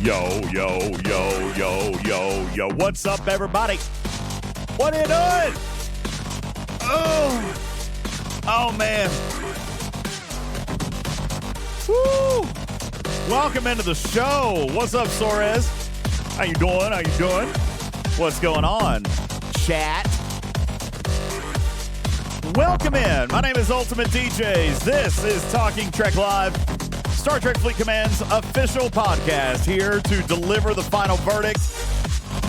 Yo, yo, yo, yo, yo, yo. What's up, everybody? What are you doing? Oh, man. Woo! Welcome into the show. What's up, Suarez? How you doing? How you doing? What's going on, chat? Welcome in. My name is UltimatDJz. This is Talking Trek Live, Star Trek Fleet Command's official podcast, here to deliver the final verdict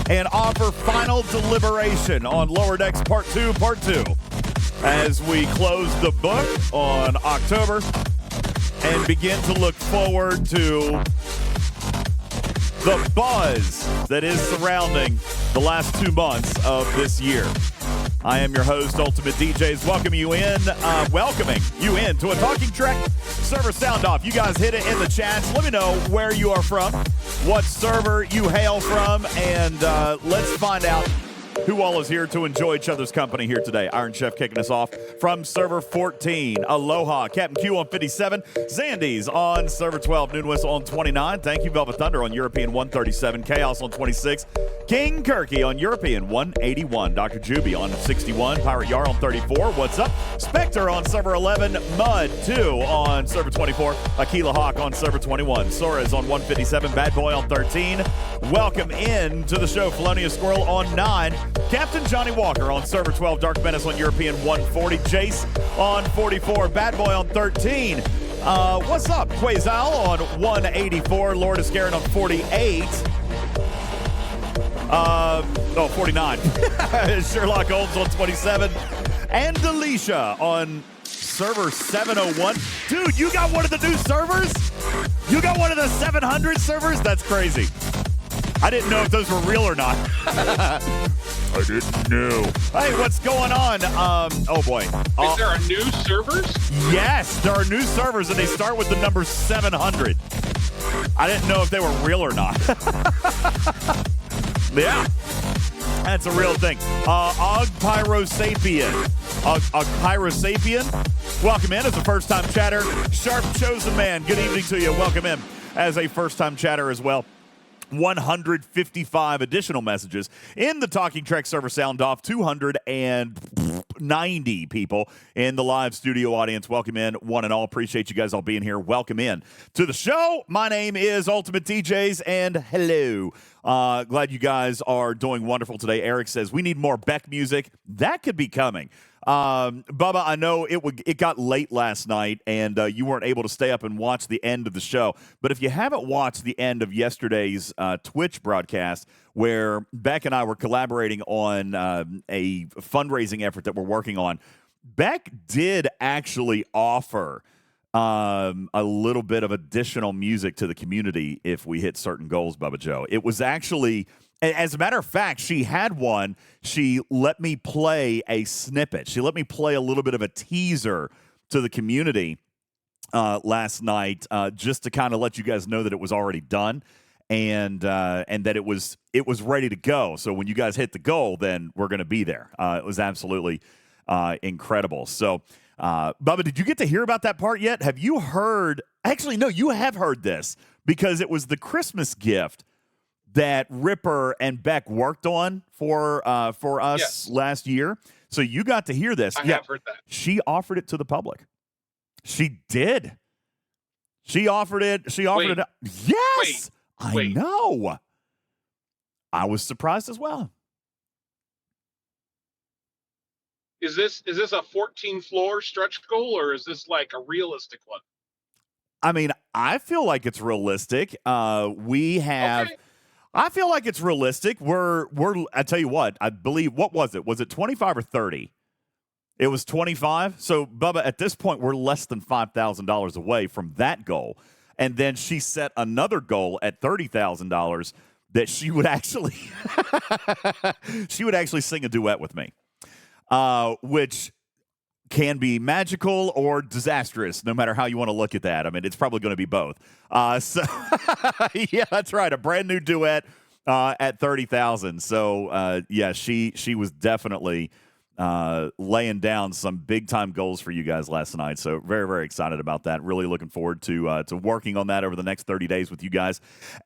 and offer final deliberation on Lower Decks Part 2, as we close the book on October and begin to look forward to the buzz that is surrounding the last 2 months of this year. I am your host, UltimatDJz, welcoming you in to a Talking Trek server sound off. You guys hit it in the chats. Let me know where you are from, what server you hail from, and let's find out who all is here to enjoy each other's company here today. Iron Chef kicking us off from server 14. Aloha. Captain Q on 57. Zandy's on server 12. Noon Whistle on 29. Thank you, Velvet Thunder on European 137. Chaos on 26. King Kirky on European 181. Dr. Juby on 61. Pirate Yar on 34. What's up? Spectre on server 11. Mud 2 on server 24. Aquila Hawk on server 21. Sora's on 157. Bad Boy on 13. Welcome in to the show. Felonious Squirrel on 9. Captain Johnny Walker on server 12. Dark Menace on European 140. Jace on 44. Bad Boy on 13. What's up? Quasal on 184. Lord Iscarin on 48. 49. Sherlock Holmes on 27. And Delisha on server 701. Dude, you got one of the new servers? You got one of the 700 servers? That's crazy. I didn't know if those were real or not. I didn't know. Hey, what's going on? Oh, boy. Is there a new servers? Yes, there are new servers, and they start with the number 700. I didn't know if they were real or not. Yeah, that's a real thing. Og Pyrosapien. Og Pyrosapien. Welcome in as a first-time chatter. Sharp Chosen Man, good evening to you. Welcome in as a first-time chatter as well. 155 additional messages in the Talking Trek server sound off. 290 people in the live studio audience. Welcome in, one and all. Appreciate you guys all being here. Welcome in to the show. My name is UltimatDJz, and hello. Glad you guys are doing wonderful today. Eric says we need more Beck music. That could be coming. Bubba, I know it got late last night, and you weren't able to stay up and watch the end of the show. But if you haven't watched the end of yesterday's Twitch broadcast, where Beck and I were collaborating on a fundraising effort that we're working on, Beck did actually offer a little bit of additional music to the community if we hit certain goals, Bubba Joe. It was actually... As a matter of fact, she had one. She let me play a snippet. She let me play a little bit of a teaser to the community last night, just to kind of let you guys know that it was already done and that it was ready to go. So when you guys hit the goal, then we're going to be there. It was absolutely incredible. So, Bubba, did you get to hear about that part yet? Have you heard? Actually, no, you have heard this because it was the Christmas gift that Ripper and Beck worked on for us last year. So you got to hear this. I have heard that. She offered it to the public. She did. She offered it. She offered it. Yes. I know. I was surprised as well. Is this a 14-floor stretch goal, or is this like a realistic one? I mean, I feel like it's realistic. We have... Okay. I feel like it's realistic. I tell you what, I believe, what was it? Was it 25 or 30? It was 25. So, Bubba, at this point, we're less than $5,000 away from that goal. And then she set another goal at $30,000 that she would actually sing a duet with me, which can be magical or disastrous, no matter how you want to look at that. I mean, it's probably going to be both. So, yeah, that's right. A brand new duet at $30,000. So, yeah, she was definitely laying down some big time goals for you guys last night. So very, very excited about that. Really looking forward to working on that over the next 30 days with you guys,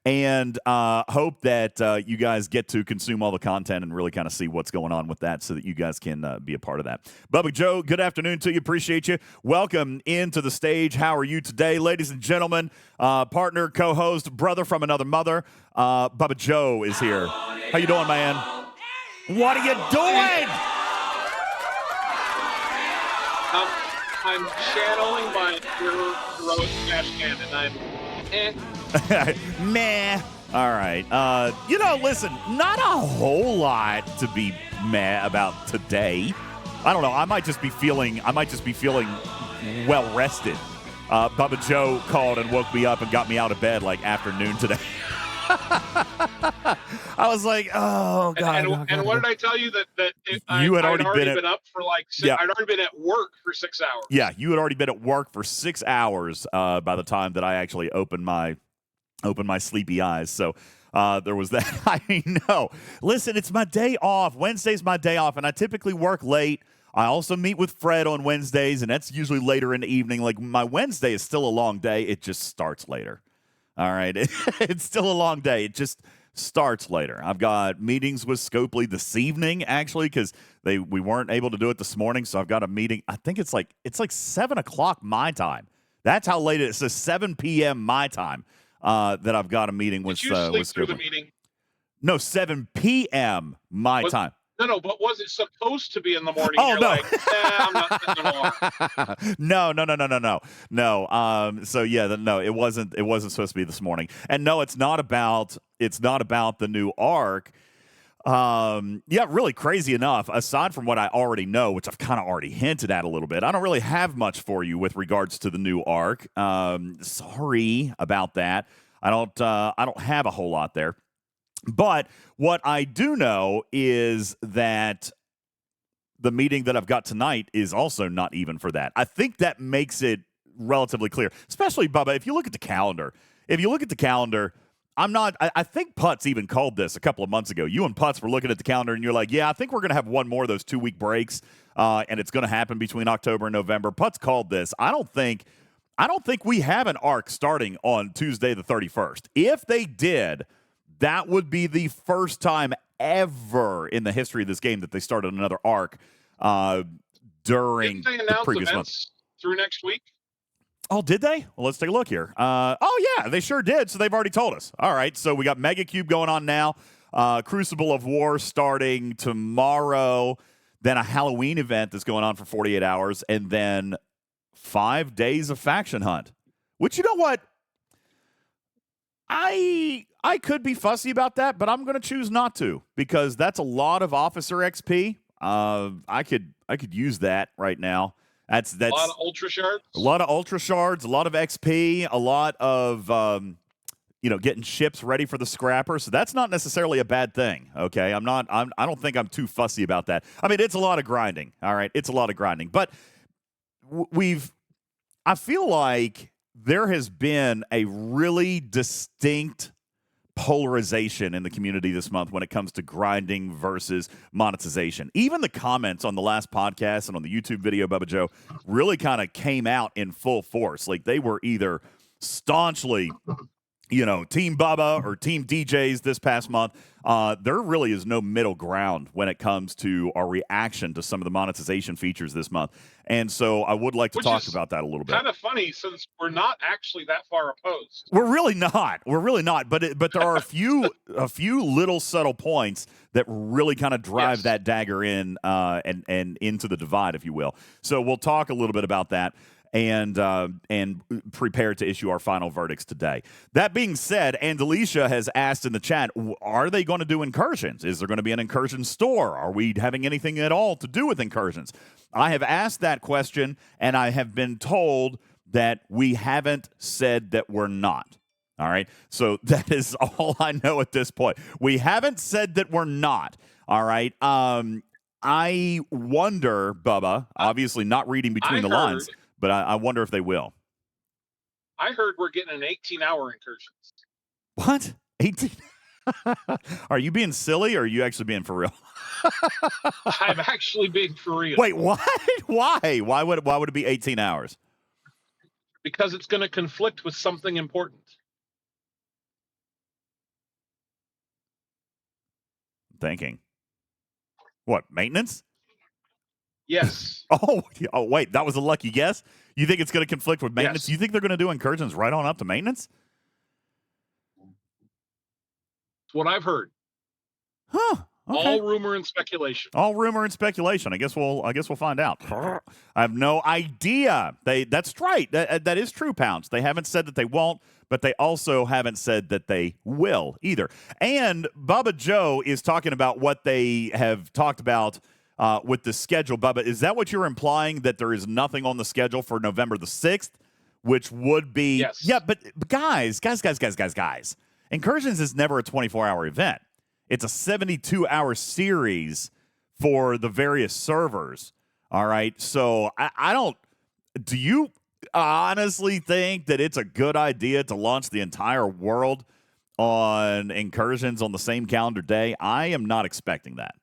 and hope that you guys get to consume all the content and really kind of see what's going on with that, so that you guys can be a part of that. Bubba Joe, good afternoon to you. Appreciate you. Welcome into the stage. How are you today, ladies and gentlemen? Partner, co-host, brother from another mother. Bubba Joe is here. How you doing, man? What are you doing? I'm channeling my inner heroic cash can, and I'm meh. All right. Listen, not a whole lot to be meh about today. I don't know. I might just be feeling well rested. Bubba Joe called and woke me up and got me out of bed like afternoon today. I was like, oh God. And what did I tell you that you had already been up for like six, yeah. I'd already been at work for 6 hours. Yeah, you had already been at work for 6 hours by the time that I actually opened my sleepy eyes. So there was that. I know. Listen, it's my day off. Wednesday's my day off, and I typically work late. I also meet with Fred on Wednesdays, and that's usually later in the evening. Like, my Wednesday is still a long day. It just starts later. All right. It's still a long day. It just starts later. I've got meetings with Scopely this evening, actually, because we weren't able to do it this morning. So I've got a meeting. I think it's like 7 o'clock my time. That's how late it is. So 7 p.m. my time that I've got a meeting with Did you sleep with through Scopely. the meeting? No, 7 p.m. my time. No, but was it supposed to be in the morning? Oh, You're no. like, I'm not sitting anymore. No. So yeah, no, it wasn't supposed to be this morning. And no, it's not about the new arc. Yeah, really crazy enough, aside from what I already know, which I've kind of already hinted at a little bit, I don't really have much for you with regards to the new arc. Sorry about that. I don't have a whole lot there. But what I do know is that the meeting that I've got tonight is also not even for that. I think that makes it relatively clear, especially, Bubba, if you look at the calendar. I think Putz even called this a couple of months ago. You and Putz were looking at the calendar, and you're like, yeah, I think we're going to have one more of those 2-week breaks, and it's going to happen between October and November. Putz called this. I don't think we have an arc starting on Tuesday the 31st. If they did, that would be the first time ever in the history of this game that they started another arc during the previous month. Through next week? Oh, did they? Well, let's take a look here. Oh, yeah, they sure did. So they've already told us. All right, so we got Megacube going on now. Crucible of War starting tomorrow. Then a Halloween event that's going on for 48 hours. And then 5 days of Faction Hunt. Which, you know what? I could be fussy about that, but I'm going to choose not to, because that's a lot of officer XP. I could use that right now. That's a lot of ultra shards. A lot of ultra shards, a lot of XP, a lot of getting ships ready for the scrapper. So that's not necessarily a bad thing. Okay, I don't think I'm too fussy about that. I mean, it's a lot of grinding. All right, it's a lot of grinding, but I feel like there has been a really distinct polarization in the community this month when it comes to grinding versus monetization. Even the comments on the last podcast and on the YouTube video, Bubba Joe, really kind of came out in full force. Like, they were either staunchly, Team Bubba or Team DJs this past month. There really is no middle ground when it comes to our reaction to some of the monetization features this month. And so I would like to talk about that a little bit. Kind of funny, since we're not actually that far opposed. We're really not. But there are a few little subtle points that really kind of drive that dagger in and into the divide, if you will. So we'll talk a little bit about that and prepare to issue our final verdicts today. That being said, Andalicia has asked in the chat, are they going to do incursions? Is there going to be an incursion store? Are we having anything at all to do with incursions? I have asked that question, and I have been told that we haven't said that we're not. All right? So that is all I know at this point. We haven't said that we're not. All right? I wonder, Bubba, obviously not reading between the lines, but I wonder if they will. I heard we're getting an 18-hour incursions. What? 18? Are you being silly or are you actually being for real? I'm actually being for real. Wait, what? Why? Why would it be 18 hours? Because it's going to conflict with something important. Thinking. What, maintenance? Yes. Oh, wait, that was a lucky guess? You think it's going to conflict with maintenance? Yes. You think they're going to do incursions right on up to maintenance? It's what I've heard. Huh. Okay. All rumor and speculation. All rumor and speculation. I guess we'll find out. I have no idea. That's right. That is true, Pounce. They haven't said that they won't, but they also haven't said that they will either. And Bubba Joe is talking about what they have talked about with the schedule. Bubba, is that what you're implying, that there is nothing on the schedule for November the 6th, which would be Yes. Yeah, but guys. Incursions is never a 24-hour event. It's a 72-hour series for the various servers. All right. So I don't. Do you honestly think that it's a good idea to launch the entire world on incursions on the same calendar day? I am not expecting that.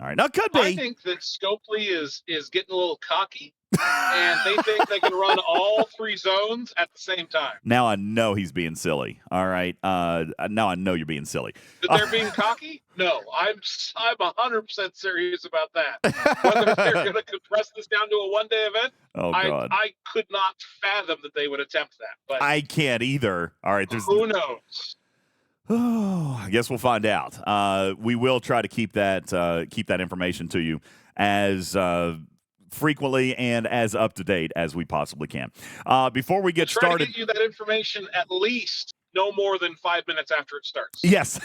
All right. Now, it could be. I think that Scopely is getting a little cocky, and they think they can run all 3 zones at the same time. Now I know he's being silly. All right. Now I know you're being silly. That they're being cocky? No, I'm 100% serious about that. Whether they're going to compress this down to a one-day event, Oh, God. I could not fathom that they would attempt that. But I can't either. All right. who knows? Oh, I guess we'll find out. We will try to keep that information to you as frequently and as up to date as we possibly can. Before we get Try started, to get you that information at least no more than 5 minutes after it starts. Yes.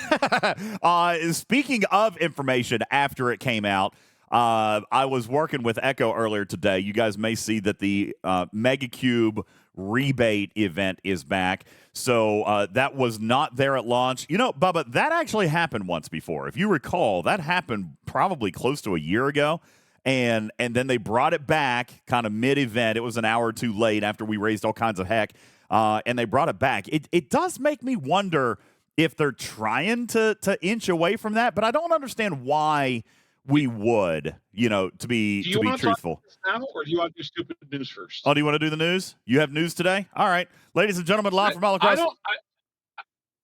Speaking of information after it came out, I was working with Echo earlier today. You guys may see that the Megacube rebate event is back. So that was not there at launch. You know, Bubba, that actually happened once before. If you recall, that happened probably close to a year ago. And then they brought it back kind of mid-event. It was an hour or two late after we raised all kinds of heck. And they brought it back. It does make me wonder if they're trying to inch away from that, but I don't understand why we would, to be truthful. Talk now, or do you want to do stupid news first? Oh, do you want to do the news? You have news today? All right. Ladies and gentlemen, live from all across.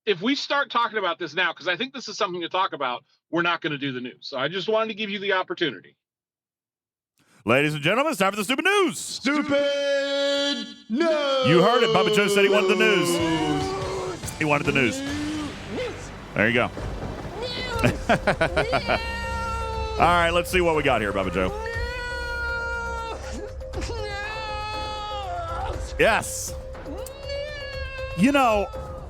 If we start talking about this now, because I think this is something to talk about, we're not going to do the news. So I just wanted to give you the opportunity. Ladies and gentlemen, it's time for the stupid news. Stupid news. You heard it. Bubba Joe said he wanted the news. He wanted the news. There you go. All right, let's see what we got here, Bubba Joe. Yes.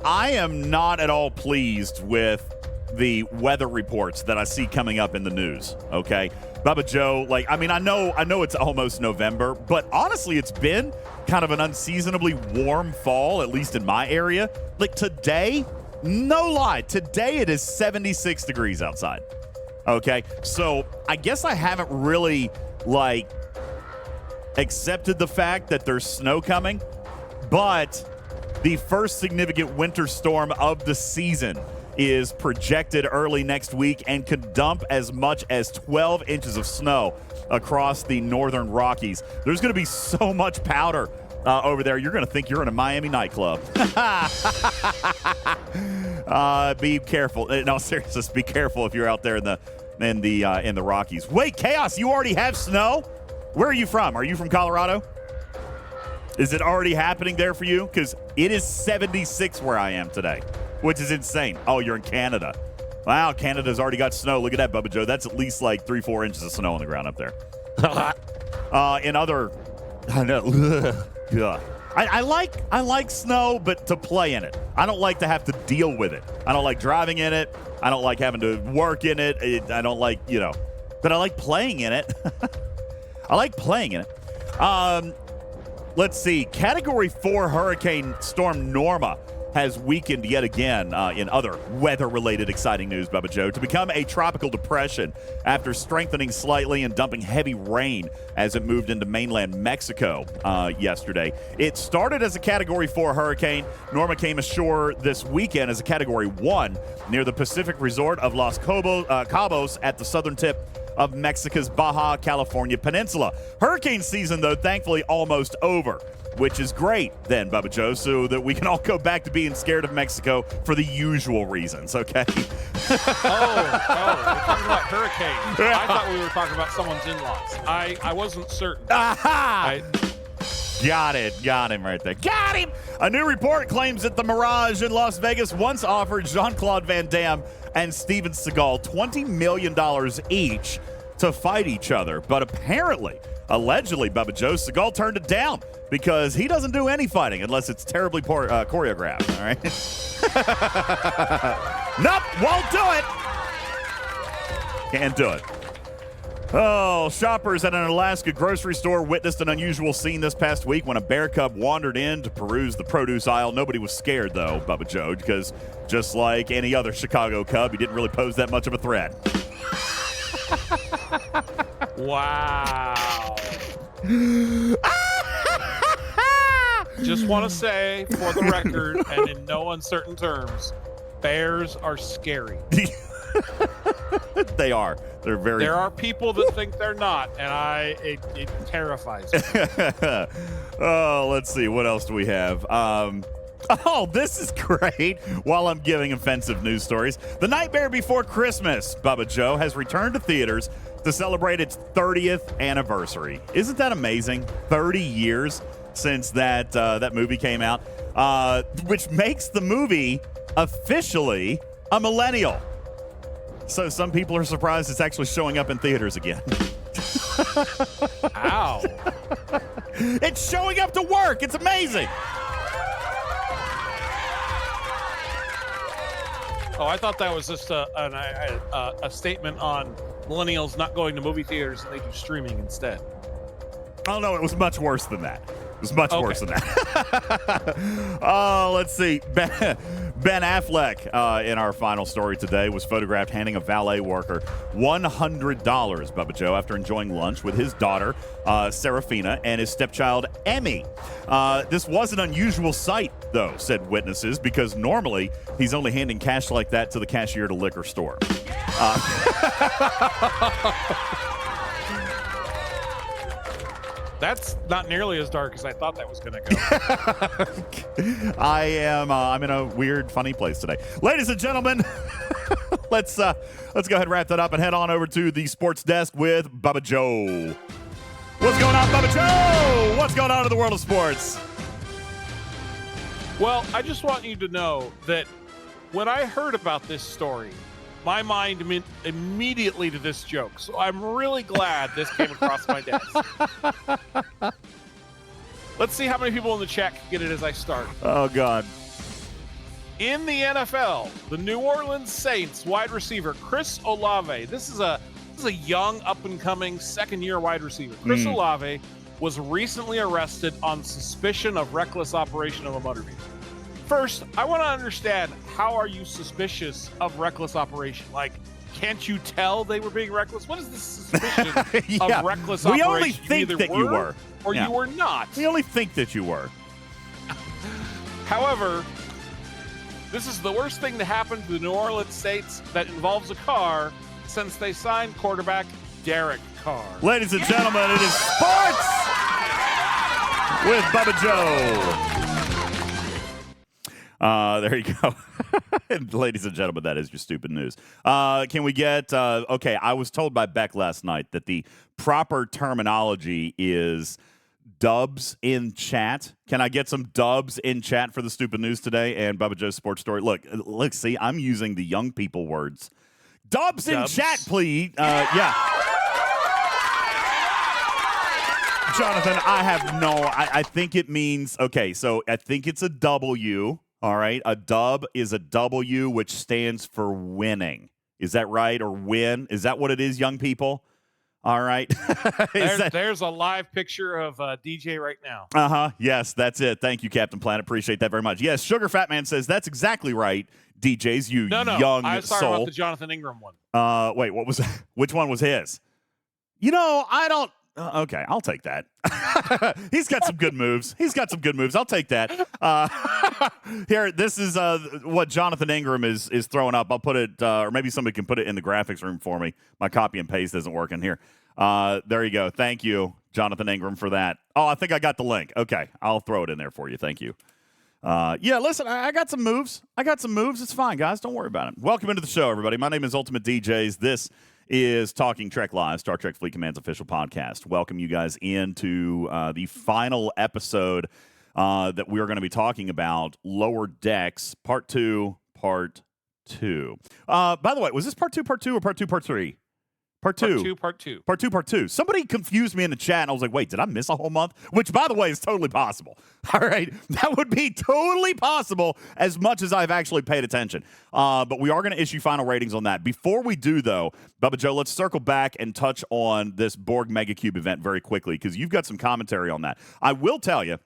I am not at all pleased with the weather reports that I see coming up in the news, okay? Bubba Joe, I know it's almost November, but honestly, it's been kind of an unseasonably warm fall, at least in my area. Like today, no lie, today it is 76 degrees outside, okay? So I guess I haven't really, accepted the fact that there's snow coming, but the first significant winter storm of the season is projected early next week and could dump as much as 12 inches of snow across the northern Rockies. There's going to be so much powder over there, you're going to think you're in a Miami nightclub. Be careful. No, seriously, be careful if you're out there in the Rockies. Wait, Chaos, you already have snow? Where are you from? Are you from Colorado? Is it already happening there for you? Because it is 76 where I am today, which is insane. Oh, you're in Canada. Wow, Canada's already got snow. Look at that, Bubba Joe. That's at least 3-4 inches of snow on the ground up there. I know. I like snow, but to play in it. I don't like to have to deal with it. I don't like driving in it. I don't like having to work in it. I don't like, but I like playing in it. I like playing in it. Let's see. Category 4 Hurricane Storm Norma has weakened yet again in other weather-related exciting news, Bubba Joe, to become a tropical depression after strengthening slightly and dumping heavy rain as it moved into mainland Mexico yesterday. It started as a Category 4 hurricane. Norma came ashore this weekend as a Category 1 near the Pacific resort of Los Cabos at the southern tip of Mexico's Baja California Peninsula. Hurricane season, though, thankfully almost over, which is great then, Bubba Joe, so that we can all go back to being scared of Mexico for the usual reasons, okay? We're talking about hurricanes. I thought we were talking about someone's in-laws. I wasn't certain. Aha! Got him right there. Got him! A new report claims that the Mirage in Las Vegas once offered Jean-Claude Van Damme and Steven Seagal $20 million each to fight each other. But apparently, allegedly, Bubba Joe, Seagal turned it down because he doesn't do any fighting unless it's terribly choreographed, all right? Nope, won't do it. Can't do it. Oh, shoppers at an Alaska grocery store witnessed an unusual scene this past week when a bear cub wandered in to peruse the produce aisle. Nobody was scared, though, Bubba Joe, because just like any other Chicago cub, he didn't really pose that much of a threat. Wow. Just want to say, for the record, and in no uncertain terms, bears are scary. They are. They're very. There are people that think they're not, and it terrifies me. Oh, let's see. What else do we have? Oh, this is great. While I'm giving offensive news stories, The Nightmare Before Christmas, Bubba Joe, has returned to theaters to celebrate its 30th anniversary. Isn't that amazing? 30 years since that movie came out, which makes the movie officially a millennial. So some people are surprised it's actually showing up in theaters again. Ow. It's showing up to work. It's amazing. Oh, I thought that was just a statement on millennials not going to movie theaters and they do streaming instead. Oh, no, it was much worse than that. It was much worse than that. Oh, let's see. Ben Affleck, in our final story today, was photographed handing a valet worker $100, Bubba Joe, after enjoying lunch with his daughter, Serafina, and his stepchild, Emmy. This was an unusual sight, though, said witnesses, because normally he's only handing cash like that to the cashier at a liquor store. That's not nearly as dark as I thought that was going to go. I'm in a weird, funny place today. Ladies and gentlemen, let's go ahead and wrap that up and head on over to the sports desk with Bubba Joe. What's going on, Bubba Joe? What's going on in the world of sports? Well, I just want you to know that when I heard about this story, my mind went immediately to this joke. So I'm really glad this came across my desk. Let's see how many people in the chat can get it as I start. Oh, God. In the NFL, the New Orleans Saints wide receiver Chris Olave. This is a young, up-and-coming second-year wide receiver. Chris Olave was recently arrested on suspicion of reckless operation of a motor vehicle. First, I want to understand, how are you suspicious of reckless operation? Like, can't you tell they were being reckless? What is the suspicion of reckless operation? We only think that you were. Or you were not. We only think that you were. However, this is the worst thing to happen to the New Orleans Saints that involves a car since they signed quarterback Derek Carr. Ladies and gentlemen, it is sports with Bubba Joe. There you go. And ladies and gentlemen, that is your stupid news. Can we get, okay, I was told by Beck last night that the proper terminology is dubs in chat. Can I get some dubs in chat for the stupid news today and Bubba Joe's sports story? Look, see, I'm using the young people words. Dubs in chat, please. Yeah. Jonathan, I think it means, okay, so I think it's a W. All right, a dub is a W, which stands for winning. Is that right? Or win? Is that what it is, young people? All right. There's a live picture of DJ right now. Yes, that's it. Thank you, Captain Planet. Appreciate that very much. Yes, Sugar Fat Man says that's exactly right. DJs, you No, young I'm sorry soul. about the Jonathan Ingram one. Wait, what was which one was his? You know, I don't. Okay, I'll take that. He's got some good moves. I'll take that. Here, this is what Jonathan Ingram is throwing up. I'll put it, or maybe somebody can put it in the graphics room for me. My copy and paste isn't working here. There you go. Thank you, Jonathan Ingram, for that. Oh, I think I got the link. Okay, I'll throw it in there for you. Thank you. Yeah, listen, I got some moves. It's fine, guys. Don't worry about it. Welcome into the show, everybody. My name is UltimatDJz. This is Talking Trek Live, Star Trek Fleet Command's official podcast. Welcome you guys into the final episode that we are going to be talking about, Lower Decks, Part 2. By the way, was this Part 2, or Part 2, Part 3? Part 2. Somebody confused me in the chat, and I was like, wait, did I miss a whole month? Which, by the way, is totally possible. All right? That would be totally possible as much as I've actually paid attention. But we are going to issue final ratings on that. Before we do, though, Bubba Joe, let's circle back and touch on this Borg Megacube event very quickly, because you've got some commentary on that. I will tell you,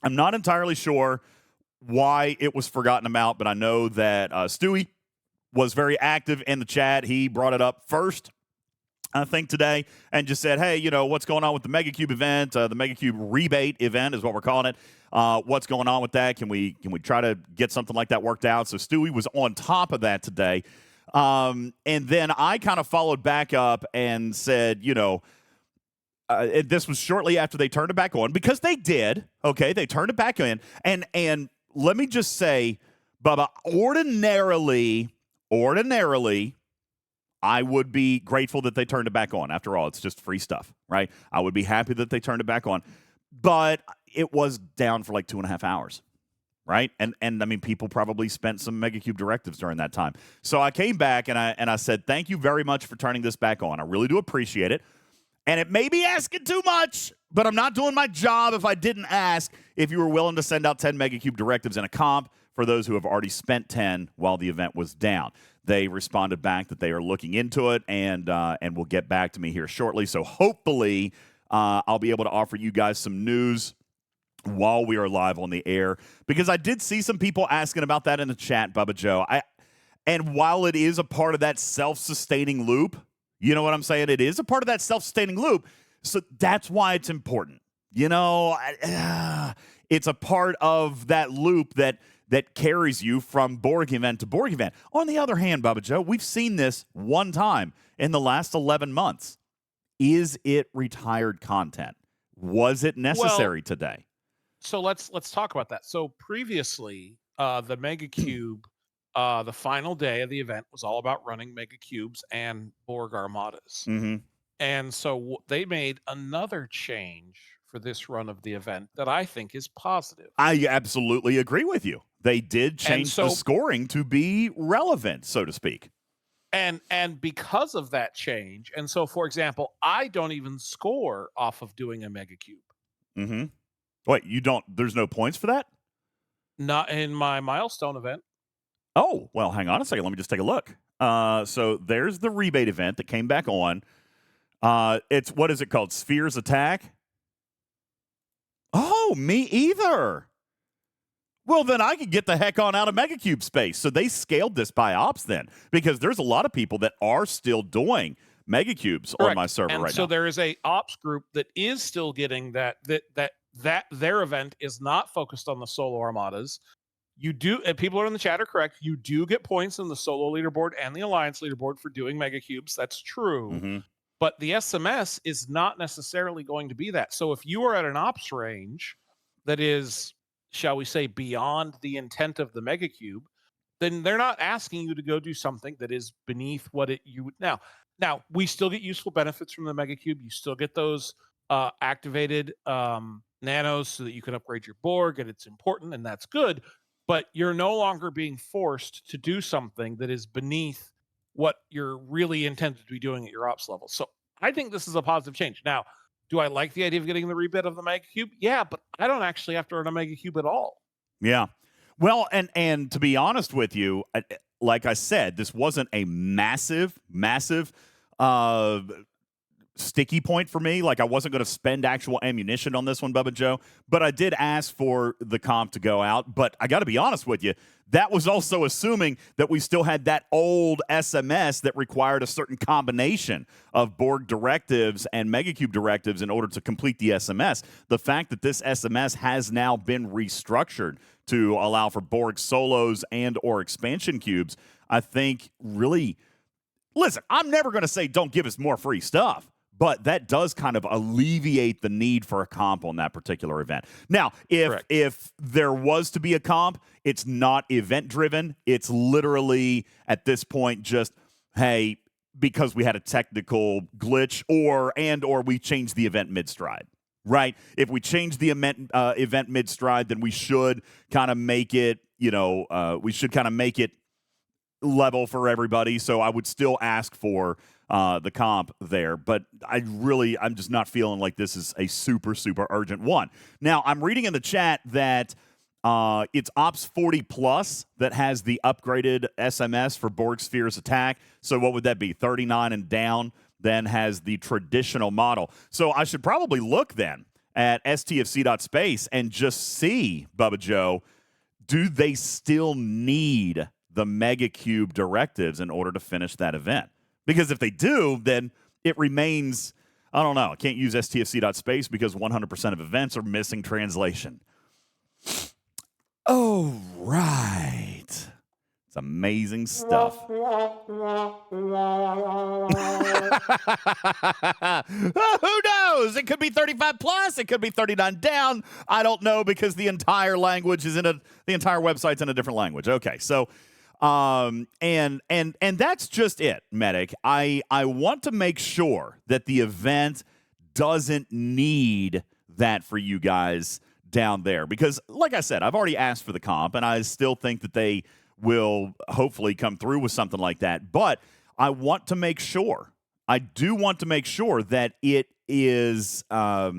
I'm not entirely sure why it was forgotten about, but I know that Stewie was very active in the chat. He brought it up first, I think, today, and just said, hey, you know, what's going on with the Megacube event? The Megacube rebate event is what we're calling it. What's going on with that? Can we try to get something like that worked out? So Stewie was on top of that today. And then I kind of followed back up and said, you know, this was shortly after they turned it back on, because they did. Okay, they turned it back in. And let me just say, Bubba, ordinarily, I would be grateful that they turned it back on. After all, it's just free stuff, right? I would be happy that they turned it back on. But it was down for like 2.5 hours, right? And I mean, people probably spent some Megacube directives during that time. So I came back and I said, thank you very much for turning this back on. I really do appreciate it. And it may be asking too much, but I'm not doing my job if I didn't ask if you were willing to send out 10 Megacube directives in a comp for those who have already spent 10 while the event was down. They responded back that they are looking into it and will get back to me here shortly. So hopefully I'll be able to offer you guys some news while we are live on the air, because I did see some people asking about that in the chat, Bubba Joe. And while it is a part of that self-sustaining loop, you know what I'm saying? It is a part of that self-sustaining loop. So that's why it's important. You know, it's a part of that loop that carries you from Borg event to Borg event. On the other hand, Bubba Joe, we've seen this one time in the last 11 months. Is it retired content? Was it necessary today? So let's talk about that. So previously, the Megacube, the final day of the event was all about running Megacubes and Borg Armadas. Mm-hmm. And so they made another change for this run of the event that I think is positive. I absolutely agree with you. They did change the scoring to be relevant, so to speak. And because of that change, and so, for example, I don't even score off of doing a Megacube. Mm-hmm. Wait, you don't? There's no points for that? Not in my milestone event. Oh, well, hang on a second. Let me just take a look. So there's the rebate event that came back on. It's, what is it called? Spheres Attack? Oh, me either. Well, then I could get the heck on out of Megacube space. So they scaled this by ops then, because there's a lot of people that are still doing Megacubes on my server right now. So there is a ops group that is still getting that their event is not focused on the solo armadas. You do, and people are in the chat are correct. You do get points in the solo leaderboard and the alliance leaderboard for doing Megacubes. That's true. Mm-hmm. But the SMS is not necessarily going to be that. So if you are at an ops range that is, shall we say, beyond the intent of the Megacube, then they're not asking you to go do something that is beneath what you would now. Now, we still get useful benefits from the Megacube. You still get those activated nanos so that you can upgrade your Borg, and it's important, and that's good. But you're no longer being forced to do something that is beneath what you're really intended to be doing at your ops level. So I think this is a positive change. Now, do I like the idea of getting the rebate of the Megacube? Yeah, but I don't actually have to run a Megacube at all. Yeah. Well, and to be honest with you, like I said, this wasn't a massive sticky point for me. Like, I wasn't going to spend actual ammunition on this one, Bubba Joe, but I did ask for the comp to go out. But I got to be honest with you, that was also assuming that we still had that old SMS that required a certain combination of Borg directives and Megacube directives in order to complete the SMS. The fact that this SMS has now been restructured to allow for Borg solos and or expansion cubes, I think really, listen, I'm never going to say don't give us more free stuff, but that does kind of alleviate the need for a comp on that particular event. Now, if there was to be a comp, it's not event-driven. It's literally, at this point, just, hey, because we had a technical glitch or we changed the event mid-stride, right? If we change the event mid-stride, then we should kind of make it, level for everybody. So I would still ask for the comp there, but I'm just not feeling like this is a super, super urgent one. Now, I'm reading in the chat that it's Ops 40 Plus that has the upgraded SMS for Borg Sphere's attack. So what would that be? 39 and down then has the traditional model. So I should probably look then at stfc.space and just see, Bubba Joe, do they still need the Megacube directives in order to finish that event? Because if they do, then it remains, I don't know, I can't use stfc.space because 100% of events are missing translation. Oh, right. It's amazing stuff. Who knows? It could be 35 plus. It could be 39 down. I don't know because the entire language is the entire website's in a different language. Okay, so and that's just it, Medic. I want to make sure that the event doesn't need that for you guys down there because, like I said, I've already asked for the comp, and I still think that they will hopefully come through with something like that. But I want to make sure. I do want to make sure that it is not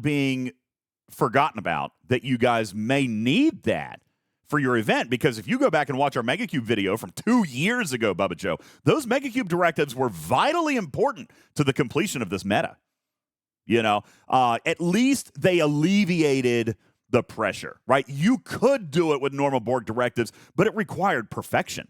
being forgotten about. That you guys may need that for your event, because if you go back and watch our Megacube video from 2 years ago, Bubba Joe, those Megacube directives were vitally important to the completion of this meta. At least they alleviated the pressure, right? You could do it with normal Borg directives, but it required perfection.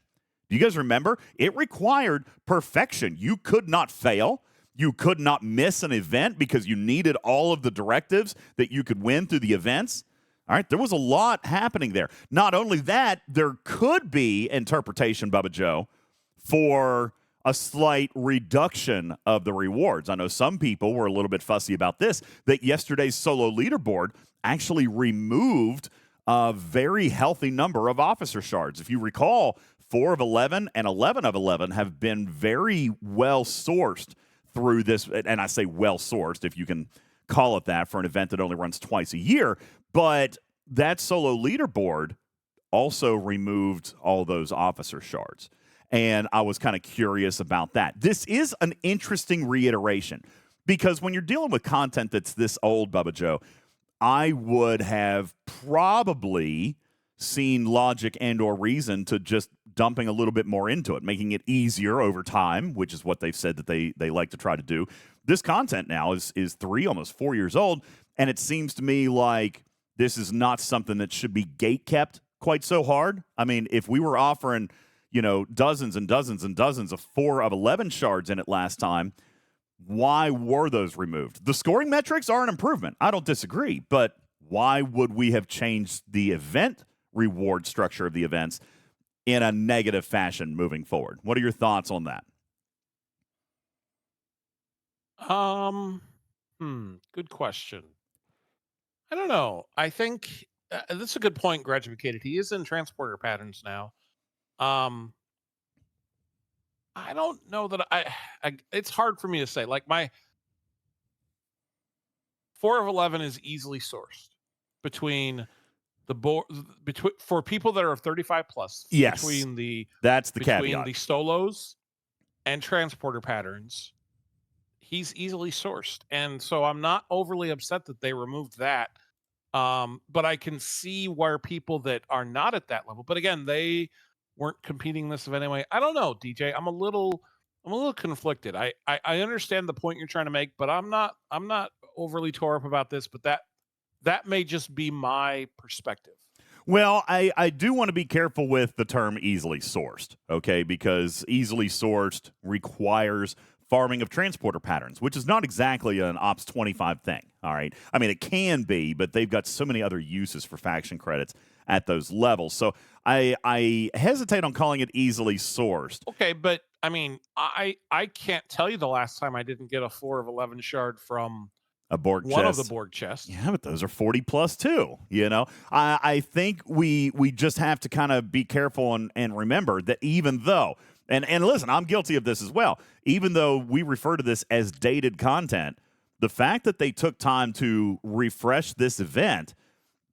Do you guys remember? It required perfection. You could not fail. You could not miss an event because you needed all of the directives that you could win through the events. All right, there was a lot happening there. Not only that, there could be interpretation, Bubba Joe, for a slight reduction of the rewards. I know some people were a little bit fussy about this, that yesterday's solo leaderboard actually removed a very healthy number of officer shards. If you recall, 4 of 11 and 11 of 11 have been very well sourced through this, and I say well sourced, if you can call it that, for an event that only runs twice a year. But that solo leaderboard also removed all those officer shards. And I was kind of curious about that. This is an interesting reiteration because when you're dealing with content that's this old, Bubba Joe, I would have probably seen logic and or reason to just dumping a little bit more into it, making it easier over time, which is what they've said that they like to try to do. This content now is 3, almost 4 years old, and it seems to me like this is not something that should be gate-kept quite so hard. I mean, if we were offering, dozens and dozens and dozens of 4 of 11 shards in it last time, why were those removed? The scoring metrics are an improvement. I don't disagree, but why would we have changed the event reward structure of the events in a negative fashion moving forward? What are your thoughts on that? Good question. I don't know. I think this is a good point, Graduated. He is in transporter patterns now. I don't know that I it's hard for me to say. Like my 4 of 11 is easily sourced between the board for people that are 35 plus. Yes, between that's the caveat. The solos and transporter patterns, he's easily sourced, and so I'm not overly upset that they removed that. But I can see where people that are not at that level, but again, they weren't competing this event anyway. I don't know, DJ. I'm a little I'm a little conflicted. I understand the point you're trying to make, but I'm not overly tore up about this, but that may just be my perspective. Well, I do want to be careful with the term easily sourced, okay, because easily sourced requires farming of transporter patterns, which is not exactly an Ops 25 thing, all right? I mean, it can be, but they've got so many other uses for faction credits at those levels. So I hesitate on calling it easily sourced. Okay, but I mean, I can't tell you the last time I didn't get a 4 of 11 shard from A Borg one chest. of the Borg chests. Yeah, but those are 40 plus too. You know, I think we just have to kind of be careful and remember that even though, and listen, I'm guilty of this as well. Even though we refer to this as dated content, the fact that they took time to refresh this event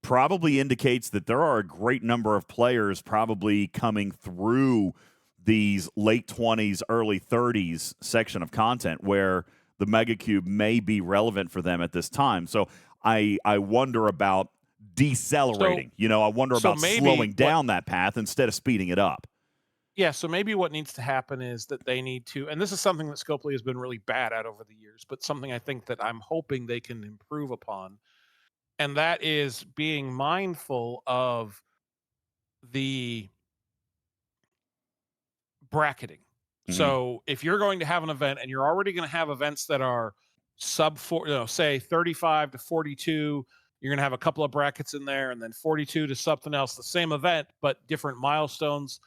probably indicates that there are a great number of players probably coming through these late 20s, early 30s section of content where the Megacube may be relevant for them at this time. So I wonder about decelerating. I wonder about slowing down that path instead of speeding it up. Yeah, so maybe what needs to happen is that they need to, and this is something that Scopely has been really bad at over the years, but something I think that I'm hoping they can improve upon, and that is being mindful of the bracketing. Mhm. So if you're going to have an event and you're already going to have events that are sub 4, say 35 to 42, you're going to have a couple of brackets in there, and then 42 to something else, the same event, but different milestones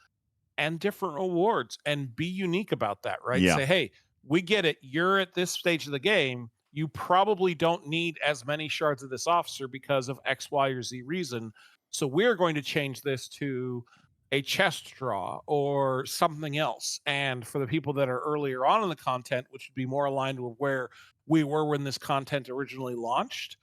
and different awards, and be unique about that, right? Yeah. Say, hey, we get it. You're at this stage of the game. You probably don't need as many shards of this officer because of X, Y, or Z reason. So we're going to change this to a chest draw or something else. And for the people that are earlier on in the content, which would be more aligned with where we were when this content originally launched,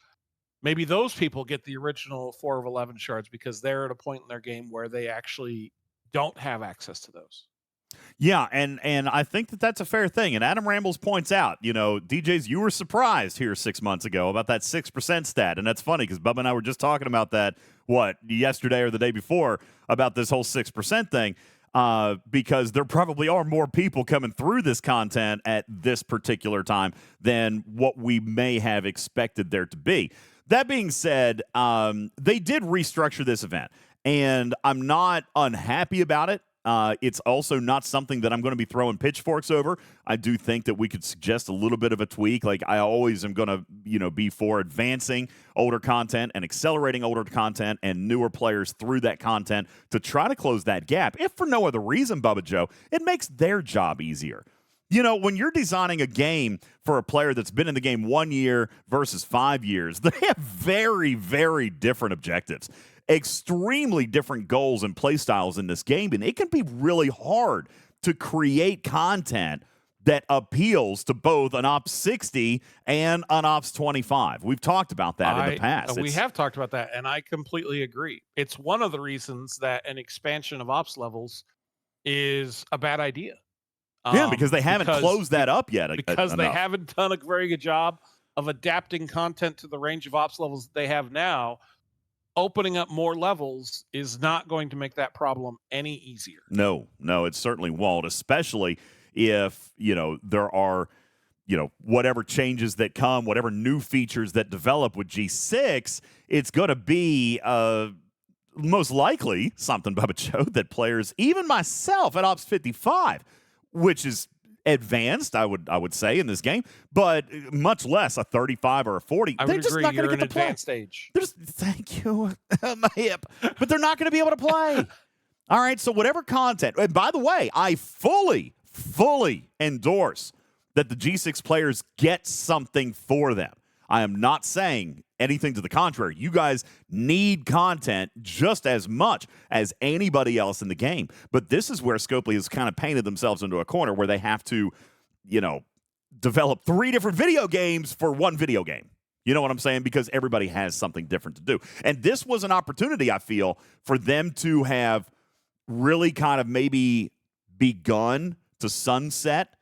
maybe those people get the original 4 of 11 shards because they're at a point in their game where they actually don't have access to those. Yeah, and I think that that's a fair thing. And Adam Rambles points out, DJs, you were surprised here 6 months ago about that 6% stat. And that's funny because Bubba and I were just talking about that, yesterday or the day before, about this whole 6% thing, because there probably are more people coming through this content at this particular time than what we may have expected there to be. That being said, they did restructure this event, and I'm not unhappy about it. It's also not something that I'm going to be throwing pitchforks over. I do think that we could suggest a little bit of a tweak. Like, I always am going to, be for advancing older content and accelerating older content and newer players through that content to try to close that gap. If for no other reason, Bubba Joe, it makes their job easier. When you're designing a game for a player that's been in the game 1 year versus 5 years, they have very, very different objectives. Extremely different goals and play styles in this game, and it can be really hard to create content that appeals to both an Ops 60 and an Ops 25. We've talked about that in the past. We have talked about that, and I completely agree. It's one of the reasons that an expansion of Ops levels is a bad idea. Yeah, because they haven't closed that up yet. Because they haven't done a very good job of adapting content to the range of Ops levels that they have now. Opening up more levels is not going to make that problem any easier. No, it certainly won't, especially if, there are, whatever changes that come, whatever new features that develop with G6, it's going to be most likely something, Bubba Joe, that players, even myself at Ops 55, which is advanced, I would say, in this game, but much less a 35 or a 40. They're just not going to get to play. Stage. Thank you, my hip. But they're not going to be able to play. All right, so whatever content. And by the way, I fully endorse that the G6 players get something for them. I am not saying anything to the contrary. You guys need content just as much as anybody else in the game. But this is where Scopely has kind of painted themselves into a corner where they have to, develop 3 different video games for one video game. You know what I'm saying? Because everybody has something different to do. And this was an opportunity, I feel, for them to have really kind of maybe begun to sunset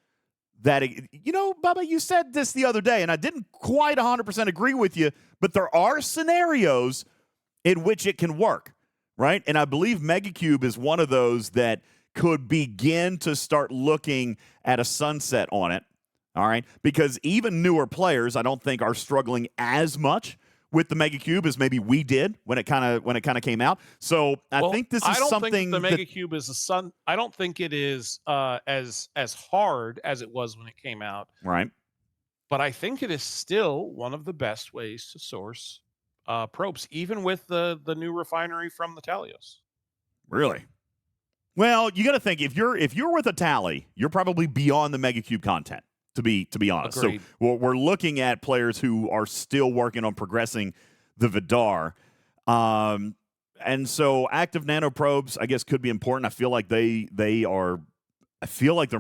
that, Bubba, you said this the other day, and I didn't quite 100% agree with you, but there are scenarios in which it can work, right? And I believe Megacube is one of those that could begin to start looking at a sunset on it. All right, because even newer players, I don't think are struggling as much with the Megacube as maybe we did when it kind of came out. So I think this is something. Think the Megacube is a sun. I don't think it is as hard as it was when it came out. Right. But I think it is still one of the best ways to source probes, even with the new refinery from the Talios. Really? Well, you got to think if you're with a Tally, you're probably beyond the Megacube content. To be honest. Agreed. So we're looking at players who are still working on progressing the Vidar. And so active nanoprobes, I guess, could be important. I feel like they're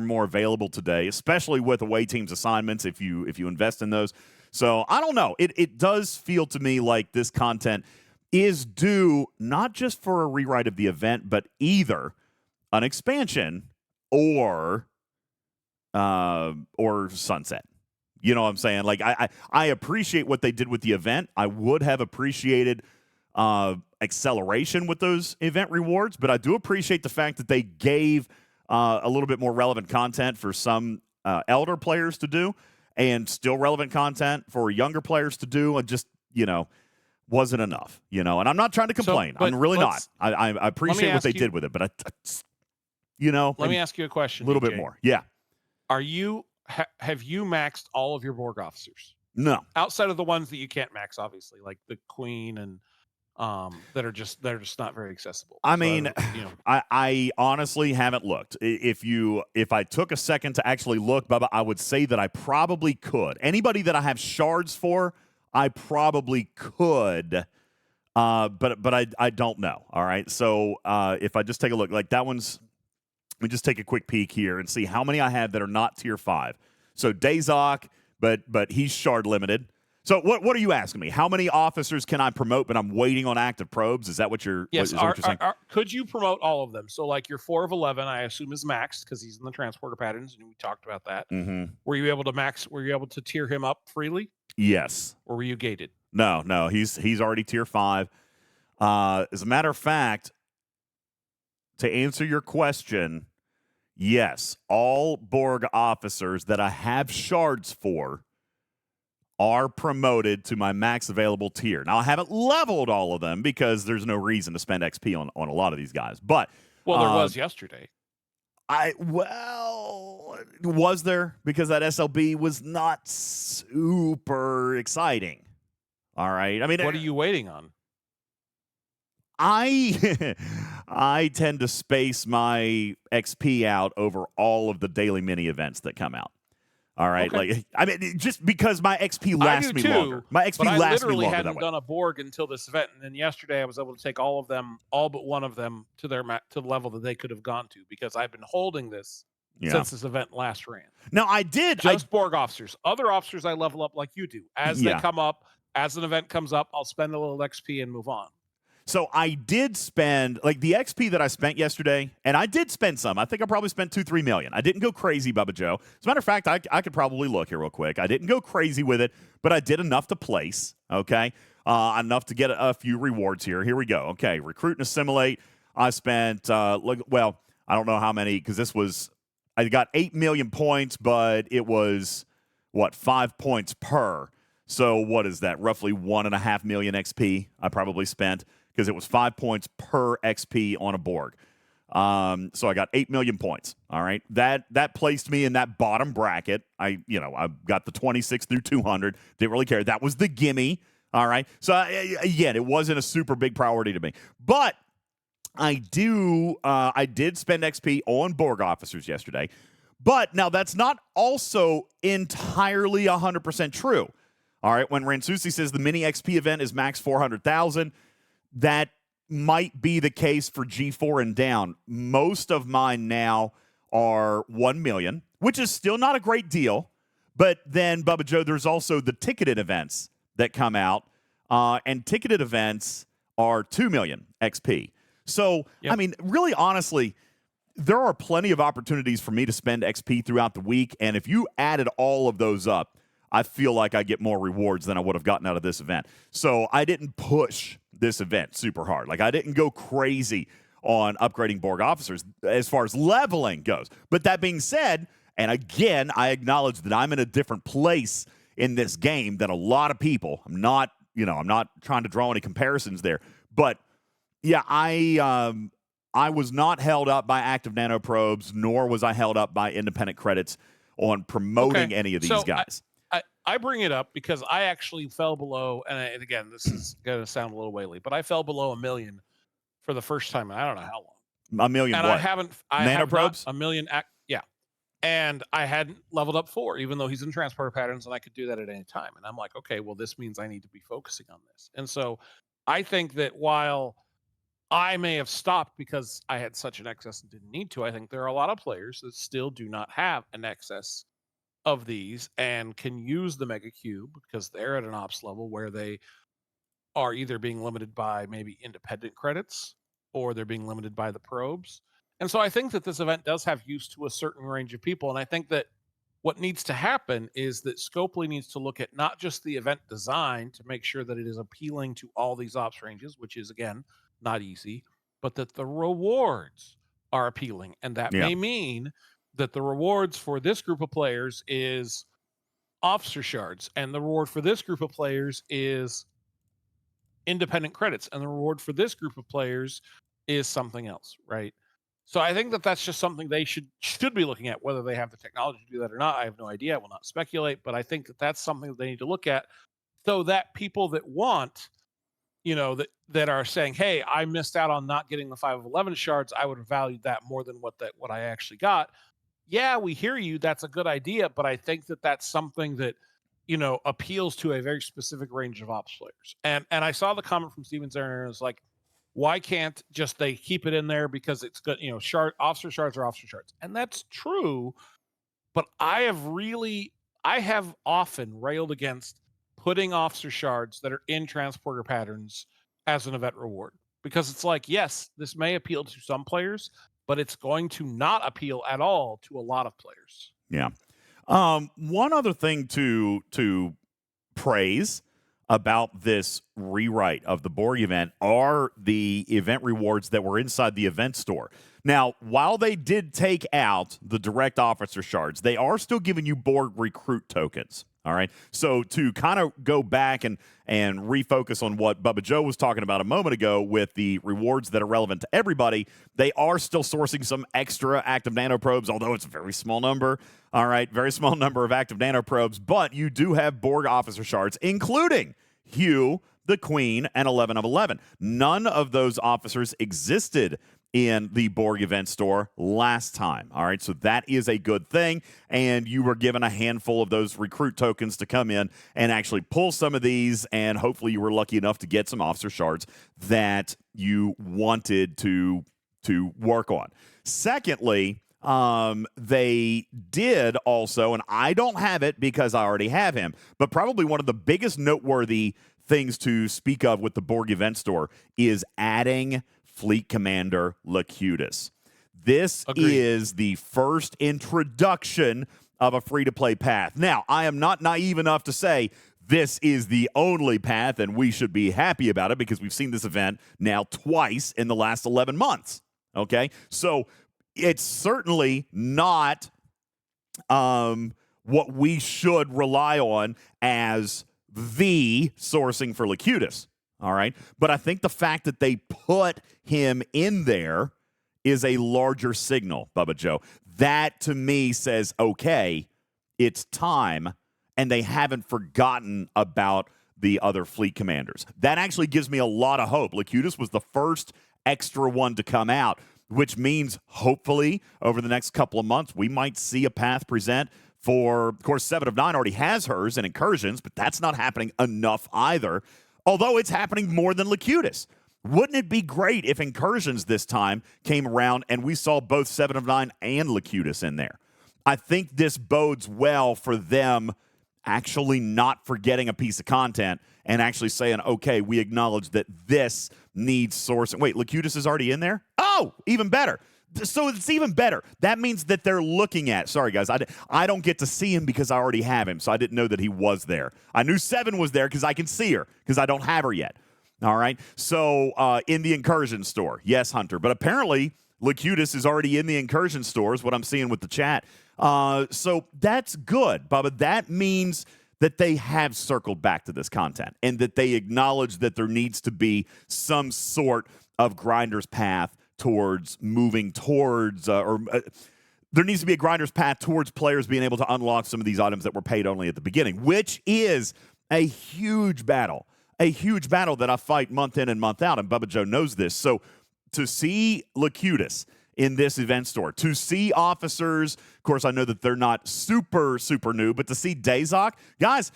more available today, especially with away teams assignments if you invest in those. So I don't know. It does feel to me like this content is due not just for a rewrite of the event, but either an expansion or sunset. You know what I'm saying? Like I appreciate what they did with the event. I would have appreciated acceleration with those event rewards, but I do appreciate the fact that they gave a little bit more relevant content for some elder players to do, and still relevant content for younger players to do, and just wasn't enough. And I'm not trying to complain. I'm really not. I appreciate what they did with it, but let me ask you a question. A little bit more. Yeah. Are you have you maxed all of your Borg officers? No. Outside of the ones that you can't max, obviously, like the Queen and that are just not very accessible. I mean, I honestly haven't looked. If I took a second to actually look, Bubba, I would say that I probably could. Anybody that I have shards for, I probably could. But I don't know. All right. So if I just take a look, like that one's. Let me just take a quick peek here and see how many I have that are not tier 5. So Dezok, but he's shard limited. So what are you asking me? How many officers can I promote, but I'm waiting on active probes? Is that what you're? Yes. What you're saying? Could you promote all of them? So like your 4 of 11, I assume is maxed because he's in the transporter patterns, and we talked about that. Mm-hmm. Were you able to max? Were you able to tier him up freely? Yes. Or were you gated? No. He's already tier 5. As a matter of fact, to answer your question. Yes, all Borg officers that I have shards for are promoted to my max available tier. Now, I haven't leveled all of them because there's no reason to spend XP on a lot of these guys. But there was yesterday. Was there? Because that SLB was not super exciting. All right. I mean, what are you waiting on? I tend to space my XP out over all of the daily mini events that come out. All right, okay. Just because my XP lasts me longer. My XP lasts me longer. I literally hadn't done a Borg until this event, and then yesterday I was able to take all but one of them to the level that they could have gone to because I've been holding this since this event last ran. Now I did Borg officers. Other officers I level up like you do as they come up. As an event comes up, I'll spend a little XP and move on. So I did spend, like the XP that I spent yesterday, and I did spend some. I think I probably spent 2-3 million. I didn't go crazy, Bubba Joe. As a matter of fact, I could probably look here real quick. I didn't go crazy with it, but I did enough to place, okay? Enough to get a few rewards here. Here we go. Okay, recruit and assimilate. I spent, I don't know how many, because I got 8 million points, but it was, 5 points per. So what is that? Roughly 1.5 million XP I probably spent. Because it was 5 points per XP on a Borg. So I got 8 million points. All right. That placed me in that bottom bracket. I got the 26 through 200. Didn't really care. That was the gimme. All right. So again, it wasn't a super big priority to me. But I did spend XP on Borg officers yesterday. But now that's not also entirely 100% true. All right. When Ransusi says the mini XP event is max 400,000, that might be the case for G4 and down. Most of mine now are 1 million, which is still not a great deal. But then, Bubba Joe, there's also the ticketed events that come out. And ticketed events are 2 million XP. So, I mean, really, honestly, there are plenty of opportunities for me to spend XP throughout the week. And if you added all of those up, I feel like I get more rewards than I would have gotten out of this event. So I didn't push this event super hard. Like I didn't go crazy on upgrading Borg officers as far as leveling goes. But that being said, and again, I acknowledge that I'm in a different place in this game than a lot of people. I'm not trying to draw any comparisons there. But yeah, I was not held up by active nanoprobes, nor was I held up by independent credits on promoting any of these guys. I bring it up because I actually fell below, and again, this is going to sound a little whaley, but I fell below 1 million for the first time in I don't know how long. 1 million and what? I have nanoprobes? 1 million, yeah. And I hadn't leveled up 4, even though he's in transporter patterns, and I could do that at any time. And I'm like, okay, well, this means I need to be focusing on this. And so I think that while I may have stopped because I had such an excess and didn't need to, I think there are a lot of players that still do not have an excess of these and can use the Megacube because they're at an ops level where they are either being limited by maybe independent credits or they're being limited by the probes. And so I think that this event does have use to a certain range of people. And I think that what needs to happen is that Scopely needs to look at not just the event design to make sure that it is appealing to all these ops ranges, which is, again, not easy, but that the rewards are appealing. And that may mean that the rewards for this group of players is officer shards, and the reward for this group of players is independent credits, and the reward for this group of players is something else, right? So I think that that's just something they should be looking at. Whether they have the technology to do that or not, I have no idea. I will not speculate, but I think that that's something that they need to look at, so that people that want, that are saying, hey, I missed out on not getting the 5 of 11 shards, I would have valued that more than what I actually got. Yeah, we hear you. That's a good idea, but I think that that's something that, appeals to a very specific range of ops players. And I saw the comment from Steven Zerner, and it was like, why can't just they keep it in there because it's good, officer shards are officer shards. And that's true, but I have often railed against putting officer shards that are in transporter patterns as an event reward, because it's like, yes, this may appeal to some players, but it's going to not appeal at all to a lot of players. Yeah. One other thing to praise about this rewrite of the Borg event are the event rewards that were inside the event store. Now, while they did take out the direct officer shards, they are still giving you Borg recruit tokens. All right. So to kind of go back and refocus on what Bubba Joe was talking about a moment ago with the rewards that are relevant to everybody, they are still sourcing some extra active nanoprobes, although it's a very small number. All right. Very small number of active nanoprobes, but you do have Borg officer shards, including Hugh, the Queen, and 11 of 11. None of those officers existed in the Borg event store last time. All right, so that is a good thing, and you were given a handful of those recruit tokens to come in and actually pull some of these, and hopefully you were lucky enough to get some officer shards that you wanted to work on. Secondly, they did also, and I don't have it because I already have him, but probably one of the biggest noteworthy things to speak of with the Borg event store is adding Fleet Commander Locutus. This is the first introduction of a free-to-play path. Now, I am not naive enough to say this is the only path and we should be happy about it, because we've seen this event now twice in the last 11 months. Okay? So it's certainly not what we should rely on as the sourcing for Locutus. All right. But I think the fact that they put him in there is a larger signal, Bubba Joe. That to me says, okay, it's time, and they haven't forgotten about the other fleet commanders. That actually gives me a lot of hope. Locutus was the first extra one to come out, which means hopefully over the next couple of months, we might see a path present for, of course, 7 of 9 already has hers in incursions, but that's not happening enough either. Although it's happening more than Locutus. Wouldn't it be great if incursions this time came around and we saw both 7 of 9 and Locutus in there? I think this bodes well for them actually not forgetting a piece of content and actually saying, okay, we acknowledge that this needs sourcing. Wait, Locutus is already in there? Oh, even better. So it's even better. That means that they're looking at, sorry guys, I don't get to see him because I already have him, so I didn't know that he was there. I knew 7 was there because I can see her, because I don't have her yet. All right. So in the Incursion store, yes, Hunter. But apparently, Locutus is already in the Incursion store, is what I'm seeing with the chat. So that's good, Bubba. That means that they have circled back to this content and that they acknowledge that there needs to be some sort of grinder's path towards moving towards there needs to be a grinder's path towards players being able to unlock some of these items that were paid only at the beginning, which is a huge battle that I fight month in and month out, and Bubba Joe knows this. So to see Locutus in this event store, to see officers, of course, I know that they're not super new, but to see Dezok, guys,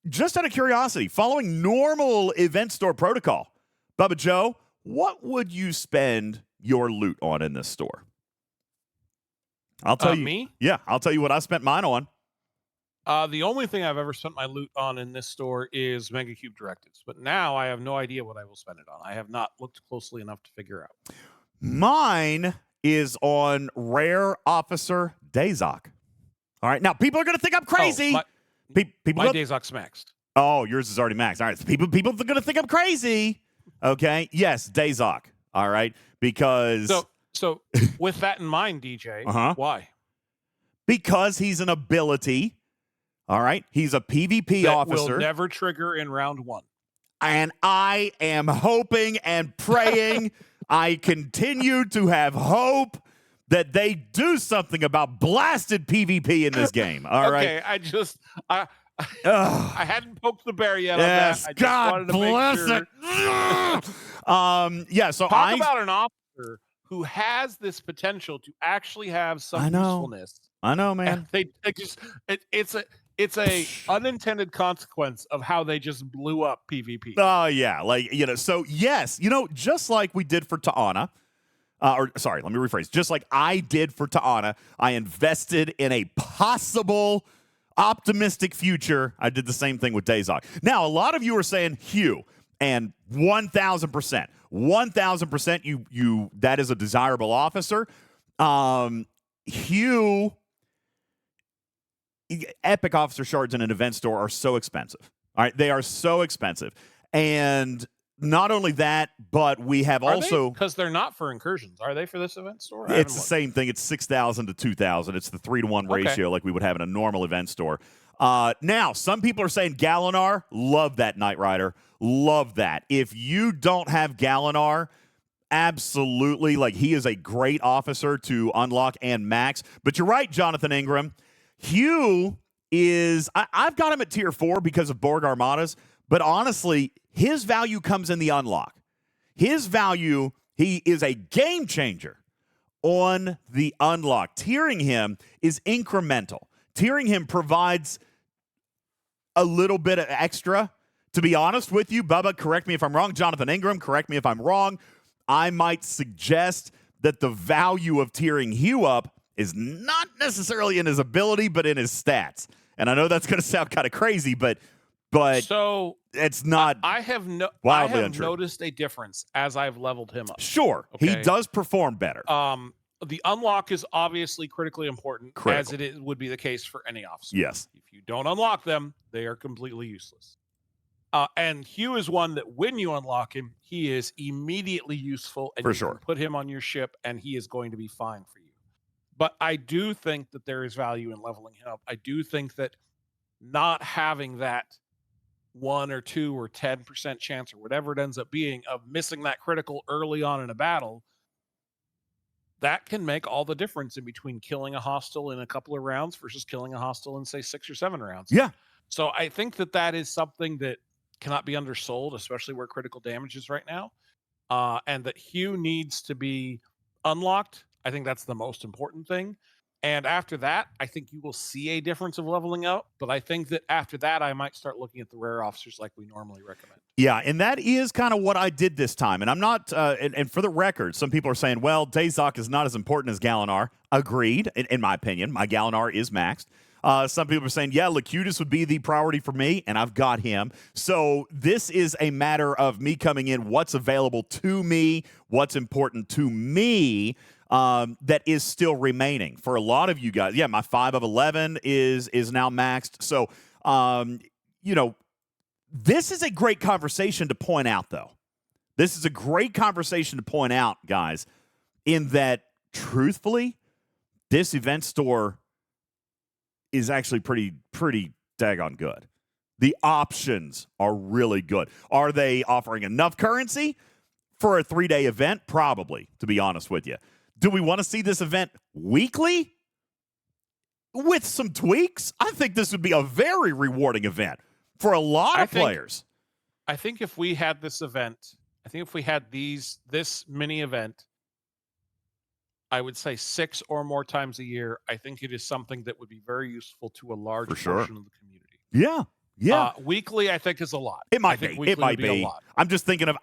just out of curiosity, following normal event store protocol, Bubba Joe, what would you spend your loot on in this store? I'll tell you. Me? Yeah, I'll tell you what I spent mine on. The only thing I've ever spent my loot on in this store is Megacube directives, but now I have no idea what I will spend it on. I have not looked closely enough to figure out. Mine is on Rare Officer Dezok. All right, now people are going to think I'm crazy. My Dezok's maxed. Oh, yours is already maxed. All right, so people are going to think I'm crazy. Okay, yes, Dezok. All right, because so with that in mind, DJ, why? Because he's an ability. All right, he's a PvP that officer. Will never trigger in round 1. And I am hoping and praying. I continue to have hope that they do something about blasted PvP in this game. All right. Okay, I hadn't poked the bear yet. Yes, on that. God bless it. Yeah. So talk about an officer who has this potential to actually have some usefulness. I know, man. It's a unintended consequence of how they just blew up PvP. Oh, yeah. So, yes, just like we did for Ta'ana, let me rephrase. Just like I did for Ta'ana, I invested in a possible optimistic future. I did the same thing with Dezok. Now, a lot of you are saying Hugh, and 1,000%. 1,000% that is a desirable officer. Hugh... Epic officer shards in an event store are so expensive. All right, they are so expensive. And not only that, but we have also... Because they're not for incursions. Are they for this event store? It's the same thing. It's 6,000 to 2,000. It's the 3-to-1 ratio like we would have in a normal event store. Now, some people are saying Galinar. Love that, Knight Rider. Love that. If you don't have Galinar, absolutely. He is a great officer to unlock and max. But you're right, Jonathan Ingram. Hugh is, I've got him at tier 4 because of Borg Armadas, but honestly, his value comes in the unlock. His value, he is a game changer on the unlock. Tiering him is incremental. Tiering him provides a little bit of extra. To be honest with you, Bubba, correct me if I'm wrong. Jonathan Ingram, correct me if I'm wrong. I might suggest that the value of tiering Hugh up is not necessarily in his ability, but in his stats. And I know that's going to sound kind of crazy, but so it's not. I have untrue. Noticed a difference as I've leveled him up. Sure, he does perform better. The unlock is obviously critically important, as it would be the case for any officer. Yes. If you don't unlock them, they are completely useless. And Hugh is one that when you unlock him, he is immediately useful, and can put him on your ship, and he is going to be fine for you. But I do think that there is value in leveling him up. I do think that not having that 1 or 2 or 10% chance or whatever it ends up being of missing that critical early on in a battle, that can make all the difference in between killing a hostile in a couple of rounds versus killing a hostile in, say, 6 or 7 rounds. Yeah. So I think that is something that cannot be undersold, especially where critical damage is right now. And that Hugh needs to be unlocked. I think that's the most important thing. And after that, I think you will see a difference of leveling up. But I think that after that, I might start looking at the rare officers like we normally recommend. Yeah, and that is kind of what I did this time. And I'm not, and for the record, some people are saying, well, Dezok is not as important as Galinar. Agreed, in my opinion. My Galinar is maxed. Some people are saying, yeah, Locutus would be the priority for me, and I've got him. So this is a matter of me coming in, what's available to me, what's important to me, that is still remaining. For a lot of you guys, yeah, my 5 of 11 is now maxed. So, this is a great conversation to point out, though. This is a great conversation to point out, guys, in that, truthfully, this event store is actually pretty daggone good. The options are really good. Are they offering enough currency for a 3-day event? Probably, to be honest with you. Do we want to see this event weekly? With some tweaks, I think this would be a very rewarding event for a lot of players. I think if we had this event, I think if we had this mini event, I would say 6 or more times a year, I think it is something that would be very useful to a large portion of the community. Yeah. Yeah. Weekly, I think, is a lot. It might be. It might be. A lot. I'm just thinking of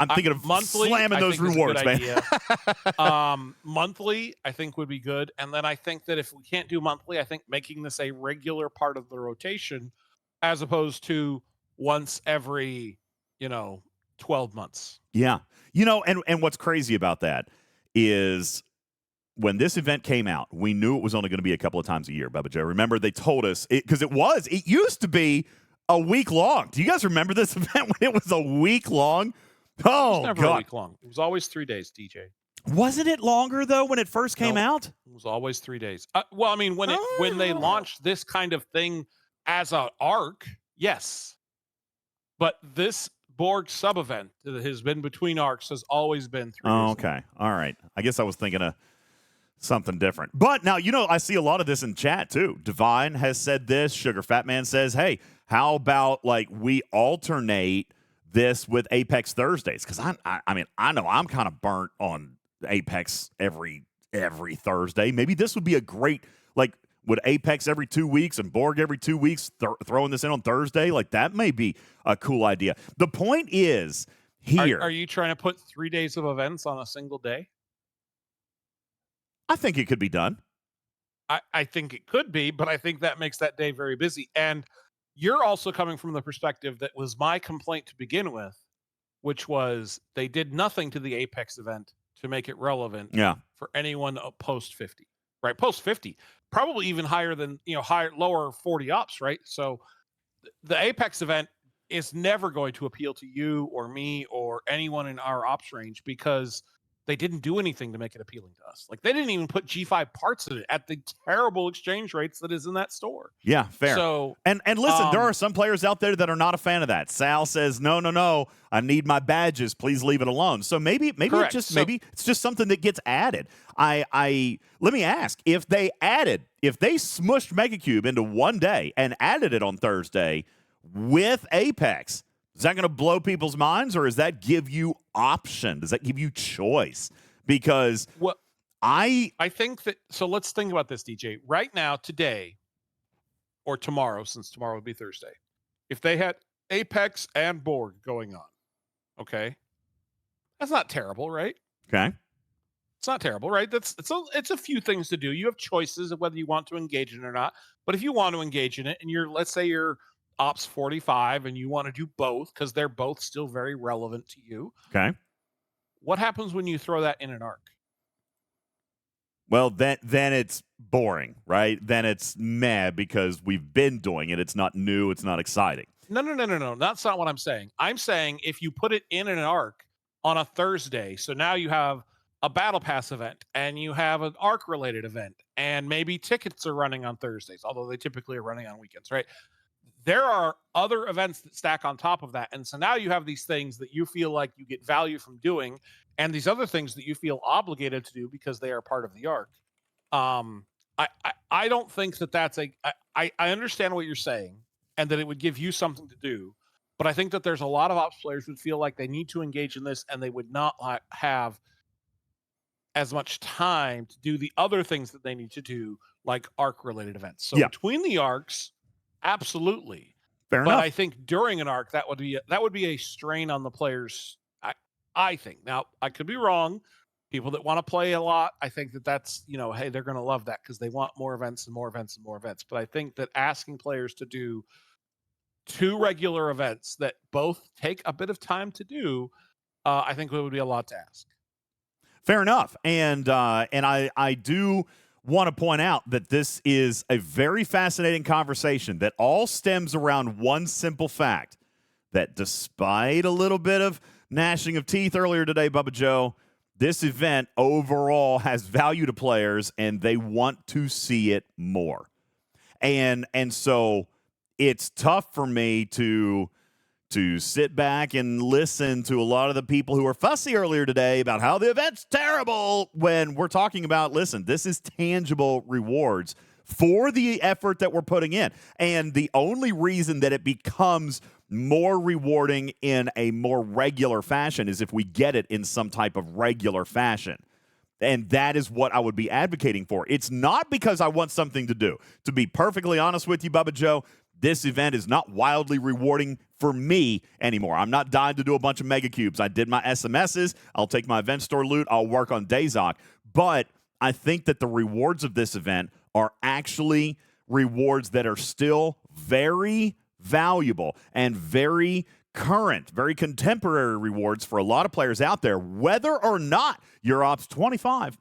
monthly, slamming those rewards, man. Monthly, I think, would be good. And then I think that if we can't do monthly, I think making this a regular part of the rotation as opposed to once every, 12 months. Yeah. And what's crazy about that is when this event came out, we knew it was only going to be a couple of times a year, Bubba Joe. Remember, they told us, because it used to be a week long. Do you guys remember this event when it was a week long? Oh, it was never God. A week long. It was always 3 days, DJ. Wasn't it longer, though, when it first came out? It was always 3 days. Well, I mean, when they launched this kind of thing as an arc, yes. But this Borg sub-event that has been between arcs has always been 3 days. Oh, okay. All right. I guess I was thinking of something different. But now, I see a lot of this in chat, too. Divine has said this. Sugar Fat Man says, hey, how about, we alternate this with Apex Thursdays? Because, I know I'm kind of burnt on Apex every Thursday. Maybe this would be a great, would Apex every 2 weeks and Borg every 2 weeks, throwing this in on Thursday? That may be a cool idea. The point is here. Are you trying to put 3 days of events on a single day? I think it could be done. I think it could be, but I think that makes that day very busy. And you're also coming from the perspective that was my complaint to begin with, which was they did nothing to the Apex event to make it relevant for anyone post 50, right? Post 50, probably even higher than, lower 40 ops, right? So the Apex event is never going to appeal to you or me or anyone in our ops range because they didn't do anything to make it appealing to us. They didn't even put G5 parts in it at the terrible exchange rates that is in that store. Yeah, fair. So, and listen, there are some players out there that are not a fan of that. Sal says, no, I need my badges. Please leave it alone. So maybe it's just something that gets added. I let me ask, if they smushed Megacube into one day and added it on Thursday with Apex, is that going to blow people's minds, or does that give you option? Does that give you choice? Because I think that, so let's think about this, DJ. Right now, today, or tomorrow, since tomorrow would be Thursday, if they had Apex and Borg going on, okay, that's not terrible, right? Okay. It's not terrible, right? It's a few things to do. You have choices of whether you want to engage in it or not. But if you want to engage in it, and let's say you're Ops 45 and you want to do both because they're both still very relevant to you. Okay. What happens when you throw that in an arc? Well, then it's boring, right? Then it's meh because we've been doing it. It's not new. It's not exciting. No. That's not what I'm saying. I'm saying if you put it in an arc on a Thursday, so now you have a Battle Pass event and you have an arc-related event and maybe tickets are running on Thursdays, although they typically are running on weekends, right? There are other events that stack on top of that. And so now you have these things that you feel like you get value from doing and these other things that you feel obligated to do because they are part of the arc. I don't think that that's I understand what you're saying and that it would give you something to do, but I think that there's a lot of ops players who feel like they need to engage in this and they would not have as much time to do the other things that they need to do, like arc-related events. So between the arcs, absolutely. Fair enough. But I think during an arc, that would be a strain on the players. I think. Now, I could be wrong. People that want to play a lot, I think that's, hey, they're going to love that because they want more events and more events and more events. But I think that asking players to do 2 regular events that both take a bit of time to do, I think it would be a lot to ask. Fair enough. And I do want to point out that this is a very fascinating conversation that all stems around one simple fact, that despite a little bit of gnashing of teeth earlier today, Bubba Joe. This event overall has value to players, and they want to see it more. And so it's tough for me to sit back and listen to a lot of the people who were fussy earlier today about how the event's terrible when we're talking about, listen, this is tangible rewards for the effort that we're putting in. And the only reason that it becomes more rewarding in a more regular fashion is if we get it in some type of regular fashion. And that is what I would be advocating for. It's not because I want something to do. To be perfectly honest with you, Bubba Joe, this event is not wildly rewarding for me anymore. I'm not dying to do a bunch of Megacubes. I did my SMSs. I'll take my event store loot. I'll work on Dezok. But I think that the rewards of this event are actually rewards that are still very valuable and very current, very contemporary rewards for a lot of players out there, whether or not you're Ops 25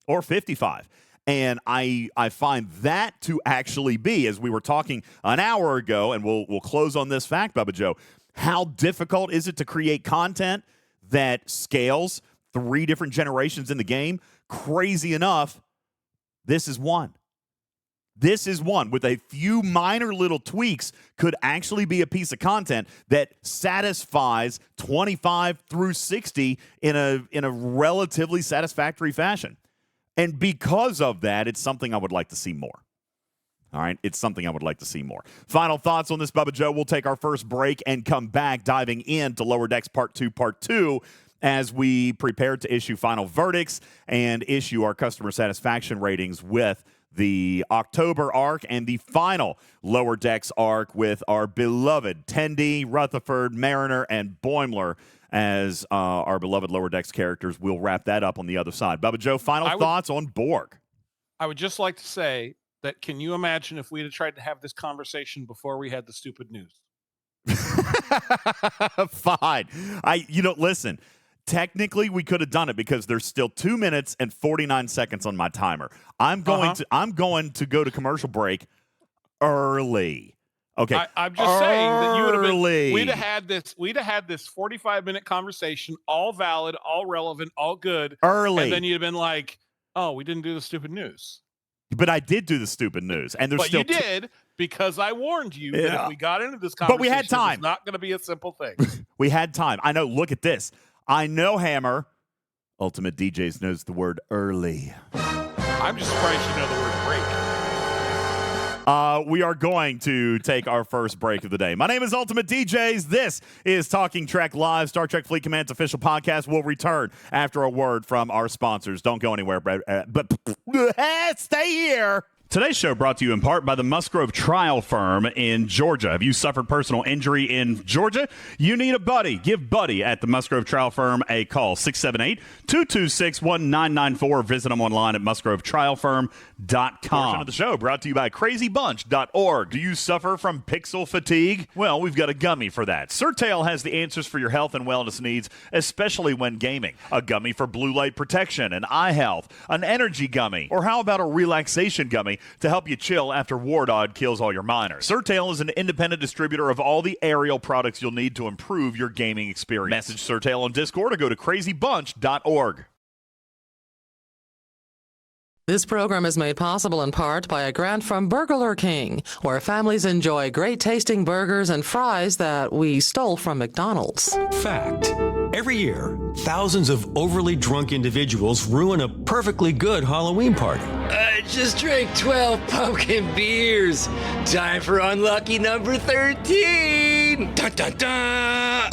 or 55. And I find that to actually be, as we were talking an hour ago, and we'll close on this fact, Bubba Joe, how difficult is it to create content that scales 3 different generations in the game? Crazy enough, this is one. This is one with a few minor little tweaks could actually be a piece of content that satisfies 25 through 60 in a relatively satisfactory fashion. And because of that, it's something I would like to see more. All right, it's something I would like to see more. Final thoughts on this, Bubba Joe. We'll take our first break and come back diving into Lower Decks Part 2, as we prepare to issue final verdicts and issue our customer satisfaction ratings with the October arc and the final Lower Decks arc with our beloved Tendi, Rutherford, Mariner, and Boimler as our beloved Lower Decks characters. We'll wrap that up on the other side. Bubba Joe, final thoughts on Borg. I would just like to say that, can you imagine if we had tried to have this conversation before we had the stupid news? Fine. Listen, technically we could have done it because there's still 2 minutes and 49 seconds on my timer. I'm going to go to commercial break early. Okay. I'm just saying that you would have been, we'd have had this 45-minute conversation, all valid, all relevant, all good. Early. And then you'd have been like, oh, we didn't do the stupid news. But I did do the stupid news. And there's still did, because I warned you that if we got into this conversation, but we had time. It's not going to be a simple thing. We had time. I know. Look at this. I know, Hammer. UltimatDJz knows the word early. I'm just surprised you know the word break. We are going to take our first break of the day. My name is UltimatDJz. This is Talking Trek Live, Star Trek Fleet Command's official podcast. We'll return after a word from our sponsors. Don't go anywhere, but stay here. Today's show brought to you in part by the Musgrove Trial Firm in Georgia. Have you suffered personal injury in Georgia? You need a buddy. Give Buddy at the Musgrove Trial Firm a call, 678-226-1994. Visit them online at musgrovetrialfirm.com. Portion of the show brought to you by crazybunch.org. Do you suffer from pixel fatigue? Well, we've got a gummy for that. Surtail has the answers for your health and wellness needs, especially when gaming. A gummy for blue light protection and eye health, an energy gummy, or how about a relaxation gummy to help you chill after Wardod kills all your miners. Surtail is an independent distributor of all the aerial products you'll need to improve your gaming experience. Message Surtail on Discord or go to crazybunch.org. This program is made possible in part by a grant from Burglar King, where families enjoy great tasting burgers and fries that we stole from McDonald's. Fact. Every year, thousands of overly drunk individuals ruin a perfectly good Halloween party. I just drank 12 pumpkin beers. Time for unlucky number 13. Dun, dun, dun.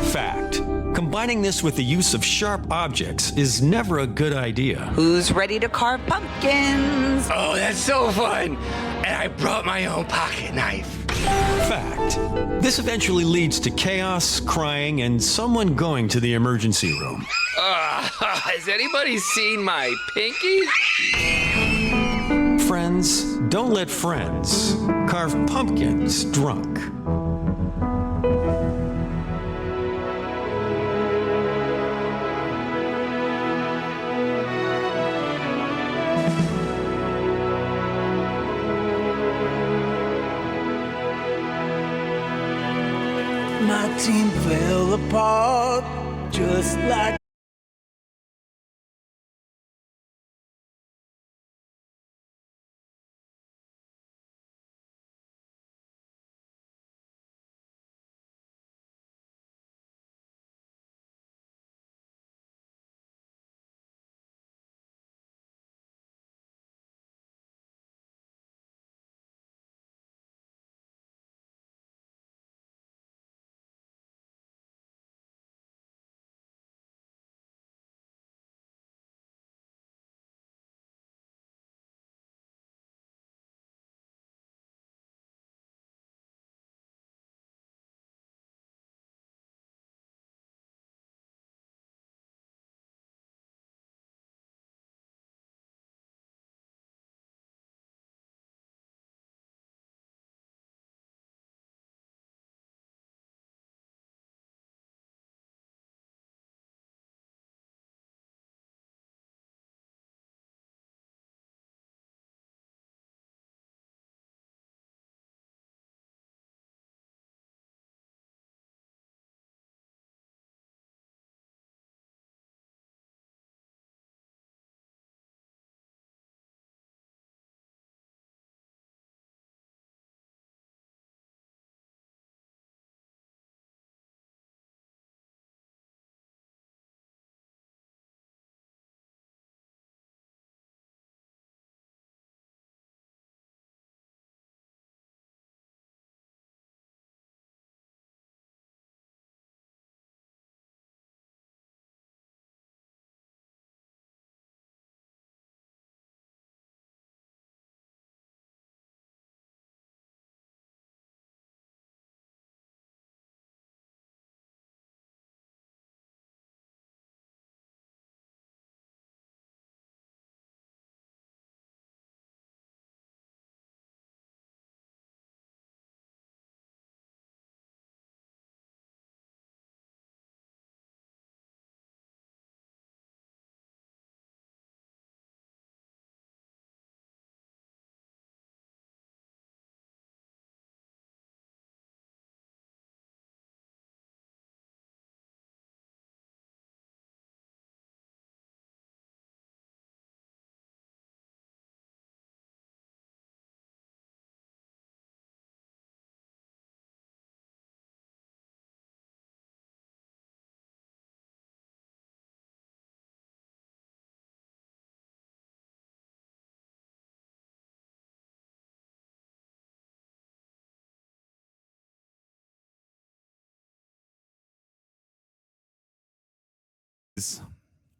Fact. Combining this with the use of sharp objects is never a good idea. Who's ready to carve pumpkins? Oh, that's so fun. And I brought my own pocket knife. Fact. This eventually leads to chaos, crying, and someone going to the emergency room. Has anybody seen my pinky? Friends, don't let friends carve pumpkins drunk. My team fell apart just like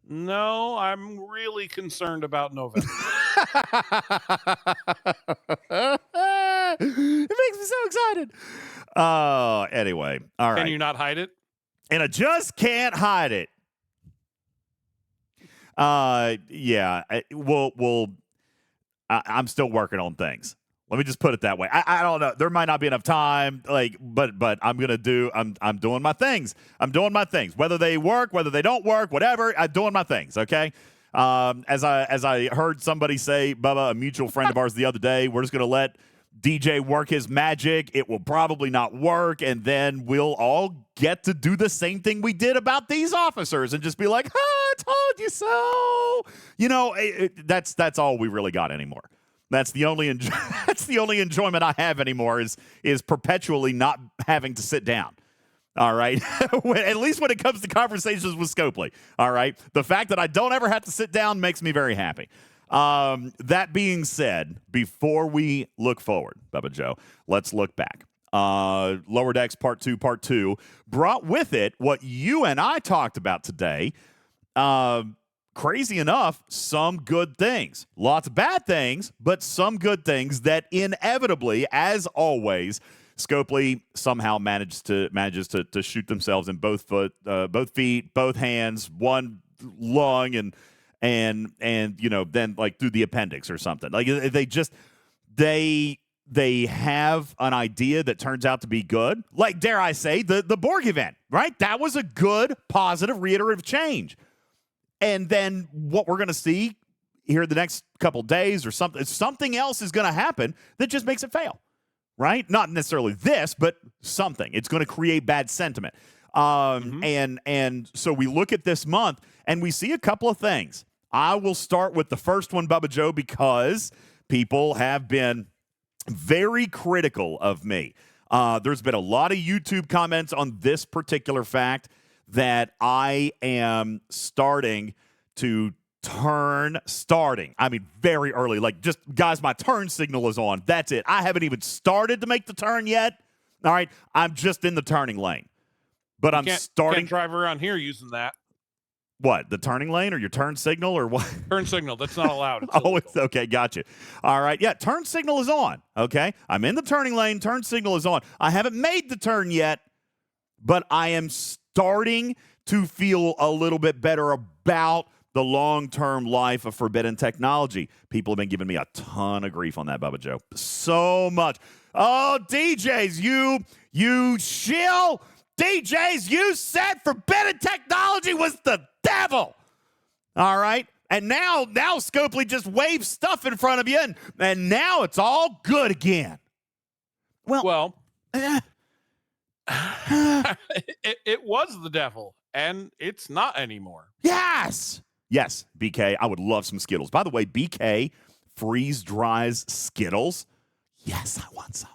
No, I'm really concerned about November. It makes me so excited. Anyway, all right. Can you not hide it? And I just can't hide it. Yeah. I'm still working on things. Let me just put it that way. I don't know. There might not be enough time, but I'm doing my things. I'm doing my things. Whether they work, whether they don't work, whatever, I'm doing my things, okay? As I heard somebody say, Bubba, a mutual friend of ours the other day, we're just gonna let DJ work his magic. It will probably not work, and then we'll all get to do the same thing we did about these officers and just be like, I told you so. You know, that's all we really got anymore. That's the only that's the only enjoyment I have anymore is perpetually not having to sit down. All right. At least when it comes to conversations with Scopely. All right. The fact that I don't ever have to sit down makes me very happy. That being said, before we look forward, Bubba Joe, let's look back. Lower Decks Part 2 brought with it what you and I talked about today. Crazy enough, some good things. Lots of bad things, but some good things that inevitably, as always, Scopely somehow manages to shoot themselves in both feet, both hands, one lung, and then like through the appendix or something. Like they have an idea that turns out to be good. Like, dare I say, the Borg event, right? That was a good, positive, reiterative change. And then what we're going to see here the next couple days or something else is going to happen that just makes it fail, right? Not necessarily this, but something. It's going to create bad sentiment. And so we look at this month and we see a couple of things. I will start with the first one, Bubba Joe, because people have been very critical of me. There's been a lot of YouTube comments on this particular fact that I am starting to I mean, very early. Like, just, guys, my turn signal is on. That's it. I haven't even started to make the turn yet. All right? I'm just in the turning lane. But I'm starting. Can't drive around here using that. What, the turning lane or your turn signal or what? Turn signal. That's not allowed. It's Oh, it's okay. Gotcha. All right. Yeah, turn signal is on. Okay. I'm in the turning lane. Turn signal is on. I haven't made the turn yet, but I am starting to feel a little bit better about the long-term life of forbidden technology. People have been giving me a ton of grief on that, Bubba Joe. So much. Oh, DJs, you shill. DJs, you said forbidden technology was the devil. All right? And now Scopely just waves stuff in front of you, and now it's all good again. Well, it was the devil, and it's not anymore. Yes, BK, I would love some Skittles. By the way, BK freeze dries Skittles. Yes, I want some.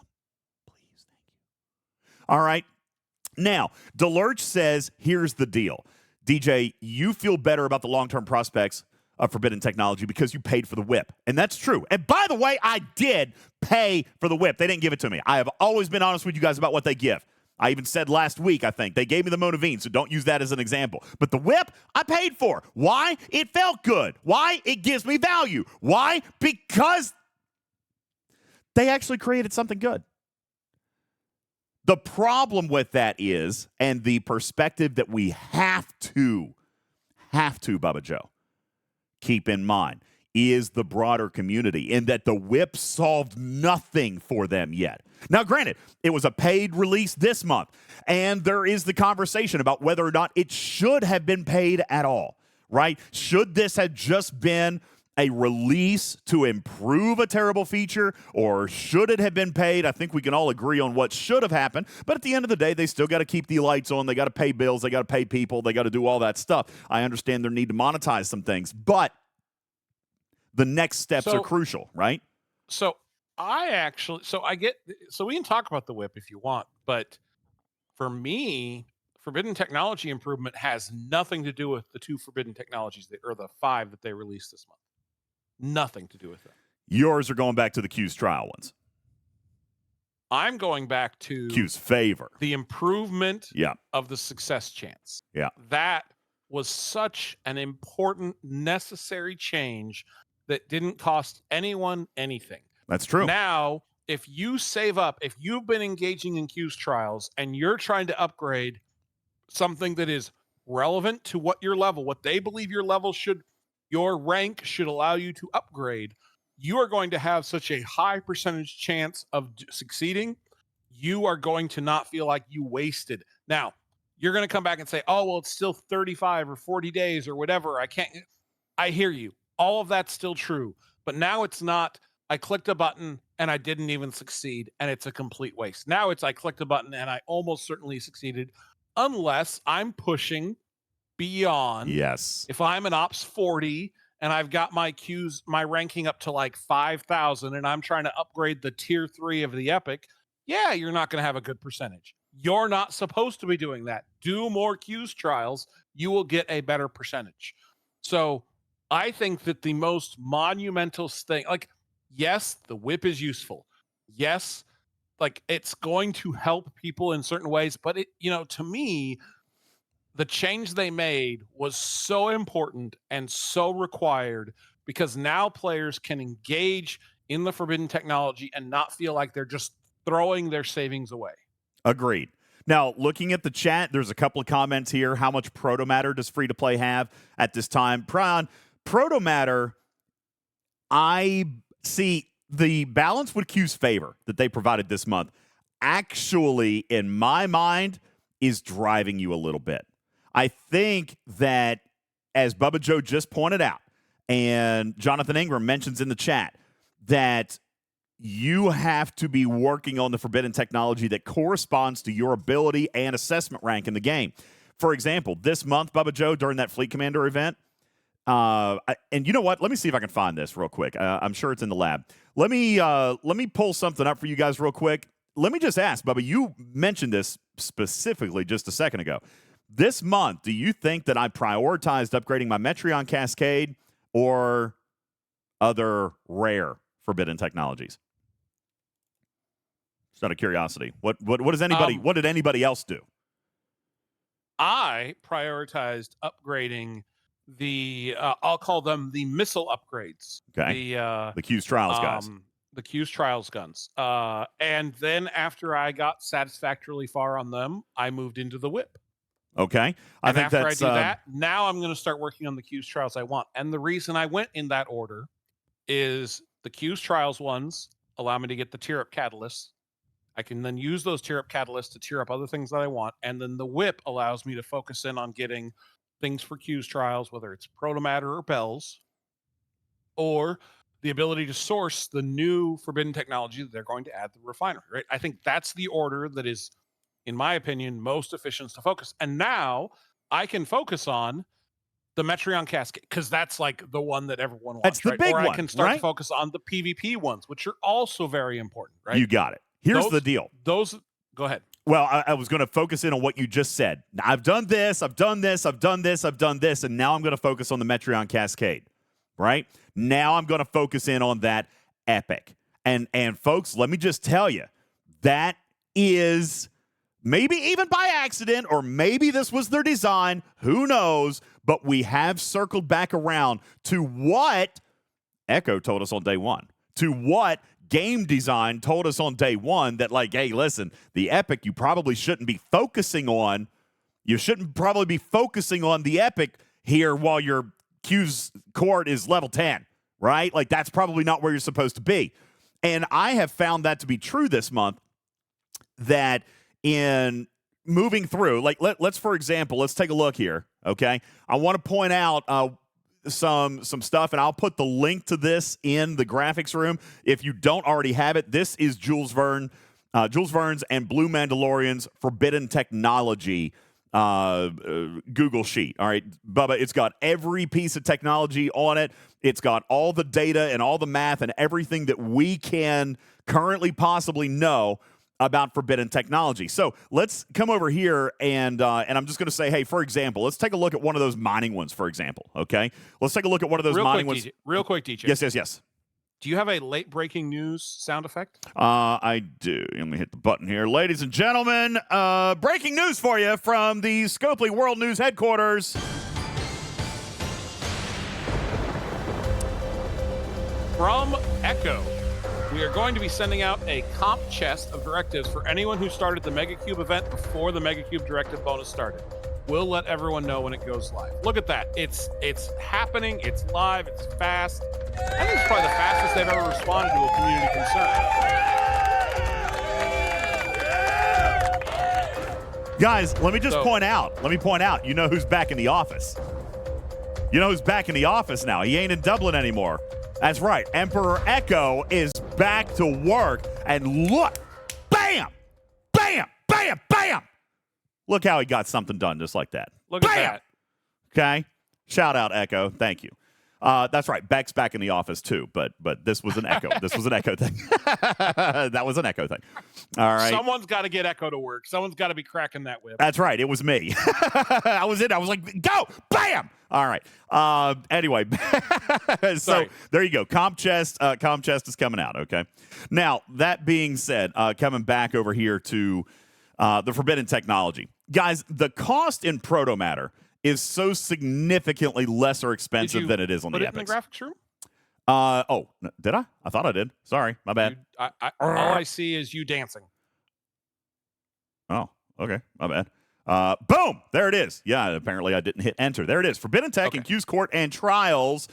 Please, thank you. All right. Now, Delurch says, here's the deal. DJ, you feel better about the long-term prospects of forbidden technology because you paid for the whip. And that's true. And by the way, I did pay for the whip. They didn't give it to me. I have always been honest with you guys about what they give. I even said last week, I think, they gave me the Monavine, so don't use that as an example. But the whip, I paid for. Why? It felt good. Why? It gives me value. Why? Because they actually created something good. The problem with that is, and the perspective that we have to, Bubba Joe, keep in mind, is the broader community, in that the whip solved nothing for them yet. Now, granted, it was a paid release this month, and there is the conversation about whether or not it should have been paid at all, right? Should this have just been a release to improve a terrible feature, or should it have been paid? I think we can all agree on what should have happened, but at the end of the day, they still got to keep the lights on. They got to pay bills. They got to pay people. They got to do all that stuff. I understand their need to monetize some things, but the next steps are crucial, right? So we can talk about the whip if you want, but for me, forbidden technology improvement has nothing to do with the 2 forbidden technologies or the 5 that they released this month. Nothing to do with them. Yours are going back to the Q's trial ones. I'm going back to Q's favor. The improvement of the success chance. Yeah. That was such an important, necessary change that didn't cost anyone anything. That's true. Now, if you save up, if you've been engaging in Q's trials and you're trying to upgrade something that is relevant to what your level, what they believe your rank should allow you to upgrade, you are going to have such a high percentage chance of succeeding. You are going to not feel like you wasted. Now, you're going to come back and say, oh, well, it's still 35 or 40 days or whatever. I hear you. All of that's still true. But now it's not, I clicked a button and I didn't even succeed and it's a complete waste. Now it's, I clicked a button and I almost certainly succeeded, unless I'm pushing beyond. Yes. If I'm an Ops 40 and I've got my ranking up to like 5,000 and I'm trying to upgrade the tier 3 of the Epic, yeah, you're not going to have a good percentage. You're not supposed to be doing that. Do more Q's trials. You will get a better percentage. So I think that the most monumental thing, like, yes, the whip is useful. Yes, like, it's going to help people in certain ways, but to me, the change they made was so important and so required, because now players can engage in the forbidden technology and not feel like they're just throwing their savings away. Agreed. Now, looking at the chat, there's a couple of comments here. How much proto-matter does free-to-play have at this time? Proto-matter, I see the balance with Q's favor that they provided this month actually, in my mind, is driving you a little bit. I think that, as Bubba Joe just pointed out, and Jonathan Ingram mentions in the chat, that you have to be working on the forbidden technology that corresponds to your ability and assessment rank in the game. For example, this month, Bubba Joe, during that Fleet Commander event, and you know what? Let me see if I can find this real quick. I'm sure it's in the lab. Let me pull something up for you guys real quick. Let me just ask, Bubba, you mentioned this specifically just a second ago. This month, do you think that I prioritized upgrading my Metreon Cascade or other rare forbidden technologies? Just out of curiosity. What does anybody what did anybody else do? I prioritized upgrading the I'll call them the missile upgrades. Okay. The Q's Trials guys. The Q's Trials guns. And then after I got satisfactorily far on them, I moved into the whip. Okay. I think after that's I do that, now I'm going to start working on the Q's Trials I want. And the reason I went in that order is the Q's Trials ones allow me to get the tier up catalysts. I can then use those tier up catalysts to tier up other things that I want. And then the whip allows me to focus in on getting things for Q's Trials, whether it's Protomatter or Bells, or the ability to source the new forbidden technology that they're going to add to the refinery, right? I think that's the order that is, in my opinion, most efficient to focus. And now I can focus on the Metreon Cascade, because that's like the one that everyone wants. That's the right? big or one, I can start right? to focus on the PvP ones, which are also very important, right? You got it. Here's the deal. Go ahead. Well, I was going to focus in on what you just said. I've done this, I've done this, I've done this, I've done this, and now I'm going to focus on the Metreon Cascade, right? Now I'm going to focus in on that epic. And folks, let me just tell you, that is maybe even by accident, or maybe this was their design, who knows, but we have circled back around to what Echo told us on day one, to what game design told us on day one, that like, hey, listen, the epic you probably shouldn't be focusing on. You shouldn't probably be focusing on the epic here while your Q's court is level 10, right? Like that's probably not where you're supposed to be. And I have found that to be true this month, that in moving through, like let's for example, let's take a look here, okay? I want to point out some stuff, and I'll put the link to this in the graphics room if you don't already have it. This is Jules Verne's and Blue Mandalorian's Forbidden Technology Google sheet. All right, Bubba, it's got every piece of technology on it. It's got all the data and all the math and everything that we can currently possibly know about forbidden technology. So let's come over here, and I'm just going to say, hey, for example, let's take a look at one of those mining ones, for example, okay? Let's take a look at one of those mining ones. Real quick, DJ. Yes. Do you have a late breaking news sound effect? I do. Let me hit the button here. Ladies and gentlemen, breaking news for you from the Scopely World News headquarters. From Echo, we are going to be sending out a comp chest of directives for anyone who started the Megacube event before the Megacube directive bonus started. We'll let everyone know when it goes live. Look at that. It's happening. It's live. It's fast. I think it's probably the fastest they've ever responded to a community concern. Guys, let me point out, you know who's back in the office. You know who's back in the office now. He ain't in Dublin anymore. That's right. Emperor Echo is back to work. And look, bam, bam, bam, bam. Look how he got something done just like that. Look at that. Okay. Shout out, Echo. Thank you. That's right. Beck's back in the office too, but this was an Echo. This was an Echo thing. That was an Echo thing. All right. Someone's got to get Echo to work. Someone's got to be cracking that whip. That's right. It was me. I was like, go, bam. All right. Anyway, so there you go. Comp chest is coming out. Okay. Now that being said, coming back over here to the forbidden technology, guys, the cost in Protomatter is so significantly lesser expensive than it is on the epics. Put it in the graphics room? Did I? I thought I did. Sorry, my bad. All I see is you dancing. Oh, okay, my bad. Boom! There it is. Yeah, apparently I didn't hit enter. There it is. Forbidden Tech and Q's Court and Trials,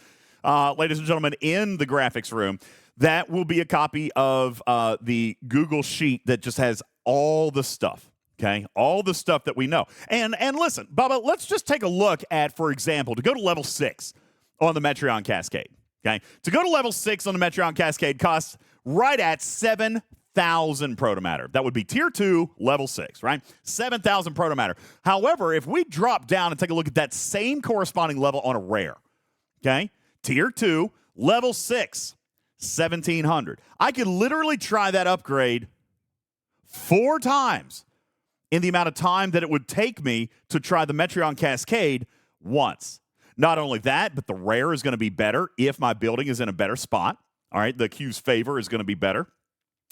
ladies and gentlemen, in the graphics room. That will be a copy of the Google Sheet that just has all the stuff. Okay, all the stuff that we know. And listen, Bubba, let's just take a look at, for example, to go to level 6 on the Metreon Cascade. Okay, to go to level 6 on the Metreon Cascade costs right at 7,000 protomatter. That would be tier 2, level 6, right? 7,000 protomatter. However, if we drop down and take a look at that same corresponding level on a rare, okay? Tier 2, level 6, 1,700. I could literally try that upgrade 4 times in the amount of time that it would take me to try the Metreon Cascade once. Not only that, but the rare is going to be better if my building is in a better spot. All right, the Q's favor is going to be better.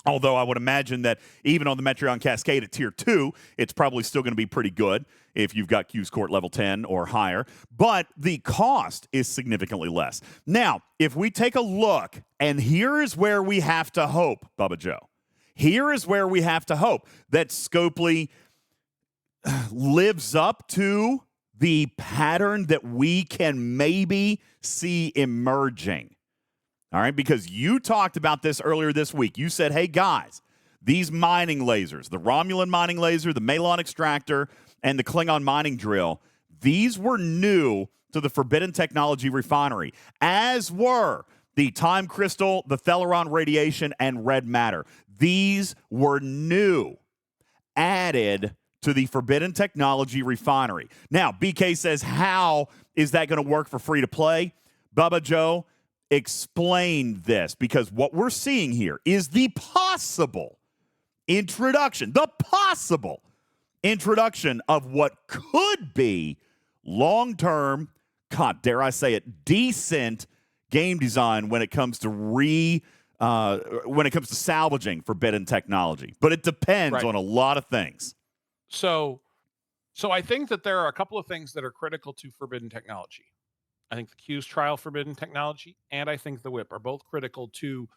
Although I would imagine that even on the Metreon Cascade at tier 2, it's probably still going to be pretty good if you've got Q's Court level 10 or higher. But the cost is significantly less. Now, if we take a look, and here is where we have to hope, Bubba Joe. Here is where we have to hope that Scopely lives up to the pattern that we can maybe see emerging. All right, because you talked about this earlier this week. You said, hey, guys, these mining lasers, the Romulan mining laser, the Malon extractor, and the Klingon mining drill, these were new to the Forbidden Technology refinery, as were the Time Crystal, the Theleron radiation, and red matter. These were new, added to the Forbidden Technology refinery. Now, BK says, how is that going to work for free-to-play? Bubba Joe, explain this, because what we're seeing here is the possible introduction of what could be long-term, God, dare I say it, decent game design when it comes to salvaging Forbidden Technology. But it depends on a lot of things. So I think that there are a couple of things that are critical to Forbidden Technology. I think the Q's trial Forbidden Technology, and I think the whip are both critical to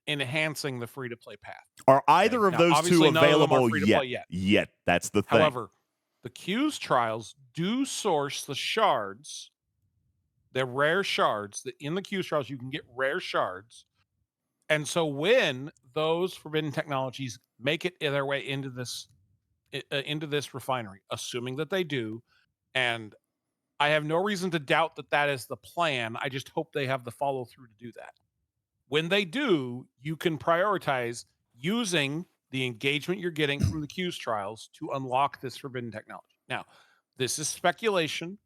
enhancing the free-to-play path. Are either of those two available yet? Yet. That's the thing. However, the Q's trials do source the shards, the rare shards. That in the Q's trials, you can get rare shards. And so when those Forbidden Technologies make it their way into this refinery, assuming that they do, and I have no reason to doubt that that is the plan. I just hope they have the follow through to do that. When they do, you can prioritize using the engagement you're getting from the Q's trials to unlock this Forbidden Technology. Now, this is speculation.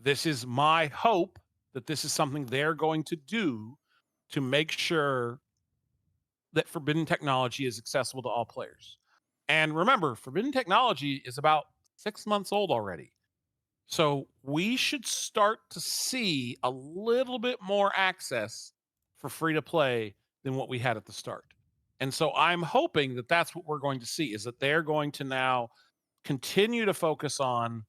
This is my hope that this is something they're going to do to make sure that Forbidden Technology is accessible to all players. And remember, Forbidden Technology is about 6 months old already. So we should start to see a little bit more access for free to play than what we had at the start. And so I'm hoping that that's what we're going to see, is that they're going to now continue to focus on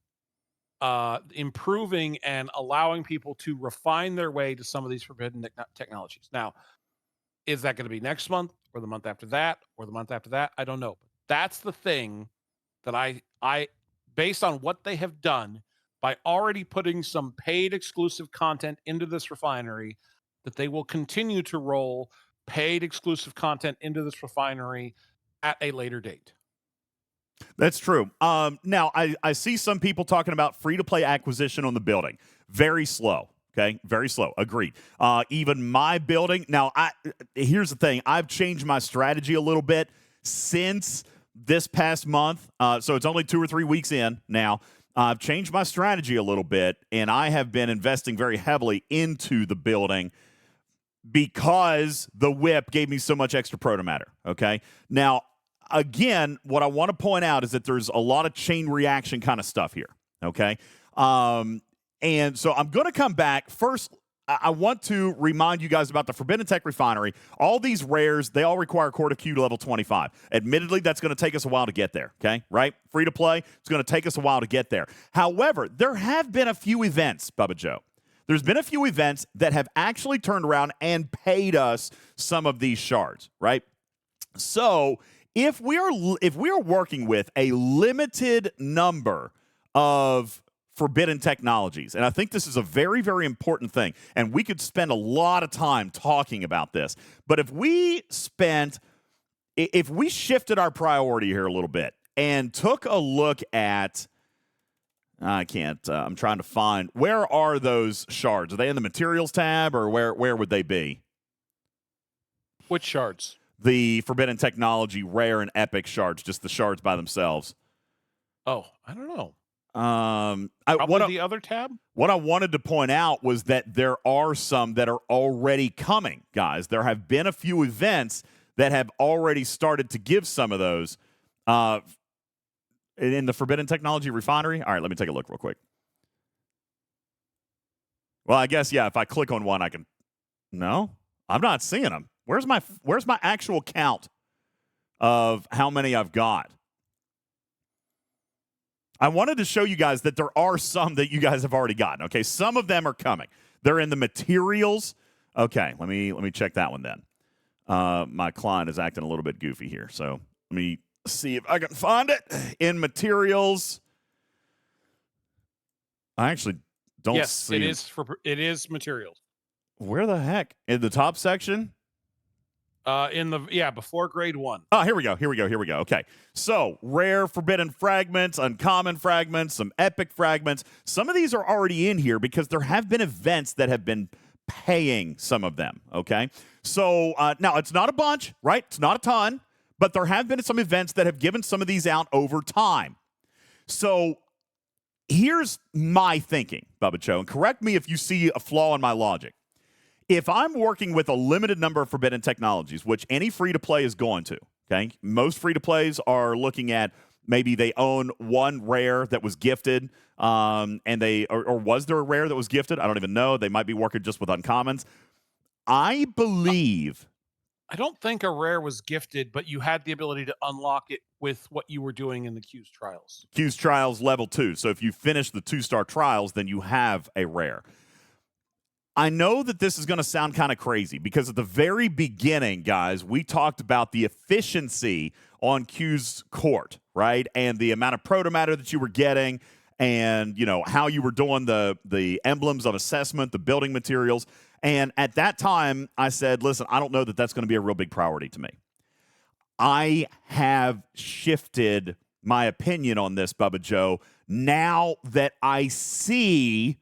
improving and allowing people to refine their way to some of these Forbidden Technologies. Now, is that going to be next month or the month after that or the month after that? I don't know. But that's the thing that I based on what they have done by already putting some paid exclusive content into this refinery, that they will continue to roll paid exclusive content into this refinery at a later date. That's true. Now, I see some people talking about free-to-play acquisition on the building. Very slow, okay? Very slow. Agreed. Even my building. Now, here's the thing. I've changed my strategy a little bit since this past month. So it's only 2 or 3 weeks in now. I've changed my strategy a little bit, and I have been investing very heavily into the building because the whip gave me so much extra protomatter, okay? Now, again, what I want to point out is that there's a lot of chain reaction kind of stuff here, okay? And so I'm going to come back. First, I want to remind you guys about the Forbidden Tech Refinery. All these rares, they all require Court of Q level 25. Admittedly, that's going to take us a while to get there, okay? Right? Free to play, it's going to take us a while to get there. However, there have been a few events, Bubba Joe. There's been a few events that have actually turned around and paid us some of these shards, right? So if we are working with a limited number of Forbidden Technologies, and I think this is a very, very important thing, and we could spend a lot of time talking about this, but if we shifted our priority here a little bit and took a look at, I'm trying to find, where are those shards? Are they in the materials tab, or where would they be? Which shards? The Forbidden Technology, Rare, and Epic shards, just the shards by themselves. Oh, I don't know. The other tab? What I wanted to point out was that there are some that are already coming, guys. There have been a few events that have already started to give some of those in the Forbidden Technology Refinery. All right, let me take a look real quick. Well, I guess, yeah, if I click on one, I can... No, I'm not seeing them. Where's my actual count of how many I've got? I wanted to show you guys that there are some that you guys have already gotten. Okay, some of them are coming. They're in the materials. Okay, let me check that one then. My client is acting a little bit goofy here, so let me see if I can find it in materials. I actually don't see it. It is materials. Where the heck? In the top section? Before grade 1. Oh, here we go. Okay. So, rare, forbidden fragments, uncommon fragments, some epic fragments. Some of these are already in here because there have been events that have been paying some of them, okay? So, now, it's not a bunch, right? It's not a ton, but there have been some events that have given some of these out over time. So, here's my thinking, Bubba Joe, and correct me if you see a flaw in my logic. If I'm working with a limited number of forbidden technologies, which any free-to-play is going to, okay? Most free-to-plays are looking at maybe they own one rare that was gifted, and or was there a rare that was gifted? I don't even know. They might be working just with uncommons. I believe... I don't think a rare was gifted, but you had the ability to unlock it with what you were doing in the Q's Trials. Q's Trials level 2. So if you finish the 2-star trials, then you have a rare. I know that this is going to sound kind of crazy because at the very beginning, guys, we talked about the efficiency on Q's Court, right? And the amount of proto matter that you were getting and, you know, how you were doing the emblems of assessment, the building materials. And at that time, I said, listen, I don't know that that's going to be a real big priority to me. I have shifted my opinion on this, Bubba Joe, now that I see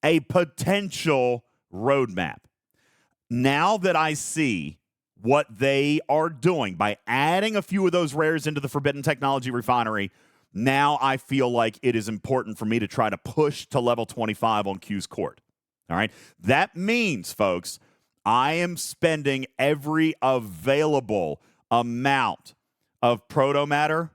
a potential roadmap. Now that I see what they are doing by adding a few of those rares into the Forbidden Technology Refinery, now I feel like it is important for me to try to push to level 25 on Q's Court. All right? That means, folks, I am spending every available amount of proto matter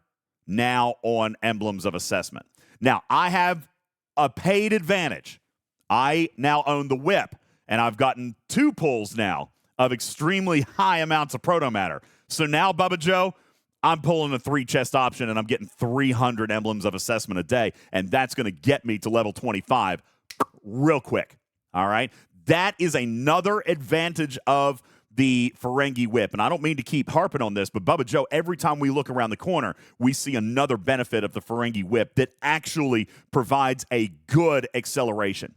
now on emblems of assessment. Now, I have a paid advantage. I now own the whip, and I've gotten 2 pulls now of extremely high amounts of proto matter. So now, Bubba Joe, I'm pulling a 3-chest option, and I'm getting 300 emblems of assessment a day, and that's going to get me to level 25 real quick. All right? That is another advantage of the Ferengi whip. And I don't mean to keep harping on this, but Bubba Joe, every time we look around the corner, we see another benefit of the Ferengi whip that actually provides a good acceleration.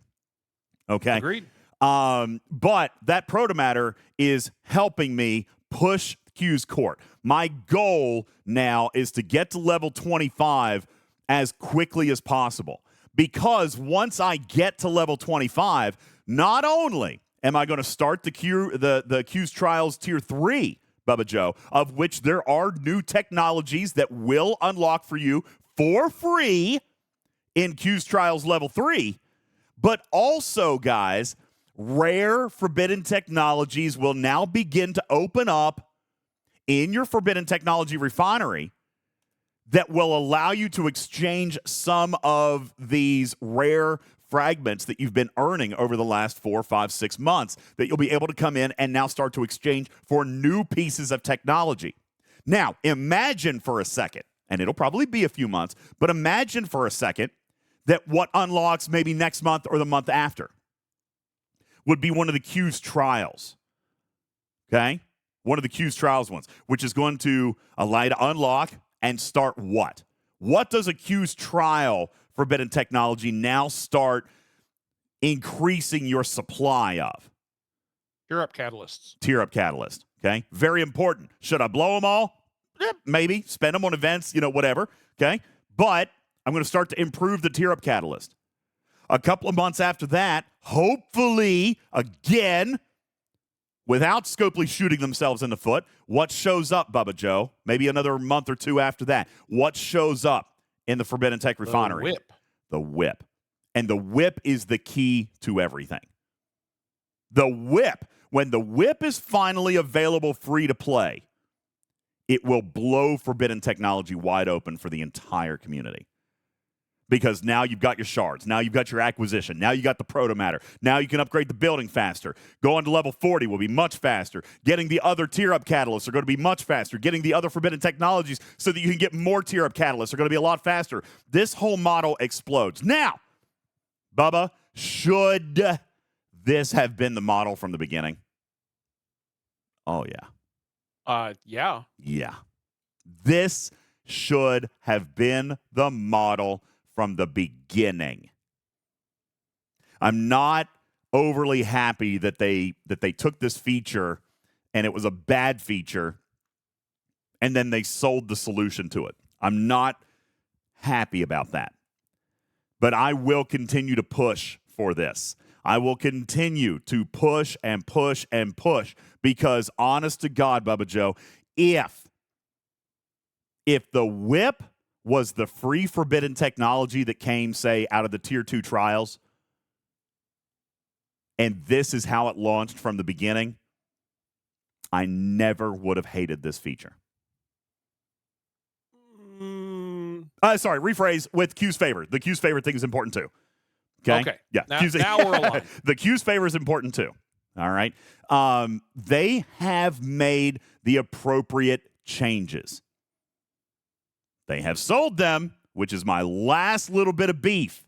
Okay? Agreed. But that proto matter is helping me push Q's Court. My goal now is to get to level 25 as quickly as possible. Because once I get to level 25, not only am I going to start the Q's Trials Tier 3, Bubba Joe, of which there are new technologies that will unlock for you for free in Q's Trials Level 3, but also, guys, rare forbidden technologies will now begin to open up in your Forbidden Technology Refinery that will allow you to exchange some of these rare fragments that you've been earning over the last 4, 5, 6 months that you'll be able to come in and now start to exchange for new pieces of technology. Now, imagine for a second, and it'll probably be a few months, but imagine for a second that what unlocks maybe next month or the month after would be one of the Q's Trials, okay? One of the Q's Trials ones, which is going to allow you to unlock and start what? What does a Q's Trial Forbidden Technology now start increasing your supply of? Tier up catalysts. Tier up catalyst, okay? Very important. Should I blow them all? Maybe. Spend them on events, whatever, okay? But I'm going to start to improve the tier up catalyst. A couple of months after that, hopefully, again, without Scopely shooting themselves in the foot, what shows up, Bubba Joe? Maybe another month or two after that. What shows up in the Forbidden Tech refinery? The whip. The whip. And the whip is the key to everything. The whip. When the whip is finally available free to play, it will blow Forbidden Technology wide open for the entire community. Because now you've got your shards. Now you've got your acquisition. Now you got the protomatter. Now you can upgrade the building faster. Going to level 40 will be much faster. Getting the other tier-up catalysts are going to be much faster. Getting the other Forbidden Technologies so that you can get more tier-up catalysts are going to be a lot faster. This whole model explodes. Now, Bubba, should this have been the model from the beginning? Oh, yeah. Yeah. Yeah. This should have been the model from the beginning. I'm not overly happy that they took this feature and it was a bad feature and then they sold the solution to it. I'm not happy about that. But I will continue to push for this. I will continue to push and push and push because, honest to God, Bubba Joe, if the whip was the free Forbidden Technology that came, say, out of the Tier 2 trials, and this is how it launched from the beginning, I never would have hated this feature. Sorry, rephrase with Q's favor. The Q's favor thing is important too. Okay. Yeah. Now we're aligned. The Q's favor is important too. All right. They have made the appropriate changes. They have sold them, which is my last little bit of beef.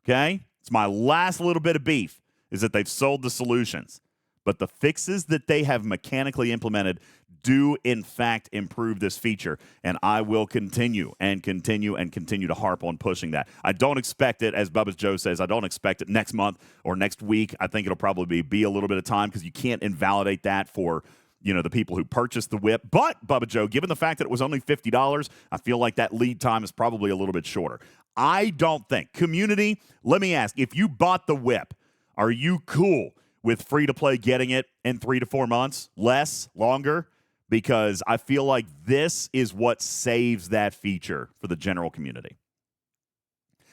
Okay. It's my last little bit of beef is that they've sold the solutions. But the fixes that they have mechanically implemented do, in fact, improve this feature. And I will continue and continue and continue to harp on pushing that. I don't expect it, as Bubba Joe says, I don't expect it next month or next week. I think it'll probably be a little bit of time because you can't invalidate that for, you know, the people who purchased the whip. But, Bubba Joe, given the fact that it was only $50, I feel like that lead time is probably a little bit shorter. I don't think. Community, let me ask, if you bought the whip, are you cool with free-to-play getting it in 3 to 4 months? Less? Longer? Because I feel like this is what saves that feature for the general community.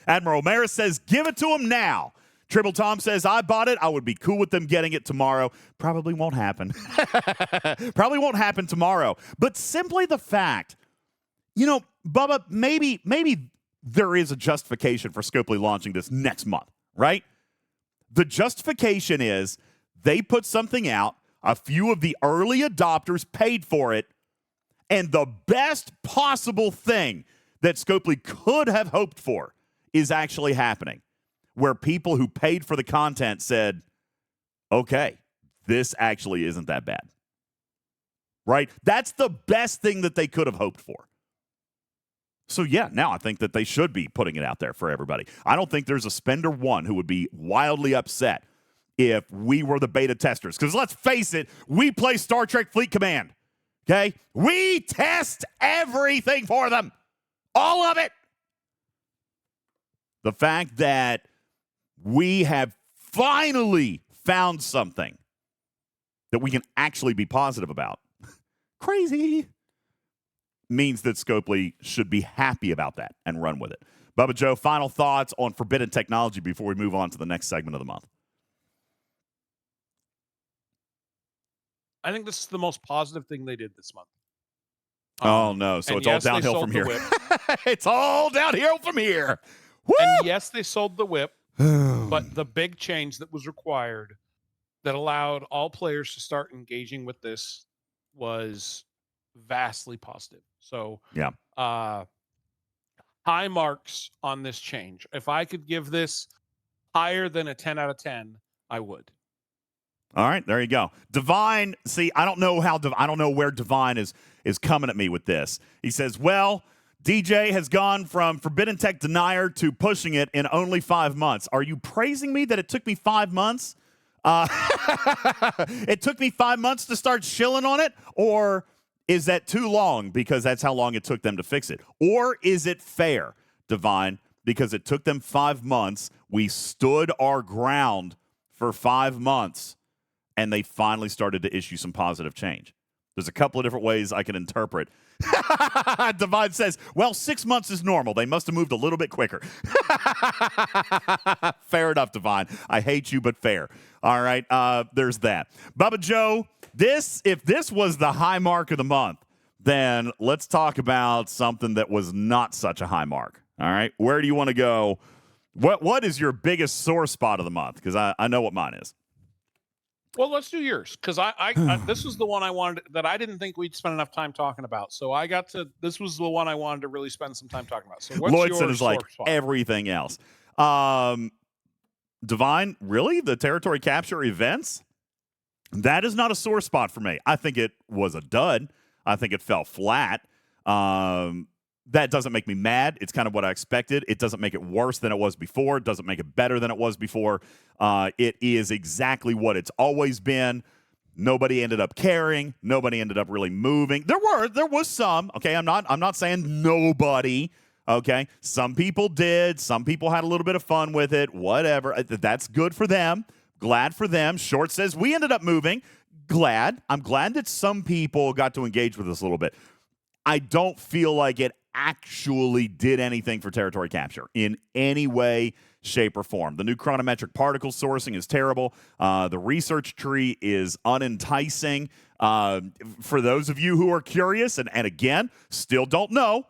Admiral Maris says, give it to him now. Triple Tom says, I bought it. I would be cool with them getting it tomorrow. Probably won't happen. Probably won't happen tomorrow. But simply the fact, you know, Bubba, maybe there is a justification for Scopely launching this next month, right? The justification is they put something out, a few of the early adopters paid for it, and the best possible thing that Scopely could have hoped for is actually happening, where people who paid for the content said, okay, this actually isn't that bad, right? That's the best thing that they could have hoped for. So, yeah, now I think that they should be putting it out there for everybody. I don't think there's a spender one who would be wildly upset if we were the beta testers. Because let's face it, we play Star Trek Fleet Command, okay? We test everything for them, all of it. The fact that we have finally found something that we can actually be positive about, crazy, means that Scopely should be happy about that and run with it. Bubba Joe, final thoughts on Forbidden Technology before we move on to the next segment of the month. I think this is the most positive thing they did this month. Oh, no. So it's all downhill from here. It's all downhill from here. Woo! And yes, they sold the whip, but the big change that was required that allowed all players to start engaging with this was vastly positive. So, yeah, high marks on this change. If I could give this higher than a 10 out of 10, I would. All right, there you go. Divine, see, I don't know where Divine is coming at me with this. He says, well, DJ has gone from Forbidden Tech denier to pushing it in only 5 months. Are you praising me that it took me 5 months? It took me 5 months to start shilling on it? Or is that too long because that's how long it took them to fix it? Or is it fair, Divine, because it took them 5 months, we stood our ground for 5 months, and they finally started to issue some positive change. There's a couple of different ways I can interpret. Divine says, well, 6 months is normal. They must have moved a little bit quicker. Fair enough, Divine. I hate you, but fair. All right, there's that. Bubba Joe, if this was the high mark of the month, then let's talk about something that was not such a high mark. All right, where do you want to go? What is your biggest sore spot of the month? Because I know what mine is. Well, let's do yours, because I this was the one I wanted that I didn't think we'd spend enough time talking about. So this was the one I wanted to really spend some time talking about. So what's Lloydson your is like sore spot? everything else. Divine, really? The territory capture events? That is not a sore spot for me. I think it was a dud. I think it fell flat. That doesn't make me mad. It's kind of what I expected. It doesn't make it worse than it was before. It doesn't make it better than it was before. It is exactly what it's always been. Nobody ended up caring. Nobody ended up really moving. There was some. Okay, I'm not saying nobody. Okay, some people did. Some people had a little bit of fun with it. Whatever. That's good for them. Glad for them. Short says we ended up moving. Glad. I'm glad that some people got to engage with us a little bit. I don't feel like it actually did anything for territory capture in any way, shape, or form. The new chronometric particle sourcing is terrible. The research tree is unenticing. For those of you who are curious, and again, still don't know,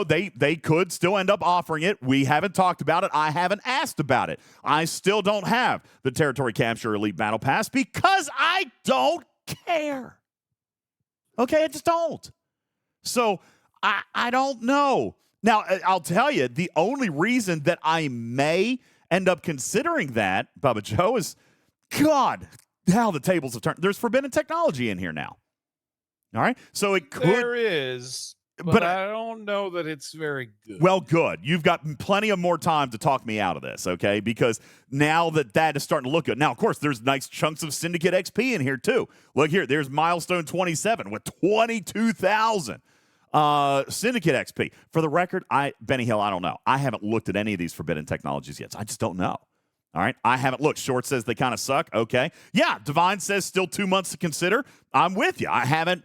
they could still end up offering it. We haven't talked about it. I haven't asked about it. I still don't have the territory capture elite battle pass because I don't care. Okay, I just don't. So I don't know. Now, I'll tell you, the only reason that I may end up considering that, Bubba Joe, is, God, how the tables have turned. There's forbidden technology in here now. All right? So it could. There is, but I don't know that it's very good. Well, good. You've got plenty of more time to talk me out of this, okay? Because now that is starting to look good. Now, of course, there's nice chunks of Syndicate XP in here, too. Look here. There's Milestone 27 with 22,000. Syndicate XP. For the record, Benny Hill, I don't know. I haven't looked at any of these forbidden technologies yet, so I just don't know. All right? I haven't looked. Short says they kind of suck. Okay. Yeah, Divine says still 2 months to consider. I'm with you. I haven't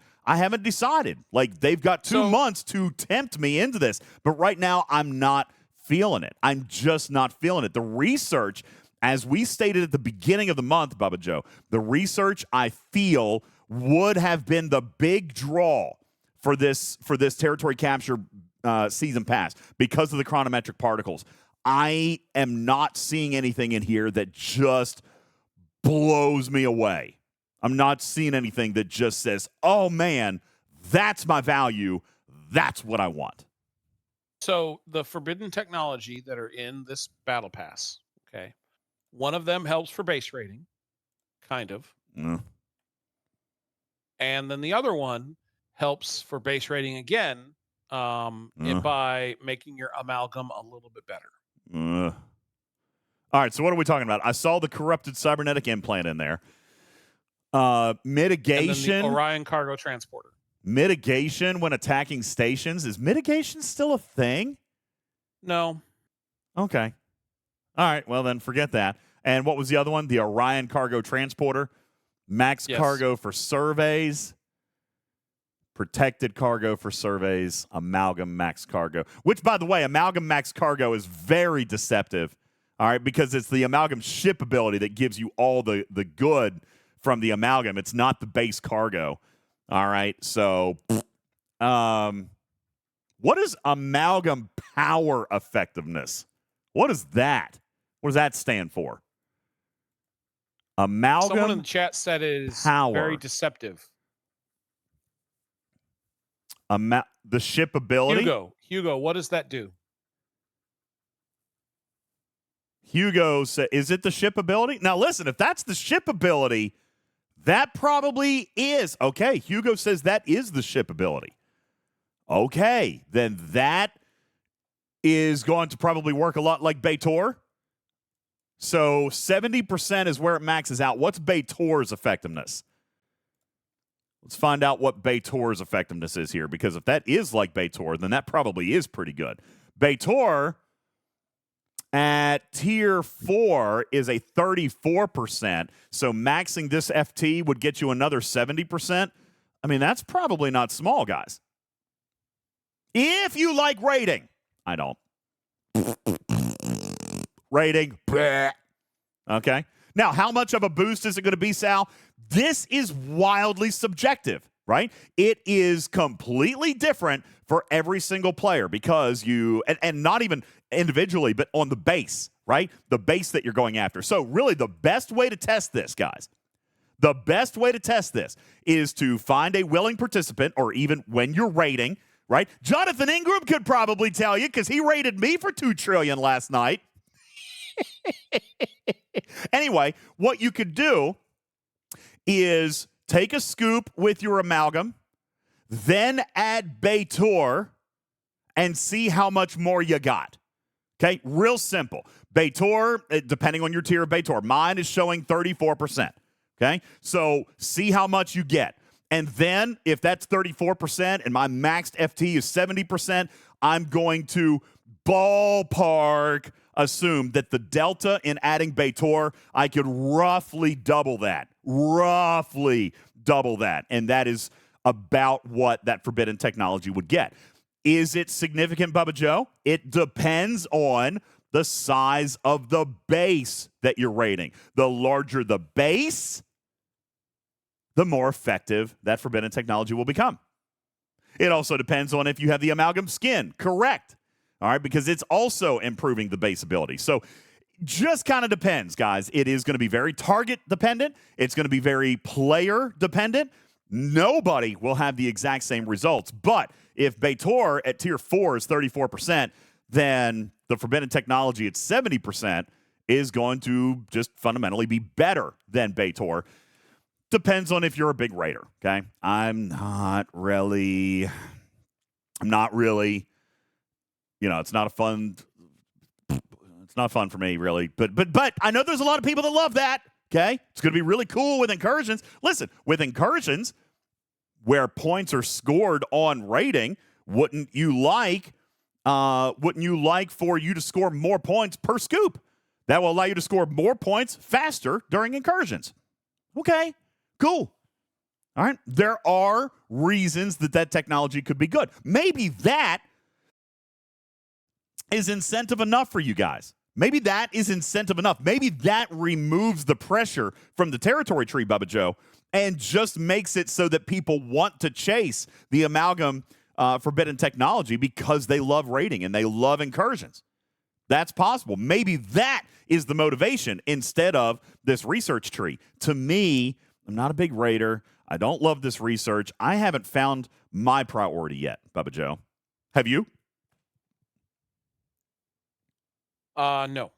decided. Like, they've got 2 months to tempt me into this, but right now I'm not feeling it. I'm just not feeling it. The research, as we stated at the beginning of the month, Bubba Joe, the research I feel would have been the big draw for this territory capture season pass because of the chronometric particles. I am not seeing anything in here that just blows me away. I'm not seeing anything that just says, oh, man, that's my value. That's what I want. So the forbidden technology that are in this battle pass, okay, one of them helps for base rating, kind of. And then the other one helps for base rating again by making your amalgam a little bit better. All right, so what are we talking about? I saw the corrupted cybernetic implant in there. Mitigation. And then the Orion cargo transporter. Mitigation when attacking stations. Is mitigation still a thing? No. Okay. All right, well then forget that. And what was the other one? The Orion cargo transporter. Max cargo for surveys. Protected cargo for surveys, amalgam max cargo, which, by the way, amalgam max cargo is very deceptive, all right, because it's the amalgam ship ability that gives you all the good from the amalgam. It's not the base cargo, all right? So what is amalgam power effectiveness? What is that? What does that stand for? Amalgam Someone in the chat said it is very deceptive. The ship ability. Hugo, what does that do? Hugo said, is it the ship ability? Now, listen, if that's the ship ability, that probably is. Okay, Hugo says that is the ship ability. Okay, then that is going to probably work a lot like Baitor. So 70% is where it maxes out. What's Baitor's effectiveness? Let's find out what Baitor's effectiveness is here, because if that is like Baitor, then that probably is pretty good. Baitor At tier 4 is a 34%. So maxing this FT would get you another 70%. I mean, that's probably not small, guys. If you like rating, I don't. Rating. Okay. Now, how much of a boost is it going to be, Sal? This is wildly subjective, right? It is completely different for every single player because and not even individually, but on the base, right? The base that you're going after. So really the best way to test this, guys, the best way to test this is to find a willing participant, or even when you're rating, right? Jonathan Ingram could probably tell you because he rated me for 2 trillion last night. Anyway, what you could do is take a scoop with your amalgam, then add Baitor, and see how much more you got. Okay, real simple. Baitor, depending on your tier of Baitor, mine is showing 34%. Okay, so see how much you get. And then if that's 34% and my maxed FT is 70%, I'm going to ballpark assume that the delta in adding Baitor, I could roughly double that. And that is about what that forbidden technology would get. Is it significant, Bubba Joe? It depends on the size of the base that you're rating. The larger the base, the more effective that forbidden technology will become. It also depends on if you have the amalgam skin, correct? All right, because it's also improving the base ability. So just kind of depends, guys. It is going to be very target dependent. It's going to be very player dependent. Nobody will have the exact same results. But if Baitor at tier 4 is 34%, then the forbidden technology at 70% is going to just fundamentally be better than Baitor. Depends on if you're a big raider, okay? I'm not really, it's not fun for me, really. But I know there's a lot of people that love that, okay? It's going to be really cool with incursions. Listen, with incursions, where points are scored on rating, wouldn't you like for you to score more points per scoop? That will allow you to score more points faster during incursions. Okay, cool. All right, there are reasons that technology could be good. Maybe that is incentive enough for you guys. Maybe that is incentive enough. Maybe that removes the pressure from the territory tree, Bubba Joe, and just makes it so that people want to chase the amalgam forbidden technology because they love rating and they love incursions. That's possible. Maybe that is the motivation instead of this research tree. To me, I'm not a big raider. I don't love this research. I haven't found my priority yet, Bubba Joe. Have you? No.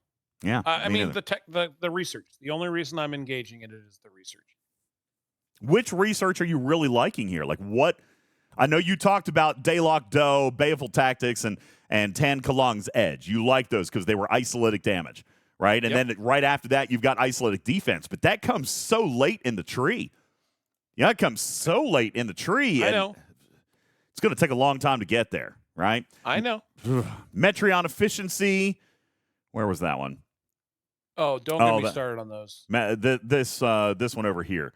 Yeah. I mean, the research. The only reason I'm engaging in it is the research. Which research are you really liking here? Like what? I know you talked about Dezok Doe, Baleful Tactics, and Tan Kalung's Edge. You like those because they were isolatic damage, right? And then right after that, you've got isolatic defense. But that comes so late in the tree. Yeah, it comes so late in the tree. I know. It's going to take a long time to get there, right? I know. Metreon efficiency. Where was that one? Oh, don't get me started on those. This one over here.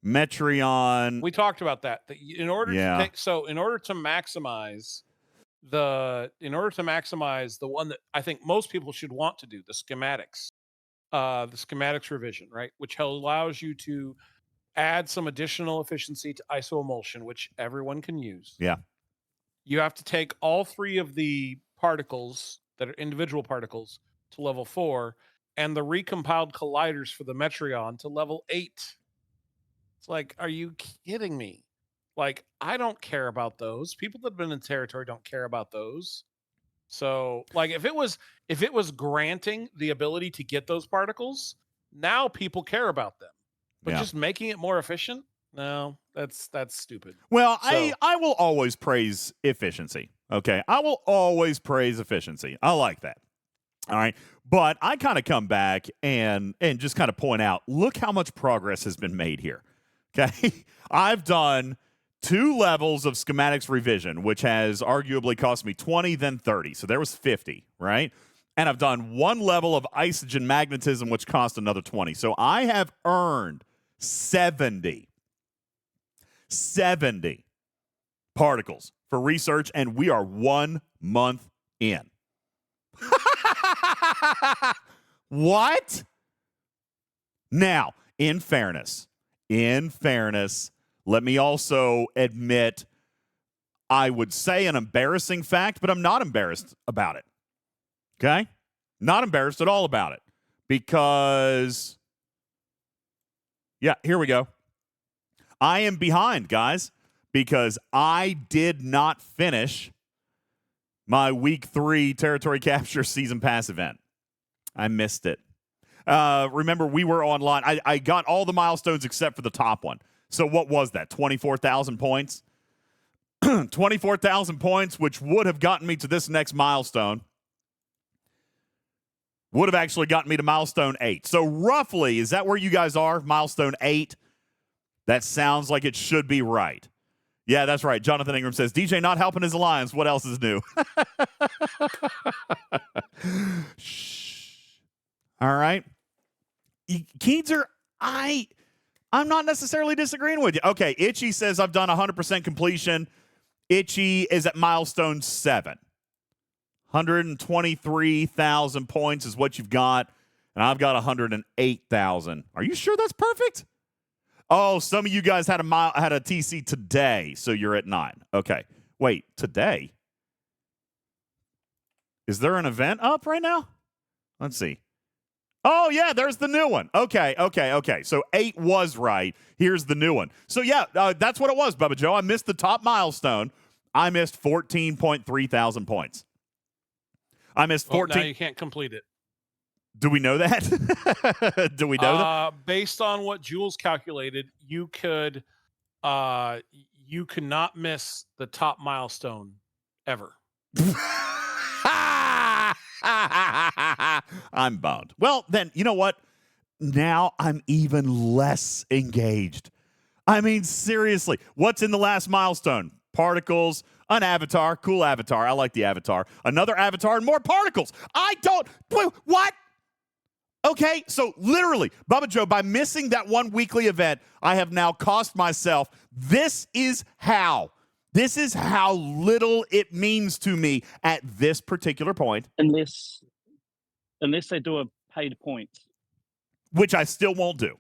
Metreon. We talked about that. In order to maximize the one that I think most people should want to do, the schematics revision, right, which allows you to add some additional efficiency to isoemulsion, which everyone can use. Yeah. You have to take all 3 of the particles that are individual particles to level 4 and the recompiled colliders for the Metreon to level 8. It's like, are you kidding me? Like, I don't care about those. People that have been in territory don't care about those. So, like, if it was granting the ability to get those particles, now people care about them. But just making it more efficient, no, that's stupid. Well, so, I will always praise efficiency. Okay, I will always praise efficiency. I like that. All right, but I kind of come back and just kind of point out, look how much progress has been made here. Okay, I've done 2 levels of schematics revision, which has arguably cost me 20, then 30. So there was 50, right? and I've done one level of isogen magnetism, which cost another 20. So I have earned 70 particles for research, and we are 1 month in. What? Now, in fairness, let me also admit, I would say an embarrassing fact, but I'm not embarrassed about it. Okay? Not embarrassed at all about it. Because, yeah, here we go. I am behind, guys, because I did not finish my Week 3 Territory Capture Season Pass event. I missed it. Remember, we were online. I got all the milestones except for the top one. So what was that, 24,000 points? 24,000 points, which would have gotten me to this next milestone. Would have actually gotten me to milestone 8. So roughly, is that where you guys are? Milestone 8? That sounds like it should be right. Yeah, that's right. Jonathan Ingram says, DJ not helping his alliance. What else is new? Shh. All right. Keedser, I'm not necessarily disagreeing with you. Okay, Itchy says I've done 100% completion. Itchy is at milestone 7. 123,000 points is what you've got, and I've got 108,000. Are you sure that's perfect? Oh, some of you guys had a TC today, so you're at 9. Okay. Wait, today? Is there an event up right now? Let's see. Oh, yeah, there's the new one. Okay. So 8 was right. Here's the new one. So, yeah, that's what it was, Bubba Joe. I missed the top milestone. I missed 14.3 thousand points. I missed 14. Now you can't complete it. Do we know that? Do we know that? Based on what Jules calculated, you could not miss the top milestone ever. I'm bummed. Well, then, you know what? Now I'm even less engaged. I mean, seriously, what's in the last milestone? Particles, an avatar, cool avatar. I like the avatar. Another avatar and more particles. What? Okay, so literally, Bubba Joe, by missing that one weekly event, I have now cost myself. This is how little it means to me at this particular point. Unless they do a paid points. Which I still won't do.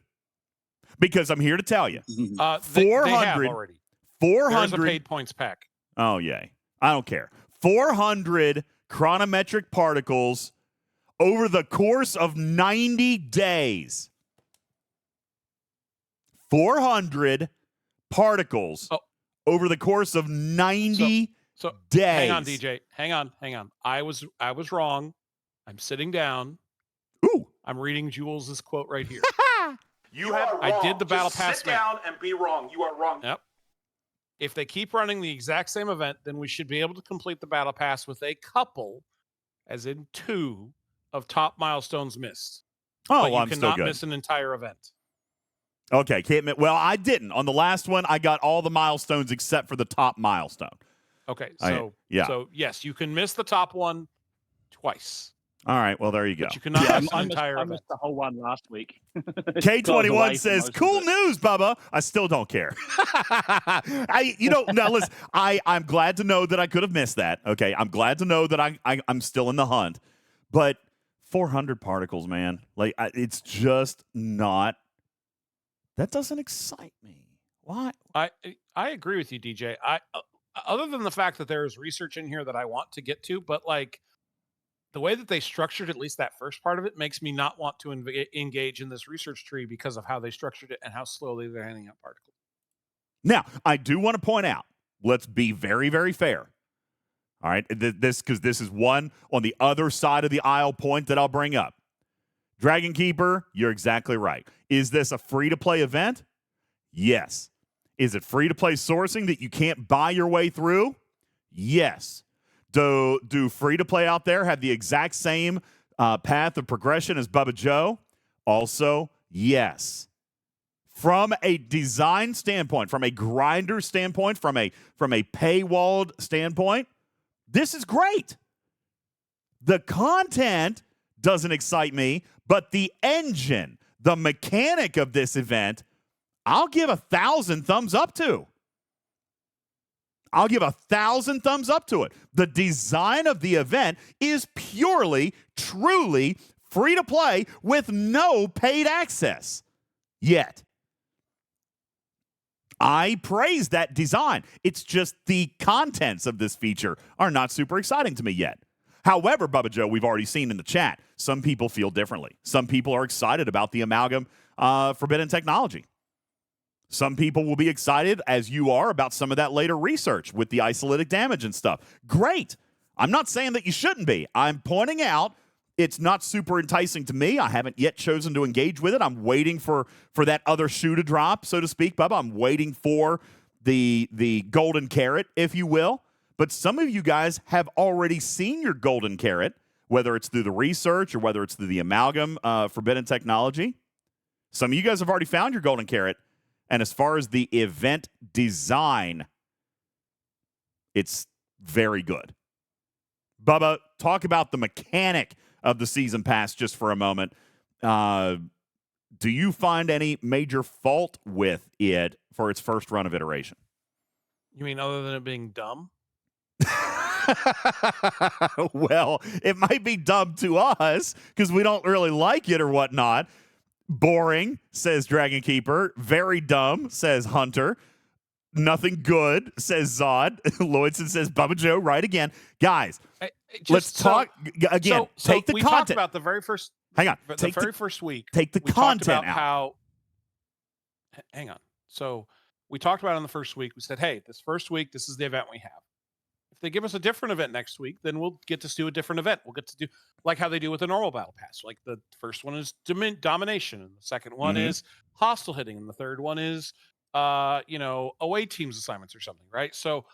Because I'm here to tell you. 400 they have already. 400 There's a paid points pack. Oh, yay. I don't care. 400 chronometric particles over the course of 90 days. 400 particles over the course of 90 days. Hang on, DJ. Hang on. I was wrong. I'm sitting down. Ooh. I'm reading Jules' quote right here. You are wrong. I did the battle pass. Sit down and be wrong. You are wrong. Yep. If they keep running the exact same event, then we should be able to complete the battle pass with a couple, as in 2, of top milestones missed. Oh, but you I'm cannot still good. miss an entire event. Okay, can't admit. Well, I didn't. On the last one, I got all the milestones except for the top milestone. Okay, so yes, you can miss the top one twice. All right, well, there you go. But you cannot miss an entire I event. missed the whole one last week. K21 says, cool news, Bubba. I still don't care. Now listen, I'm glad to know that I could have missed that. Okay, I'm glad to know that I'm still in the hunt. But 400 particles, man. Like, it's just not, that doesn't excite me. Why? I agree with you, DJ. Other than the fact that there is research in here that I want to get to, but like, the way that they structured at least that first part of it makes me not want to engage in this research tree because of how they structured it and how slowly they're handing out particles. Now, I do want to point out, let's be very, very fair. All right, this is one on the other side of the aisle point that I'll bring up. Dragon Keeper, you're exactly right. Is this a free-to-play event? Yes. Is it free-to-play sourcing that you can't buy your way through? Yes. Do free-to-play out there have the exact same path of progression as Bubba Joe? Also, yes. From a design standpoint, from a grinder standpoint, from a paywalled standpoint, this is great. The content doesn't excite me, but the engine, the mechanic of this event, I'll give 1,000 thumbs up to. I'll give 1,000 thumbs up to it. The design of the event is purely, truly free to play with no paid access yet. I praise that design. It's just the contents of this feature are not super exciting to me yet. However, Bubba Joe, we've already seen in the chat, some people feel differently. Some people are excited about the amalgam forbidden technology. Some people will be excited, as you are, about some of that later research with the isolytic damage and stuff. Great. I'm not saying that you shouldn't be. I'm pointing out it's not super enticing to me. I haven't yet chosen to engage with it. I'm waiting for that other shoe to drop, so to speak, Bubba. I'm waiting for the golden carrot, if you will. But some of you guys have already seen your golden carrot, whether it's through the research or whether it's through the amalgam forbidden technology. Some of you guys have already found your golden carrot. And as far as the event design, it's very good. Bubba, talk about the mechanic of the season pass just for a moment. Do you find any major fault with it for its first run of iteration? You mean other than it being dumb? Well, it might be dumb to us because we don't really like it or whatnot. Boring, says Dragon Keeper. Very dumb, says Hunter. Nothing good, says Zod. Lloydson says Bubba Joe, right again. Guys, let's talk again. So take the we content. talked about the very first. Hang on. The very first week. Take the we content talked about out. How? Hang on. So we talked about it in the first week. We said, hey, this first week, this is the event we have. If they give us a different event next week, then we'll get to do a different event. We'll get to do like how they do with the normal battle pass. Like the first one is domination, and the second one is hostile hitting, and the third one is away teams assignments or something, right? So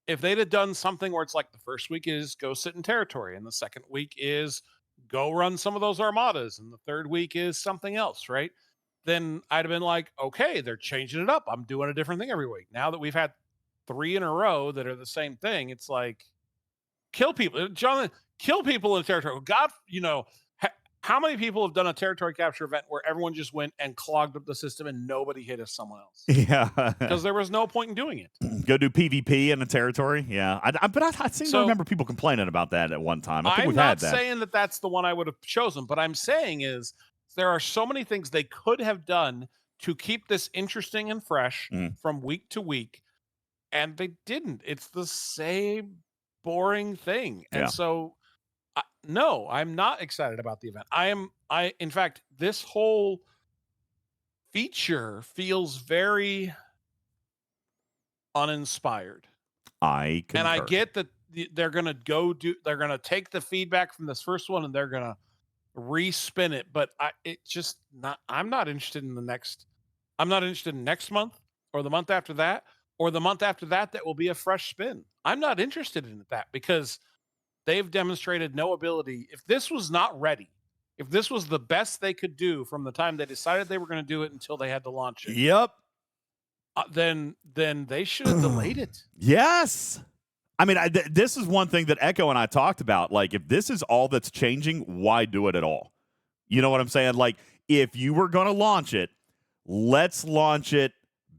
if they'd have done something where it's like the first week is go sit in territory, and the second week is go run some of those armadas, and the third week is something else, right? Then I'd have been like, okay, they're changing it up. I'm doing a different thing every week. Now that we've had 3 in a row that are the same thing, it's like kill people. Jonathan, kill people in territory. God, how many people have done a territory capture event where everyone just went and clogged up the system and nobody hit us someone else? Yeah. Because there was no point in doing it. Go do PvP in a territory? Yeah. I seem to remember people complaining about that at one time. I think we've had that. I'm not saying that that's the one I would have chosen, but I'm saying is there are so many things they could have done to keep this interesting and fresh from week to week, and they didn't. It's the same boring thing. And so no, I'm not excited about the event. In fact, this whole feature feels very uninspired. I concur. And I get that they're going to take the feedback from this first one and they're going to respin it, but I'm not interested in I'm not interested in next month or the month after that or the month after that will be a fresh spin. I'm not interested in that because they've demonstrated no ability. If this was not ready, if this was the best they could do from the time they decided they were going to do it until they had to launch it. Yep. Then they should have delayed it. Yes. I mean, this is one thing that Echo and I talked about. Like, if this is all that's changing, why do it at all? You know what I'm saying? Like, if you were going to launch it, let's launch it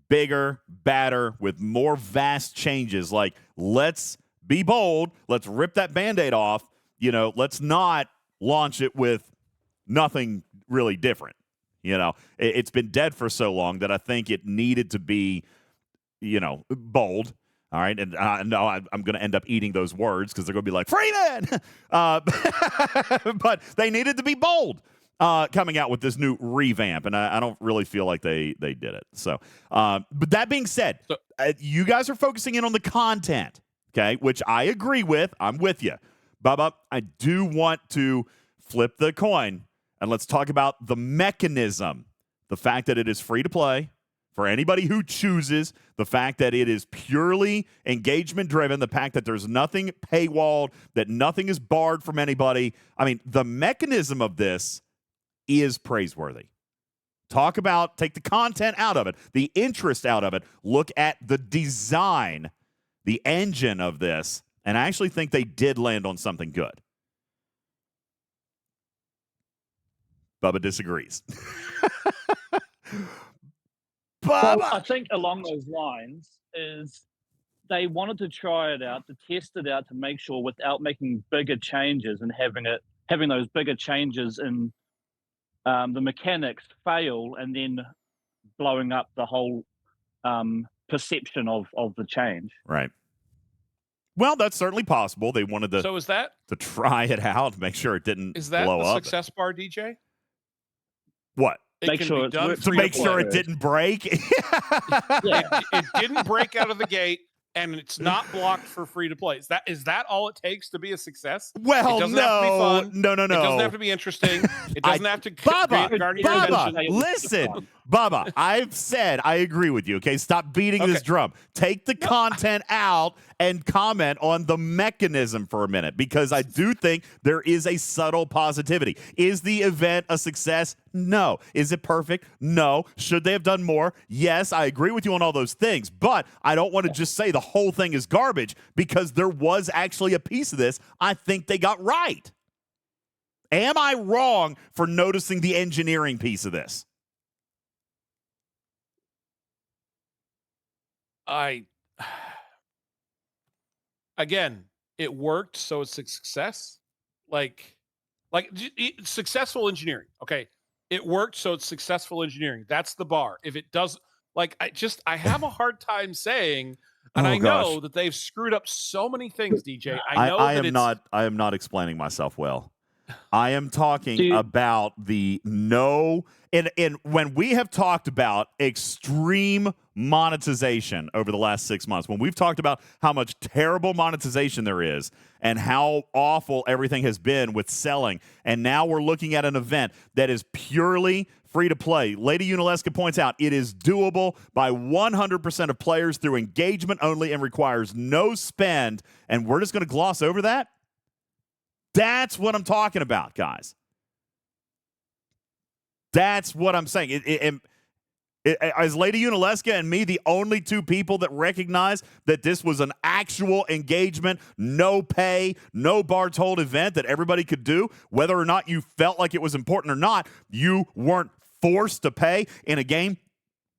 bigger, badder, with more vast changes. Like, let's be bold. Let's rip that Band-Aid off. Let's not launch it with nothing really different. It's been dead for so long that I think it needed to be, bold. All right, and I know I'm going to end up eating those words because they're going to be like, Freeman! But they needed to be bold coming out with this new revamp, and I don't really feel like they did it. So, but that being said, you guys are focusing in on the content, okay, which I agree with. I'm with you. Bubba, I do want to flip the coin, and let's talk about the mechanism, the fact that it is free to play. For anybody who chooses, the fact that it is purely engagement-driven, the fact that there's nothing paywalled, that nothing is barred from anybody. I mean, the mechanism of this is praiseworthy. Take the content out of it, the interest out of it. Look at the design, the engine of this, and I actually think they did land on something good. Bubba disagrees. Well, Bubba! I think along those lines is they wanted to try it out, to test it out, to make sure without making bigger changes and having those bigger changes in the mechanics fail and then blowing up the whole perception of the change. Right. Well, that's certainly possible. They wanted to So is that try it out, make sure it didn't is that blow the up. success bar, DJ? What? It Make can sure be it's done worth- To free make play. sure it didn't break? It didn't break out of the gate, and it's not blocked for free to play. Is that all it takes to be a success? Well, It doesn't have to be fun. no. It doesn't have to be interesting. It doesn't have to garner your attention. Bubba, listen. Bubba, I've said I agree with you, okay? Stop beating this drum. Take the content out and comment on the mechanism for a minute, because I do think there is a subtle positivity. Is the event a success? No. Is it perfect? No. Should they have done more? Yes, I agree with you on all those things, but I don't want to just say the whole thing is garbage, because there was actually a piece of this I think they got right. Am I wrong for noticing the engineering piece of this? Again, it worked, so it's a success. Successful engineering. Okay, it worked, so it's successful engineering. That's the bar. If it does, I have a hard time saying, and I know that they've screwed up so many things, DJ. I am not explaining myself well. I am talking about the no, and when we have talked about extreme monetization over the last 6 months, when we've talked about how much terrible monetization there is and how awful everything has been with selling, and now we're looking at an event that is purely free to play. Lady Unileska points out it is doable by 100% of players through engagement only and requires no spend, and we're just going to gloss over that? That's what I'm talking about, guys. That's what I'm saying. Is Lady Unileska and me the only two people that recognize that this was an actual engagement, no pay, no bar told event that everybody could do? Whether or not you felt like it was important or not, you weren't forced to pay in a game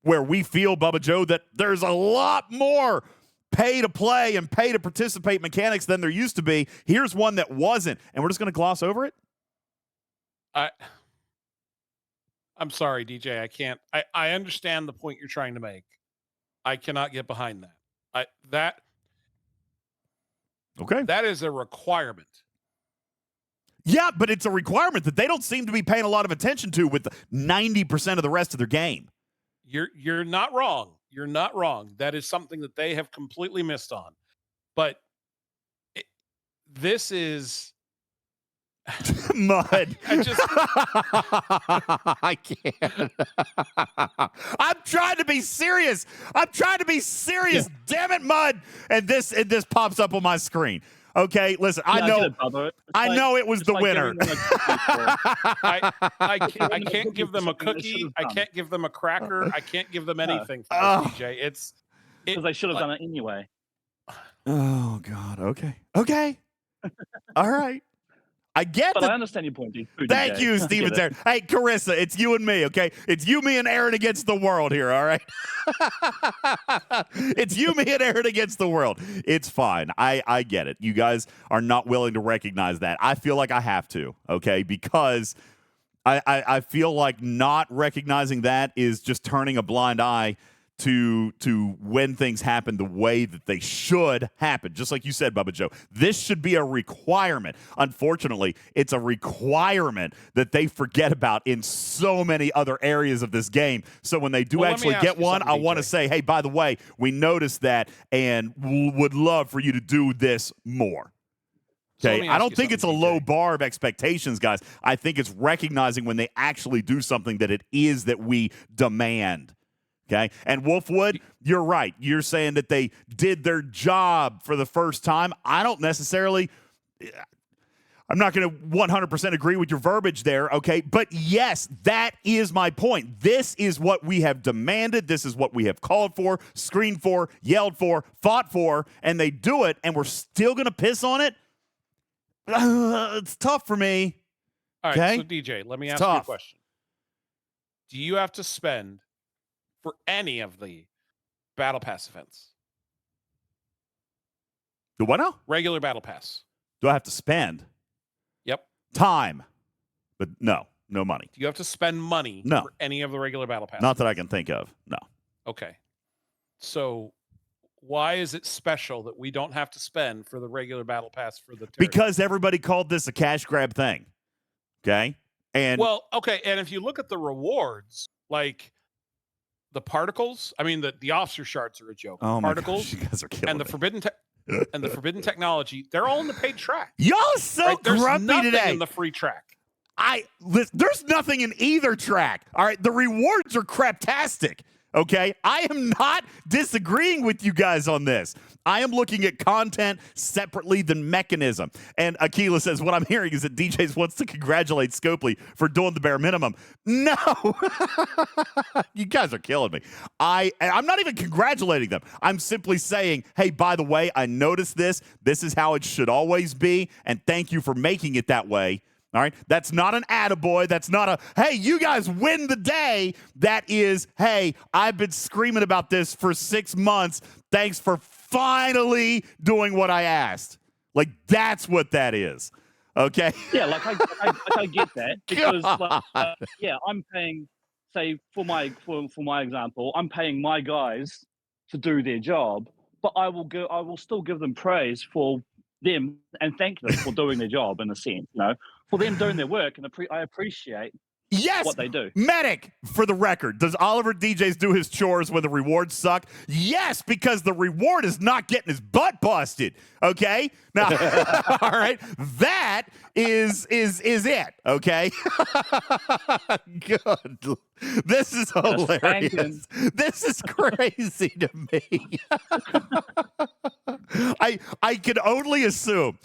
where we feel, Bubba Joe, that there's a lot more pay to play and pay to participate mechanics than there used to be. Here's one that wasn't, and we're just going to gloss over it? I'm sorry, DJ. I can't. I understand the point you're trying to make. I cannot get behind that. That is a requirement. Yeah, but it's a requirement that they don't seem to be paying a lot of attention to with 90% of the rest of their game. You're not wrong. You're not wrong. That is something that they have completely missed on. But this is mud. I can't. I'm trying to be serious. Damn it, mud. And this pops up on my screen. Okay, listen, I know it was the winner. I can't give them a cookie. I can't give them a cracker. I can't give them anything for this, DJ. It's because they should have done it anyway. Oh God. Okay. All right. I get but I understand your point, dude. Thank you, Steven. Hey, Carissa, it's you and me, okay? It's you, me, and Aaron against the world here, all right? It's you, me, and Aaron against the world. It's fine. I get it. You guys are not willing to recognize that. I feel like I have to, okay? Because I feel like not recognizing that is just turning a blind eye to when things happen the way that they should happen. Just like you said, Bubba Joe, this should be a requirement. Unfortunately, it's a requirement that they forget about in so many other areas of this game. So when they do actually get one, I want to say, hey, by the way, we noticed that and would love for you to do this more. Okay, I don't think it's a low bar of expectations, guys. I think it's recognizing when they actually do something that it is that we demand. Okay, and Wolfwood, you're right. You're saying that they did their job for the first time. I don't necessarily, I'm not going to 100% agree with your verbiage there, okay? But yes, that is my point. This is what we have demanded. This is what we have called for, screamed for, yelled for, fought for, and they do it, and we're still going to piss on it? It's tough for me. All right, Okay? so DJ, let me ask tough. you a question. Do you have to spend for any of the Battle Pass events? Do what now? Regular Battle Pass. Do I have to spend? Yep. Time. But no money. Do you have to spend money No. for any of the regular Battle Pass? Not that I can think of. No. Okay. So why is it special that we don't have to spend for the regular Battle Pass for the territory? Because everybody called this a cash grab thing. Okay? And well, okay, and if you look at the rewards, like the particles, I mean the officer shards are a joke. oh my particles gosh, you guys are killing and the me. forbidden technology, they're all in the paid track. Y'all so Right? There's grumpy nothing today. in the free track. There's nothing in either track. All right, the rewards are craptastic. Okay, I am not disagreeing with you guys on this. I am looking at content separately than mechanism. And Aquila says, what I'm hearing is that DJz wants to congratulate Scopely for doing the bare minimum. No, you guys are killing me. I'm not even congratulating them. I'm simply saying, hey, by the way, I noticed this. This is how it should always be. And thank you for making it that way. All right, that's not an attaboy. That's not a, hey, you guys win the day. That is, hey, I've been screaming about this for 6 months. Thanks for finally doing what I asked. Like, that's what that is. Okay? Yeah, like I get that because, yeah, I'm paying, say, for my example, I'm paying my guys to do their job, but I will still give them praise for them and thank them for doing their job in a sense, for them doing their work, and I appreciate what they do. Medic, for the record, does Oliver DJz do his chores when the rewards suck? Yes, because the reward is not getting his butt busted. Okay? Now, all right, that is it. Okay? Good. This is hilarious. This is crazy to me. I can only assume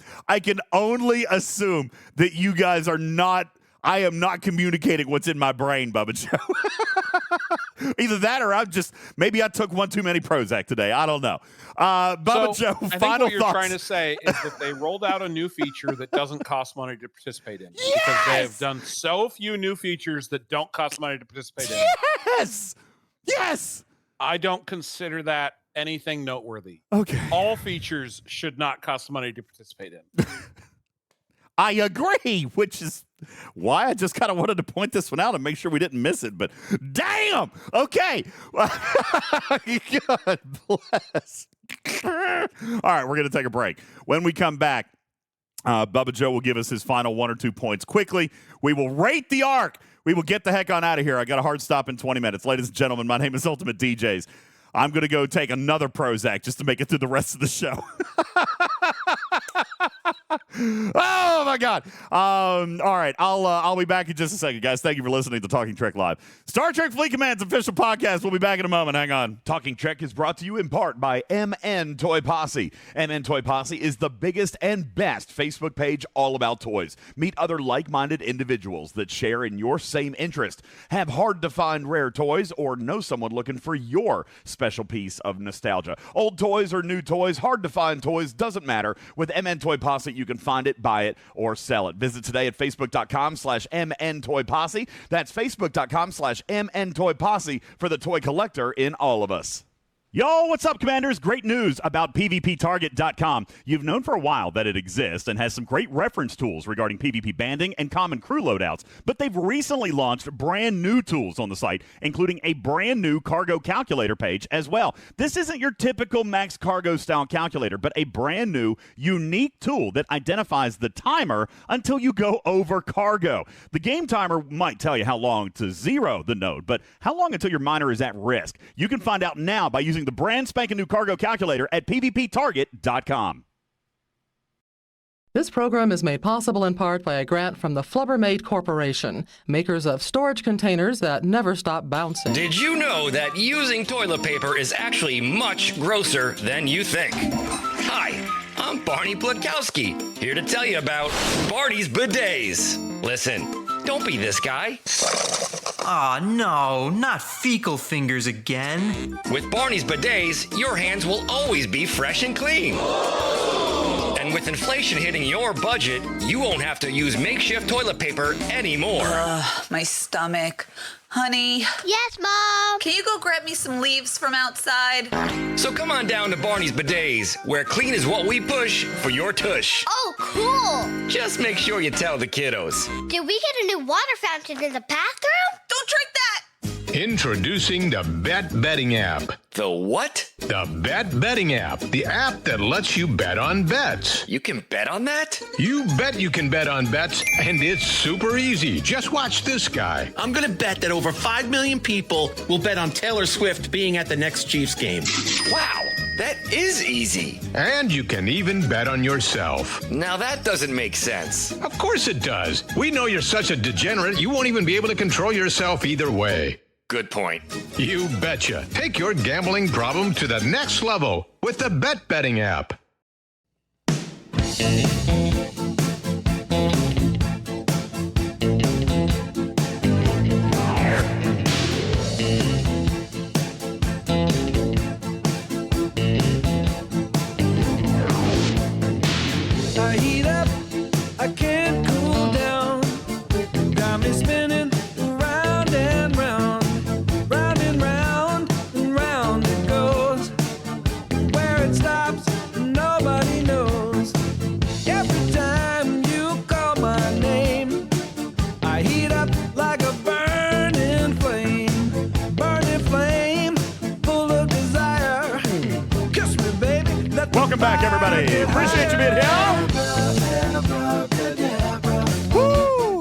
that you guys are not. I am not communicating what's in my brain, Bubba Joe. Either that or maybe I took one too many Prozac today. I don't know. Bubba Joe, I think final what you're thoughts. trying to say is that they rolled out a new feature that doesn't cost money to participate in. Yes! Because they have done so few new features that don't cost money to participate in. Yes! I don't consider that anything noteworthy. Okay. All features should not cost money to participate in. I agree, which is why I just kind of wanted to point this one out and make sure we didn't miss it. But damn, okay. God bless. All right, we're going to take a break. When we come back, Bubba Joe will give us his final 1 or 2 points quickly. We will rate the arc. We will get the heck on out of here. I got a hard stop in 20 minutes. Ladies and gentlemen, my name is UltimatDJz. I'm going to go take another Prozac just to make it through the rest of the show. Oh my God. All right. I'll be back in just a second, guys. Thank you for listening to Talking Trek Live, Star Trek Fleet Command's official podcast. We'll be back in a moment. Hang on. Talking Trek is brought to you in part by MN Toy Posse. MN Toy Posse is the biggest and best Facebook page all about toys. Meet other like-minded individuals that share in your same interest, have hard to find rare toys, or know someone looking for your special piece of nostalgia. Old toys or new toys, hard to find toys, doesn't matter. With MN Toy Posse, you can find it, buy it, or sell it. Visit today at facebook.com/MNToyPosse. That's facebook.com/MNToyPosse for the toy collector in all of us. Yo, what's up, Commanders? Great news about PvPTarget.com. You've known for a while that it exists and has some great reference tools regarding PvP banding and common crew loadouts, but they've recently launched brand new tools on the site, including a brand new cargo calculator page as well. This isn't your typical max cargo style calculator, but a brand new, unique tool that identifies the timer until you go over cargo. The game timer might tell you how long to zero the node, but how long until your miner is at risk? You can find out now by using the brand spanking new cargo calculator at PvPTarget.com. This program is made possible in part by a grant from the Flubbermaid Corporation, makers of storage containers that never stop bouncing. Did you know that using toilet paper is actually much grosser than you think? Hi, I'm Barney Plakowski, here to tell you about Barney's Bidets. Listen, don't be this guy. Aw, no, not fecal fingers again. With Barney's Bidets, your hands will always be fresh and clean. And with inflation hitting your budget, you won't have to use makeshift toilet paper anymore. My stomach. Honey. Yes, Mom. Can you go grab me some leaves from outside? So come on down to Barney's Bidets, where clean is what we push for your tush. Oh, cool. Just make sure you tell the kiddos. Did we get a new water fountain in the bathroom? Don't drink that. Introducing the Bet Betting app. The what? The Bet Betting app, the app that lets you bet on bets. You can bet on that? You bet you can bet on bets, and it's super easy. Just watch this guy. I'm going to bet that over 5 million people will bet on Taylor Swift being at the next Chiefs game. Wow, that is easy. And you can even bet on yourself. Now that doesn't make sense. Of course it does. We know you're such a degenerate, you won't even be able to control yourself either way. Good point. You betcha. Take your gambling problem to the next level with the Bet Betting app. I heat up, I can't cool down. Got me spinning round and round, round and round and round it goes. Where it stops, nobody knows. Every time you call my name, I heat up like a burning flame, full of desire. Kiss me, baby. Welcome back, everybody. Appreciate you being here. Woo!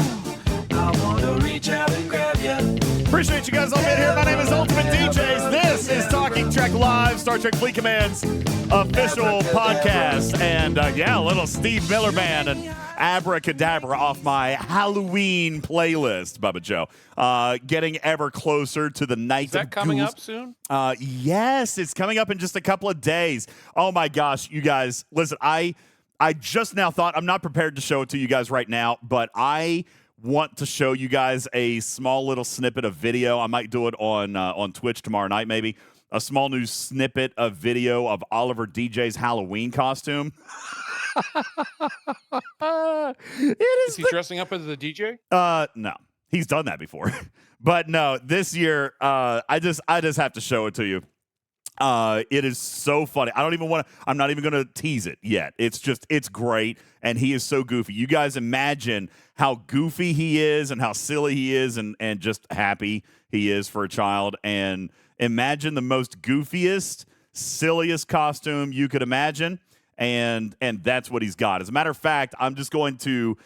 Appreciate you guys all being here. My name is UltimatDJz. This is Talking Trek Live, Star Trek Fleet Command's official podcast. And yeah, a little Steve Miller Band and Abracadabra off my Halloween playlist, Bubba Joe. Getting ever closer to the night Is that of coming Goose. up soon? Yes, it's coming up in just a couple of days. Oh my gosh, you guys, listen, I just now thought, I'm not prepared to show it to you guys right now, but I want to show you guys a small little snippet of video. I might do it on Twitch tomorrow night, maybe. A small new snippet of video of Oliver DJ's Halloween costume. Is he dressing up as the DJ? No. He's done that before. But no, this year, I just have to show it to you. It is so funny. I'm not even going to tease it yet. It's great. And he is so goofy. You guys imagine how goofy he is and how silly he is and just happy he is for a child. And imagine the most goofiest, silliest costume you could imagine. And that's what he's got. As a matter of fact, I'm just going to,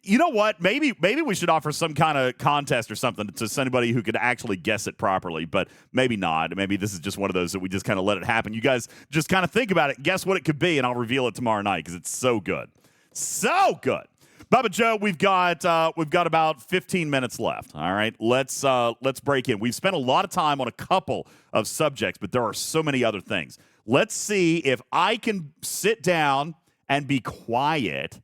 you know what? Maybe we should offer some kind of contest or something to anybody who could actually guess it properly, but maybe not. Maybe this is just one of those that we just kind of let it happen. You guys just kind of think about it, guess what it could be, and I'll reveal it tomorrow night because it's so good. So good. Bubba Joe, we've got about 15 minutes left. All right, let's break in. We've spent a lot of time on a couple of subjects, but there are so many other things. Let's see if I can sit down and be quiet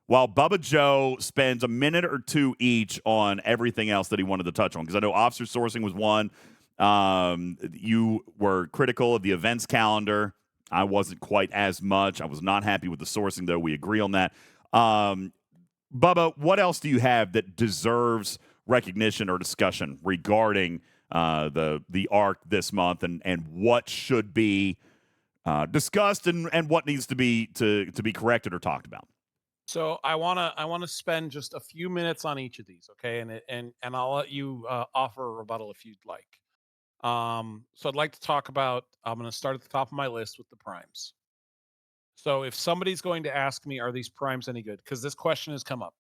while Bubba Joe spends a minute or two each on everything else that he wanted to touch on. Because I know officer sourcing was one. You were critical of the events calendar. I wasn't quite as much. I was not happy with the sourcing, though. We agree on that. Bubba, what else do you have that deserves recognition or discussion regarding the arc this month and what should be discussed and what needs to be corrected or talked about? So I wanna spend just a few minutes on each of these, okay? And I'll let you offer a rebuttal if you'd like. So I'd like to talk about. I'm going to start at the top of my list with the primes. So if somebody's going to ask me, are these primes any good? Because this question has come up.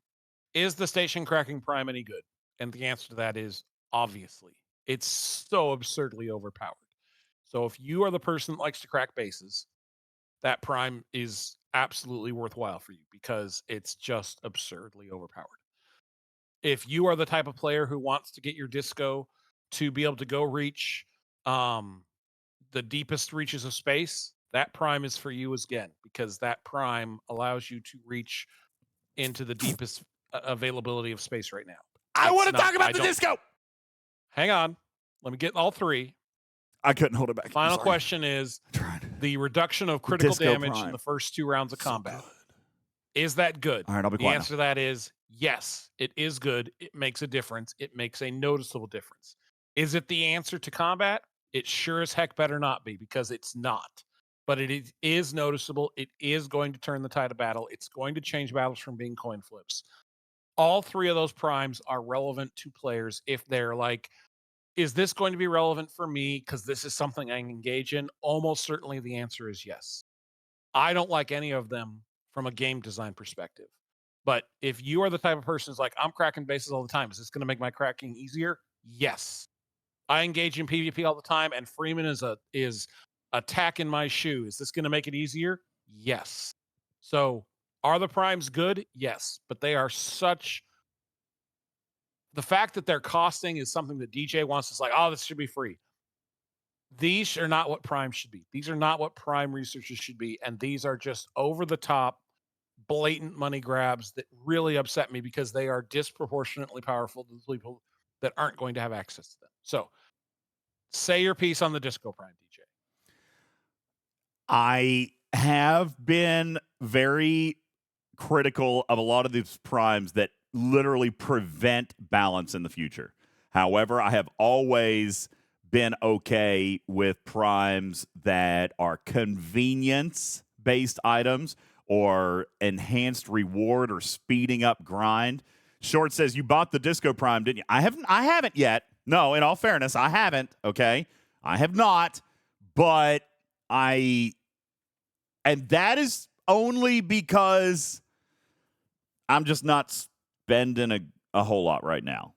Is the station cracking prime any good? And the answer to that is obviously. It's so absurdly overpowered. So if you are the person that likes to crack bases, that prime is absolutely worthwhile for you because it's just absurdly overpowered. If you are the type of player who wants to get your disco to be able to go reach the deepest reaches of space, that prime is for you again, because that prime allows you to reach into the deepest availability of space right now. I want to talk about the disco. Hang on. Let me get all three. I couldn't hold it back. Final question is, the reduction of critical Disco damage Prime. in the first 2 rounds of So combat. good. Is that good? All right, I'll be The quiet answer to that is yes, it is good. It makes a difference. It makes a noticeable difference. Is it the answer to combat? It sure as heck better not be, because it's not. But it is noticeable. It is going to turn the tide of battle. It's going to change battles from being coin flips. All 3 of those primes are relevant to players if they're like, is this going to be relevant for me because this is something I can engage in? Almost certainly the answer is yes. I don't like any of them from a game design perspective. But if you are the type of person who's like, I'm cracking bases all the time, is this going to make my cracking easier? Yes. I engage in PvP all the time, and Freeman is a tack in my shoe. Is this going to make it easier? Yes. So are the primes good? Yes. But they are such... The fact that they're costing is something that DJ wants. Is like, oh, this should be free. These are not what prime should be. These are not what prime researchers should be. And these are just over the top, blatant money grabs that really upset me because they are disproportionately powerful to the people that aren't going to have access to them. So say your piece on the Disco Prime, DJ. I have been very critical of a lot of these primes that literally prevent balance in the future. However, I have always been okay with primes that are convenience-based items or enhanced reward or speeding up grind. Short says, you bought the Disco Prime, didn't you? I haven't yet. No, in all fairness, I haven't, okay? I have not, but and that is only because I'm just not spending a whole lot right now.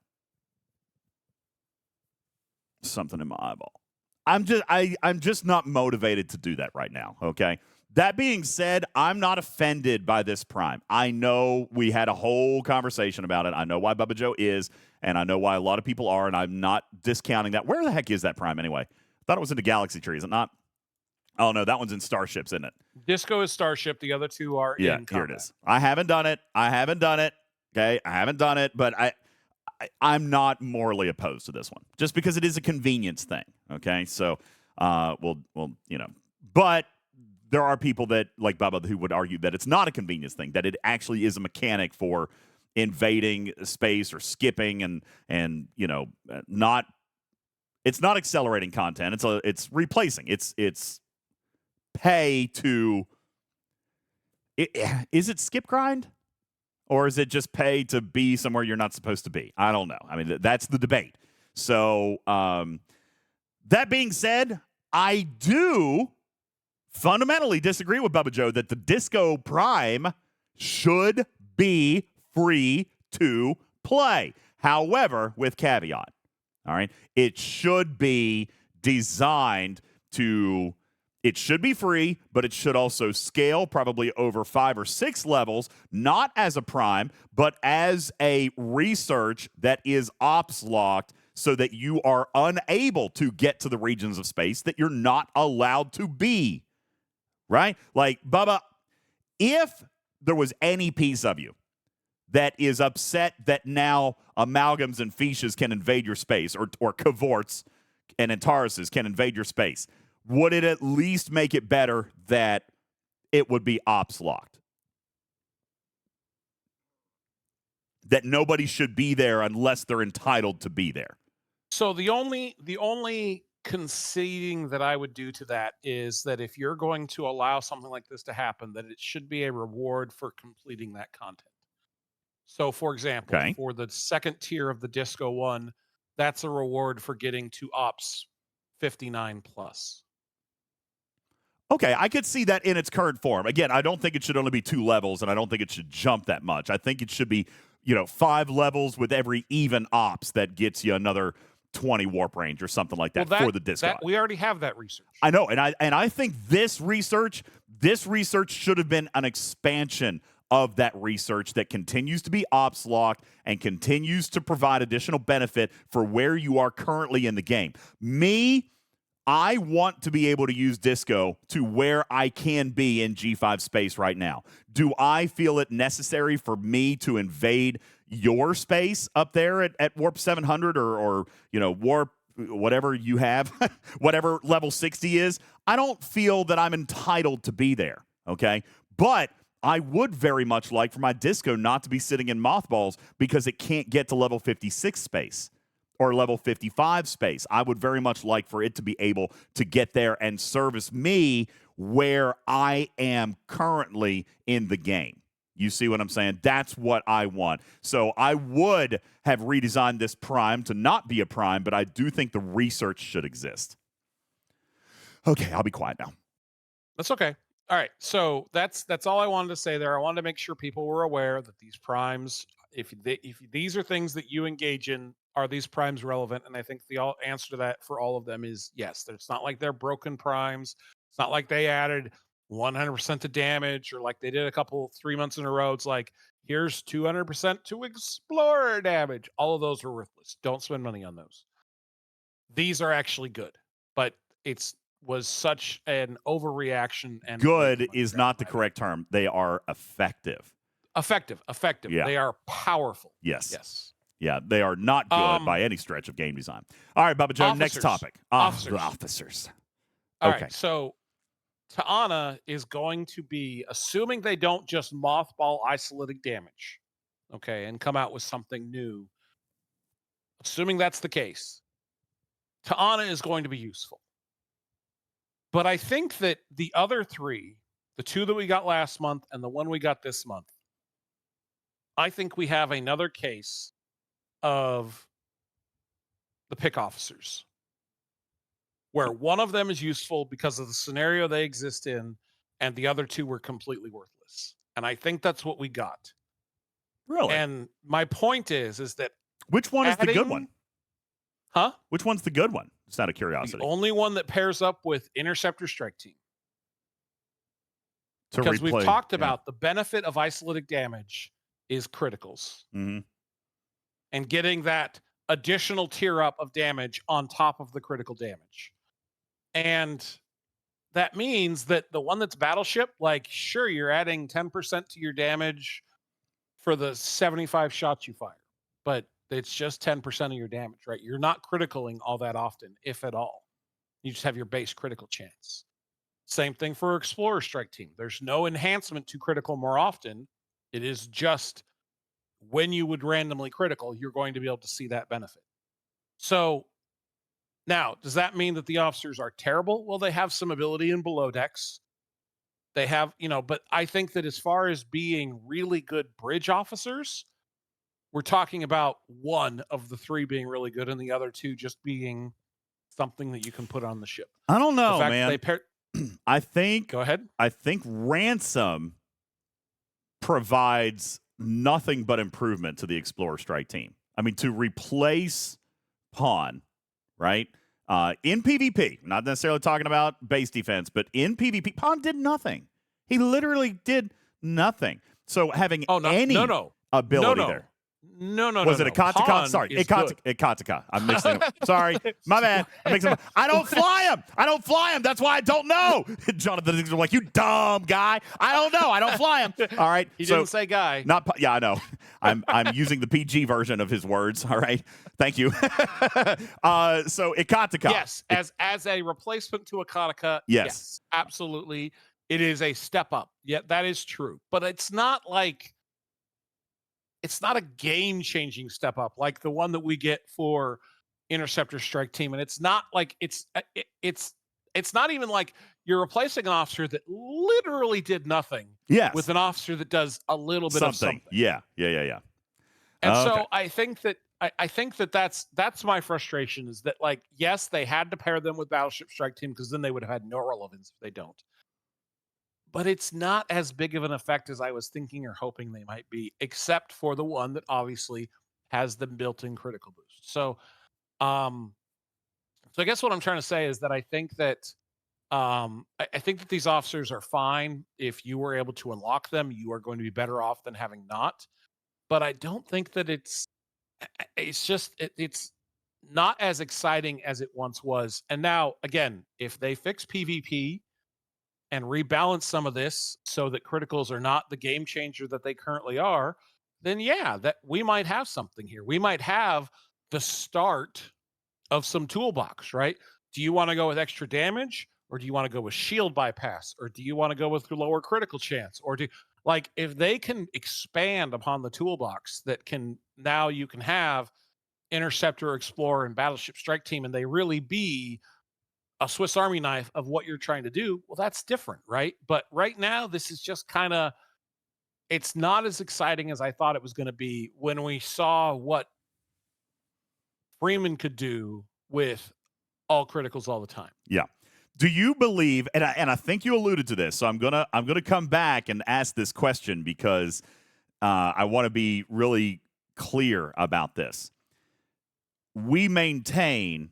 Something in my eyeball. I'm just not motivated to do that right now, okay? That being said, I'm not offended by this prime. I know we had a whole conversation about it. I know why Bubba Joe is, and I know why a lot of people are, and I'm not discounting that. Where the heck is that prime anyway? I thought it was in the Galaxy Tree, is it not? Oh, no, that one's in Starships, isn't it? Disco is Starship. The other 2 are in combat. Here it is. I haven't done it. Okay, I haven't done it, but I'm not morally opposed to this one, just because it is a convenience thing. Okay, so we'll but there are people that like Bubba who would argue that it's not a convenience thing, that it actually is a mechanic for invading space or skipping and not. It's not accelerating content. It's replacing. It's pay to. Is it skip grind? Or is it just pay to be somewhere you're not supposed to be? I don't know. I mean, that's the debate. So that being said, I do fundamentally disagree with Bubba Joe that the Disco Prime should be free to play. However, with caveat, all right? It should be designed to... It should be free, but it should also scale probably over 5 or 6 levels, not as a prime, but as a research that is ops locked so that you are unable to get to the regions of space that you're not allowed to be, right? Like, Bubba, if there was any piece of you that is upset that now amalgams and fiches can invade your space, or cavorts and Antauruses can invade your space, would it at least make it better that it would be ops locked? That nobody should be there unless they're entitled to be there. So the only conceding that I would do to that is that if you're going to allow something like this to happen, that it should be a reward for completing that content. So, for example, for the second tier of the Disco one, that's a reward for getting to Ops 59 plus. Okay, I could see that in its current form. Again, I don't think it should only be 2 levels, and I don't think it should jump that much. I think it should be, 5 levels with every even ops that gets you another 20 warp range or something like that, for the Disco. We already have that research. I know, and I think this research should have been an expansion of that research that continues to be ops locked and continues to provide additional benefit for where you are currently in the game. I want to be able to use Disco to where I can be in G5 space right now. Do I feel it necessary for me to invade your space up there at Warp 700 or Warp whatever you have, whatever level 60 is, I don't feel that I'm entitled to be there, okay? But I would very much like for my disco not to be sitting in mothballs because it can't get to level 56 space or level 55 space. I would very much like for it to be able to get there and service me where I am currently in the game. You see what I'm saying? That's what I want. So I would have redesigned this prime to not be a prime, but I do think the research should exist. Okay, I'll be quiet now. That's okay. All right. So that's all I wanted to say there. I wanted to make sure people were aware that these primes, if these are things that you engage in, are these primes relevant? And I think the answer to that for all of them is yes. It's not like they're broken primes. It's not like they added 100% to damage or like they did 3 months in a row. It's like, here's 200% to explorer damage. All of those are worthless. Don't spend money on those. These are actually good, but was such an overreaction. And good is not the correct term. They are effective. Effective. Yeah. They are powerful. Yes. Yeah, they are not good by any stretch of game design. All right, Bubba Joe, next topic. Officers. All okay. right, so Ta'ana is going to be, assuming they don't just mothball isolated damage, okay, and come out with something new. Assuming that's the case, Ta'ana is going to be useful. But I think that the other three, the two that we got last month and the one we got this month, I think we have another case of the pick officers, where one of them is useful because of the scenario they exist in, and the other two were completely worthless. And I think that's what we got. Really? And my point is that which one is the good one? Huh? Which one's the good one? It's out of curiosity. The only one that pairs up with Interceptor Strike Team. Because we've talked about the benefit of isolated damage is criticals. Mm-hmm. And getting that additional tier up of damage on top of the critical damage. And that means that the one that's Battleship, like, sure, you're adding 10% to your damage for the 75 shots you fire, but it's just 10% of your damage, right? You're not criticaling all that often, if at all. You just have your base critical chance. Same thing for Explorer Strike Team. There's no enhancement to critical more often. It is just when you would randomly critical, you're going to be able to see that benefit. So now, does that mean that the officers are terrible? Well, they have some ability in below decks. They have, but I think that as far as being really good bridge officers, we're talking about one of the three being really good and the other two just being something that you can put on the ship. I don't know, man. I think. Go ahead. I think Ransom provides nothing but improvement to the Explorer Strike Team. I mean, to replace Pawn, right? In PvP, not necessarily talking about base defense, but in PvP, Pawn did nothing. He literally did nothing. So having any ability there. No. Was it a Kataka? Sorry, Kataka. I'm mixing them. Sorry, my bad. I'm mixing them. I don't fly him. That's why I don't know. Jonathan is like, you dumb guy. I don't know. I don't fly him. All right. He didn't say guy. Yeah, I know. I'm using the PG version of his words. All right. Thank you. So Ikataka. Yes, as a replacement to a Kataka. Yes, absolutely. It is a step up. Yeah, that is true. But it's not a game-changing step up like the one that we get for Interceptor Strike Team, and it's not like it's not even like you're replacing an officer that literally did nothing. Yes. With an officer that does a little bit of something. Yeah. And so I think that that's my frustration is that, like, yes, they had to pair them with Battleship Strike Team because then they would have had no relevance if they don't. But it's not as big of an effect as I was thinking or hoping they might be, except for the one that obviously has the built-in critical boost. So I guess what I'm trying to say is that I think that these officers are fine. If you were able to unlock them, you are going to be better off than having not. But I don't think that it's not as exciting as it once was. And now, again, if they fix PvP and rebalance some of this so that criticals are not the game changer that they currently are, then yeah, that we might have something here. We might have the start of some toolbox, right? Do you want to go with extra damage, or do you want to go with shield bypass, or do you want to go with lower critical chance, or do like if they can expand upon the toolbox that can now you can have Interceptor, Explorer, and Battleship Strike Team, and they really be a Swiss Army knife of what you're trying to do, well, that's different, right? But right now, this is just kind of, it's not as exciting as I thought it was going to be when we saw what Freeman could do with all criticals all the time. Yeah. Do you believe, and I think you alluded to this, so I'm gonna come back and ask this question because I want to be really clear about this. We maintain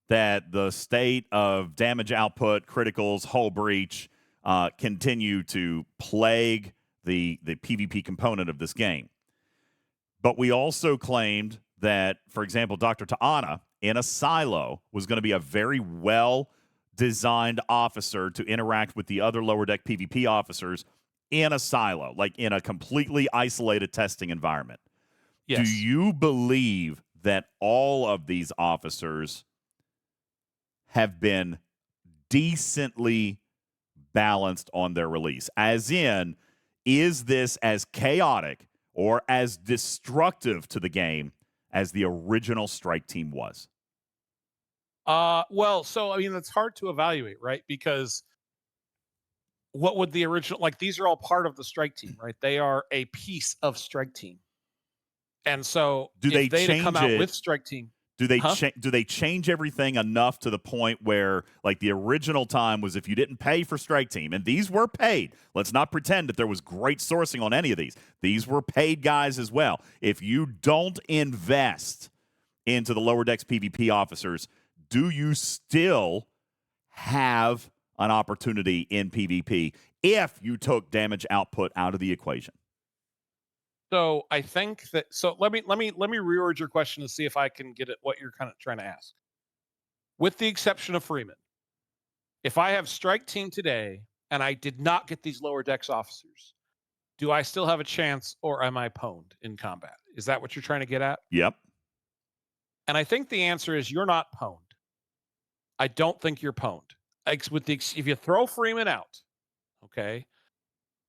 that the state of damage output, criticals, hull breach continue to plague the PvP component of this game. But we also claimed that, for example, Dr. Ta'ana in a silo was going to be a very well-designed officer to interact with the other lower deck PvP officers in a silo, like in a completely isolated testing environment. Yes. Do you believe that all of these officers have been decently balanced on their release? As in, is this as chaotic or as destructive to the game as the original Strike Team was? Well, so I mean, it's hard to evaluate, right? Because what would the original, like, these are all part of the Strike Team, right? They are a piece of Strike Team. And so do they change come out it with Strike Team? Do they do they change everything enough to the point where, like, the original time was if you didn't pay for Strike Team, and these were paid. Let's not pretend that there was great sourcing on any of these. These were paid guys as well. If you don't invest into the lower decks PvP officers, do you still have an opportunity in PvP if you took damage output out of the equation? So I think that, so let me reword your question to see if I can get at what you're kind of trying to ask. With the exception of Freeman, if I have Strike Team today and I did not get these lower decks officers, do I still have a chance, or am I pwned in combat? Is that what you're trying to get at? Yep. And I think the answer is you're not pwned. I don't think you're pwned. If you throw Freeman out, okay,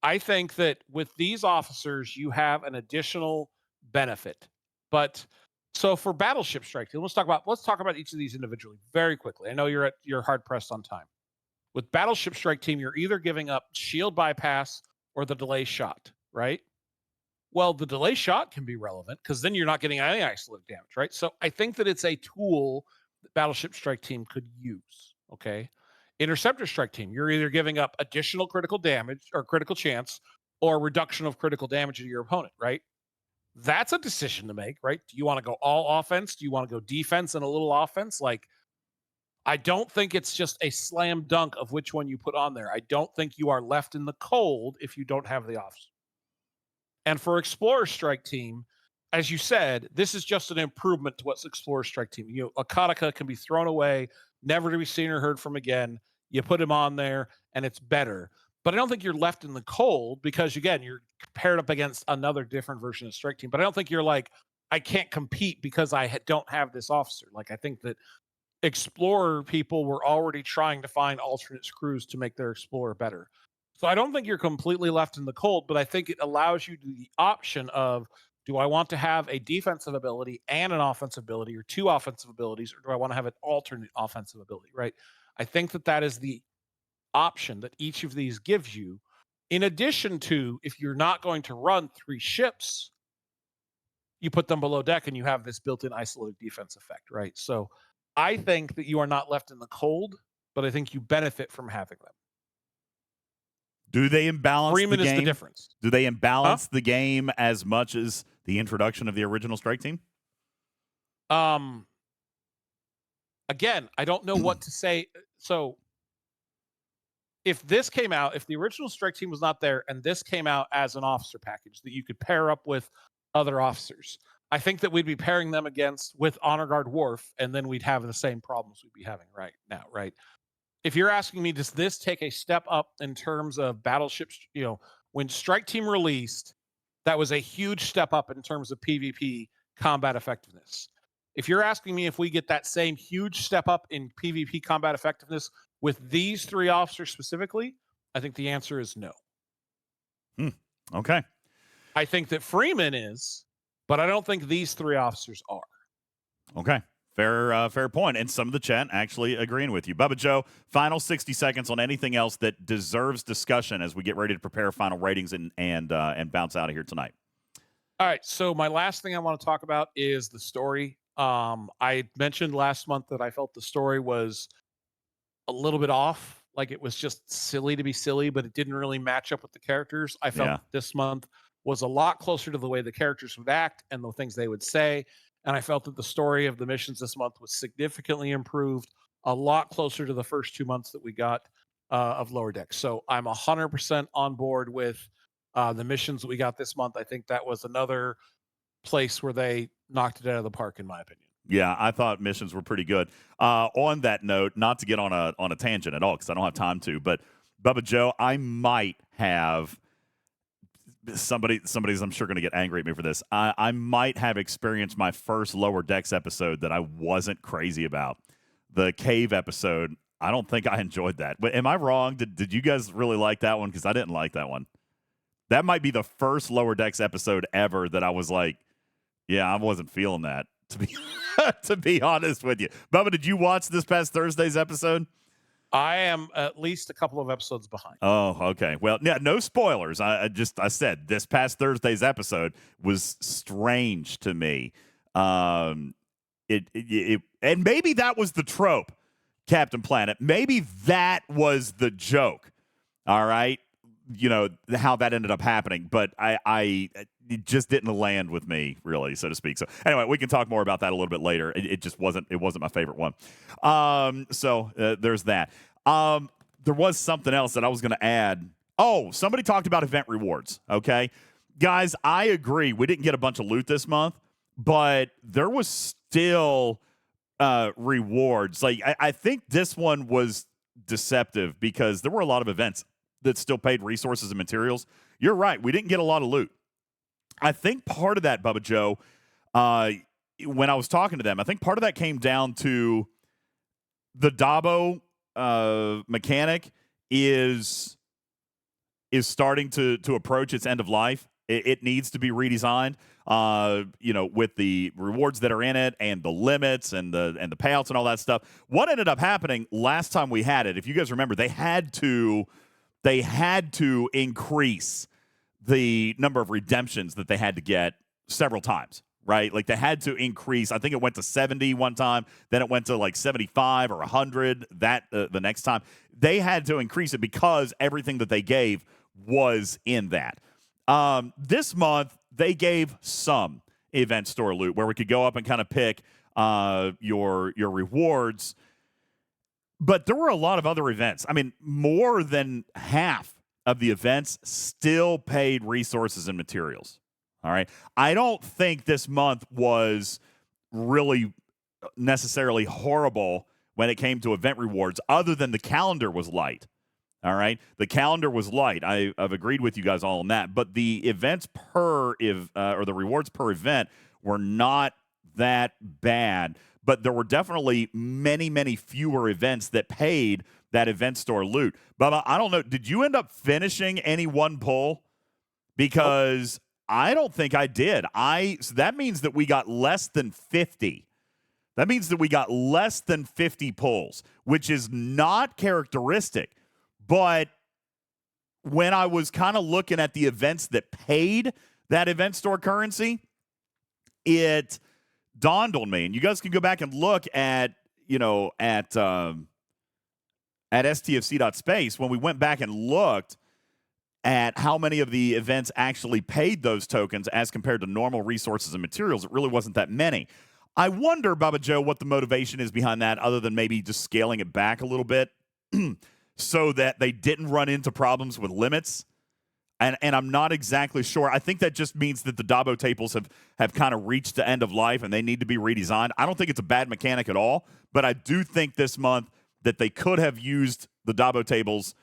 I think that with these officers, you have an additional benefit. But so for Battleship Strike Team, let's talk about each of these individually very quickly. I know you're hard pressed on time. With Battleship Strike Team, you're either giving up shield bypass or the delay shot, right? Well, the delay shot can be relevant because then you're not getting any isolated damage, right? So I think that it's a tool that Battleship Strike Team could use, okay? Interceptor Strike Team, you're either giving up additional critical damage or critical chance or reduction of critical damage to your opponent, right? That's a decision to make, right? Do you want to go all offense? Do you want to go defense and a little offense? Like, I don't think it's just a slam dunk of which one you put on there. I don't think you are left in the cold if you don't have the officer. And for Explorer Strike Team, as you said, this is just an improvement to what's Explorer Strike Team. You know, Akataka can be thrown away, never to be seen or heard from again. You put him on there, and it's better. But I don't think you're left in the cold because, again, you're paired up against another different version of Strike Team. But I don't think you're like, I can't compete because I don't have this officer. Like, I think that Explorer people were already trying to find alternate crews to make their Explorer better. So I don't think you're completely left in the cold, but I think it allows you the option of, do I want to have a defensive ability and an offensive ability, or two offensive abilities, or do I want to have an alternate offensive ability, right? I think that is the option that each of these gives you. In addition to, if you're not going to run 3 ships, you put them below deck and you have this built-in isolated defense effect, right? So I think that you are not left in the cold, but I think you benefit from having them. Do they imbalance Freeman the game? Is the difference. Do they imbalance the game as much as the introduction of the original Strike Team? Again, I don't know what to say. So if this came out, if the original Strike Team was not there and this came out as an officer package that you could pair up with other officers, I think that we'd be pairing them with Honor Guard Worf, and then we'd have the same problems we'd be having right now, right? If you're asking me, does this take a step up in terms of battleships? You know, when Strike Team released, that was a huge step up in terms of PvP combat effectiveness. If you're asking me if we get that same huge step up in PvP combat effectiveness with these 3 officers specifically, I think the answer is no. Okay. I think that Freeman is, but I don't think these 3 officers are. Okay. Fair point. And some of the chat actually agreeing with you. Bubba Joe, final 60 seconds on anything else that deserves discussion as we get ready to prepare final ratings and bounce out of here tonight. All right. So my last thing I want to talk about is the story. I mentioned last month that I felt the story was a little bit off. Like it was just silly to be silly, but it didn't really match up with the characters. I felt this month was a lot closer to the way the characters would act and the things they would say. And I felt that the story of the missions this month was significantly improved, a lot closer to the first 2 months that we got of Lower Decks. So I'm 100% on board with the missions that we got this month. I think that was another place where they knocked it out of the park, in my opinion. Yeah, I thought missions were pretty good. On that note, not to get on a tangent at all because I don't have time to, but Bubba Joe, I might have somebody's I'm sure going to get angry at me for this. I might have experienced my first Lower Decks episode that I wasn't crazy about. The cave episode. I don't think I enjoyed that. But am I wrong? Did you guys really like that one? Because I didn't like that one. That might be the first Lower Decks episode ever that I was like, yeah, I wasn't feeling that, to be to be honest with you. Bubba, did you watch this past Thursday's episode? I am at least a couple of episodes behind. Oh, okay. Well, yeah, no spoilers. I said this past Thursday's episode was strange to me. It and maybe that was the trope, Captain Planet. Maybe that was the joke. All right. You know, how that ended up happening, but it just didn't land with me, really, so to speak. So anyway, we can talk more about that a little bit later. It just wasn't my favorite one. So there's that. There was something else that I was going to add. Oh, somebody talked about event rewards. Okay, guys, I agree. We didn't get a bunch of loot this month, but there was still rewards. Like I think this one was deceptive because there were a lot of events that still paid resources and materials. You're right. We didn't get a lot of loot. I think part of that, Bubba Joe, when I was talking to them, I think part of that came down to the Dabo mechanic is starting to approach its end of life. It needs to be redesigned, with the rewards that are in it and the limits and the payouts and all that stuff. What ended up happening last time we had it, if you guys remember, they had to increase the number of redemptions that they had to get several times, right? Like they had to increase. I think it went to 70 one time, then it went to like 75 or 100 the next time. They had to increase it because everything that they gave was in that. This month, they gave some event store loot where we could go up and kind of pick your rewards. But there were a lot of other events. I mean, more than half of the events still paid resources and materials. All right. I don't think this month was really necessarily horrible when it came to event rewards, other than the calendar was light. All right. The calendar was light. I've agreed with you guys all on that. But the events or the rewards per event were not that bad. But there were definitely many, many fewer events that paid that event store loot. Bubba, I don't know. Did you end up finishing any one pull? Because I don't think I did. So that means that we got less than 50. That means that we got less than 50 pulls, which is not characteristic. But when I was kind of looking at the events that paid that event store currency, it dawned on me, and you guys can go back and look at stfc.space when we went back and looked at how many of the events actually paid those tokens as compared to normal resources and materials. It really wasn't that many. I wonder, Bubba Joe, what the motivation is behind that, other than maybe just scaling it back a little bit so that they didn't run into problems with limits. And I'm not exactly sure. I think that just means that the Dabo tables have kind of reached the end of life and they need to be redesigned. I don't think it's a bad mechanic at all, but I do think this month that they could have used the Dabo tables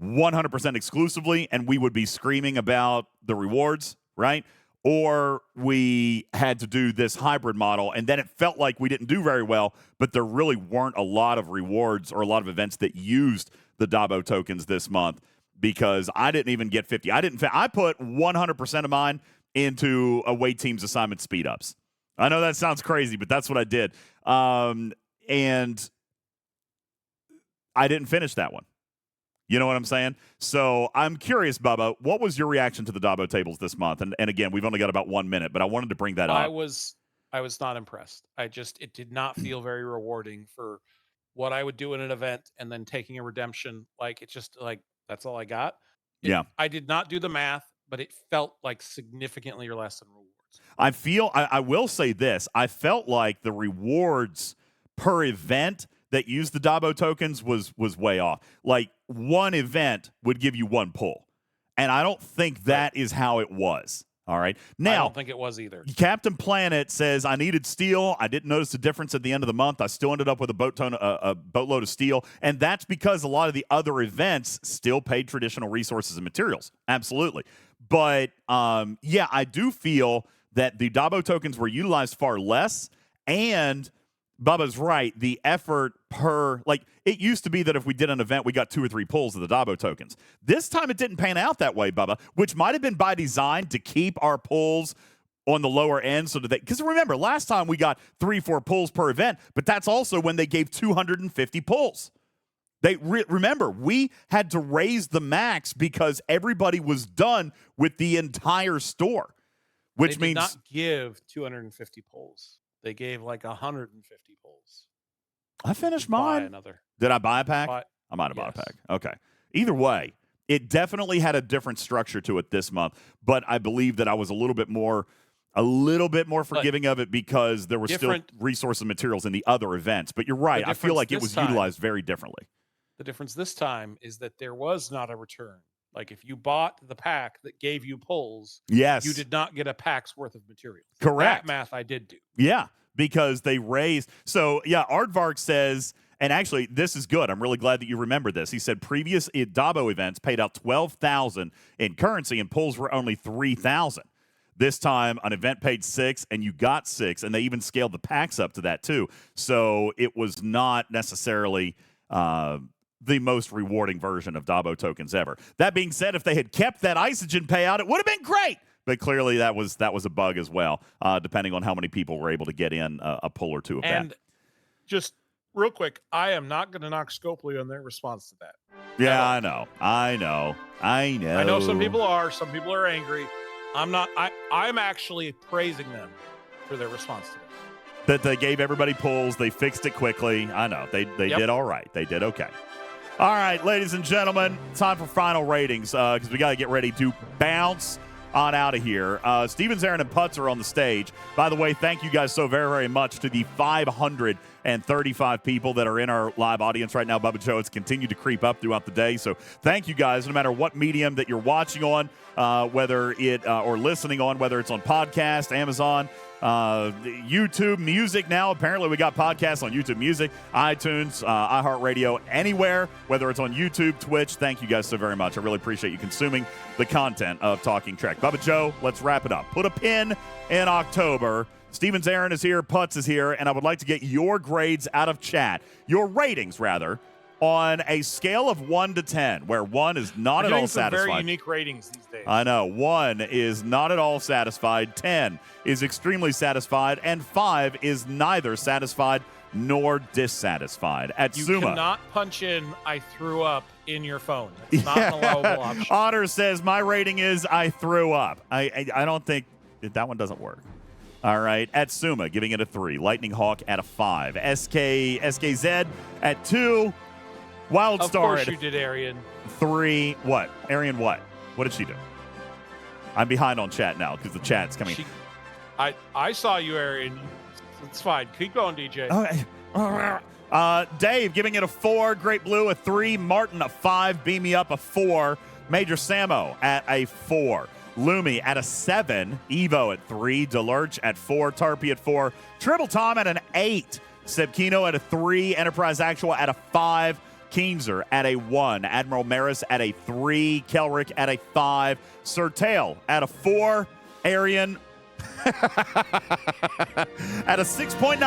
100% exclusively and we would be screaming about the rewards, right? or we had to do this hybrid model, and then it felt like we didn't do very well, but there really weren't a lot of rewards or a lot of events that used the Dabo tokens this month because I didn't even get 50. I put 100% of mine into away teams assignment speed ups. I know that sounds crazy, but that's what I did. And I didn't finish that one. You know what I'm saying? So I'm curious, Bubba, what was your reaction to the Dabo tables this month? And again, we've only got about 1 minute, but I wanted to bring that up. I was not impressed. It did not feel very rewarding for what I would do in an event and then taking a redemption. Like, it just, like, that's all I got. I did not do the math, but it felt like significantly less than rewards. I will say this. I felt like the rewards per event that used the Dabo tokens was way off. Like, one event would give you one pull. And I don't think that is how it was. All right. Now, I don't think it was either. Captain Planet says, I needed steel. I didn't notice a difference at the end of the month. I still ended up with a boatload of steel. And that's because a lot of the other events still paid traditional resources and materials. Absolutely. But, yeah, I do feel that the Dabo tokens were utilized far less. And Bubba's right. The effort per, like, it used to be that if we did an event, we got 2 or 3 pulls of the Dabo tokens. This time it didn't pan out that way, Bubba, which might have been by design to keep our pulls on the lower end. So that because remember, last time we got 3-4 pulls per event, but that's also when they gave 250 pulls. Remember, we had to raise the max because everybody was done with the entire store, which They did means not give 250 pulls. They gave like 150 pulls. I finished mine. Another. Did I buy a pack? I might have bought a pack. Okay. Either way, it definitely had a different structure to it this month, but I believe that I was a little bit more forgiving of it because there were still resources and materials in the other events. But you're right. I feel like it was utilized very differently. The difference this time is that there was not a return. Like, if you bought the pack that gave you pulls, yes, you did not get a pack's worth of material. Correct. That math I did do. Yeah, because they raised. So, yeah, Aardvark says, and actually, this is good. I'm really glad that you remember this. He said previous Dabo events paid out $12,000 in currency and pulls were only $3,000. This time, an event paid $6,000 and you got $6,000, and they even scaled the packs up to that too. So it was not necessarily the most rewarding version of Dabo tokens ever. That being said, if they had kept that Isogen payout, it would have been great. But clearly that was a bug as well, depending on how many people were able to get in a pull or two of that. And just real quick, I am not going to knock Scopely on their response to that. Yeah, I know. I know some people are. Some people are angry. I'm not. I'm actually praising them for their response to that. That they gave everybody pulls. They fixed it quickly. I know. They did all right. They did okay. All right, ladies and gentlemen, time for final ratings because we got to get ready to bounce on out of here. Steven Zarin and Putz are on the stage. By the way, thank you guys so very, very much to the 535 people that are in our live audience right now. Bubba Joe, it's continued to creep up throughout the day. So thank you guys, no matter what medium that you're watching on, whether it or listening on, whether it's on podcast, Amazon, YouTube Music now. Apparently we got podcasts on YouTube Music, iTunes, iHeartRadio, anywhere, whether it's on YouTube, Twitch. Thank you guys so very much. I really appreciate you consuming the content of Talking Trek. Bubba Joe, let's wrap it up. Put a pin in October. Steven Zarin is here, Putz is here, and I would like to get your grades out of chat, your ratings rather, on a scale of 1 to 10, where 1 is not at all satisfied. Very unique ratings these days. I know. 1 is not at all satisfied, 10 is extremely satisfied, and 5 is neither satisfied nor dissatisfied. At You Suma, cannot punch in "I threw up" in your phone. It's not an allowable option. Otter says my rating is I threw up. I don't think that one doesn't work. All right, at Suma, giving it a 3. Lightning Hawk at a 5. SKZ at 2. Wildstar Of course at you did, Arian. 3. What? Arian what? What did she do? I'm behind on chat now because the chat's coming. I saw you, Arian. It's fine. Keep going, DJ. Okay. Dave giving it a 4. Great Blue a 3. Martin a 5. Beam Me Up a 4. Major Samo at a 4. Lumi at a 7. Evo at 3. Delurch at 4. Tarpy at 4. Triple Tom at an 8. Sebkino at a 3. Enterprise Actual at a 5. Keenzer at a 1. Admiral Maris at a 3. Kelrick at a 5. Sir Tail at a 4. Arian at a 6.9.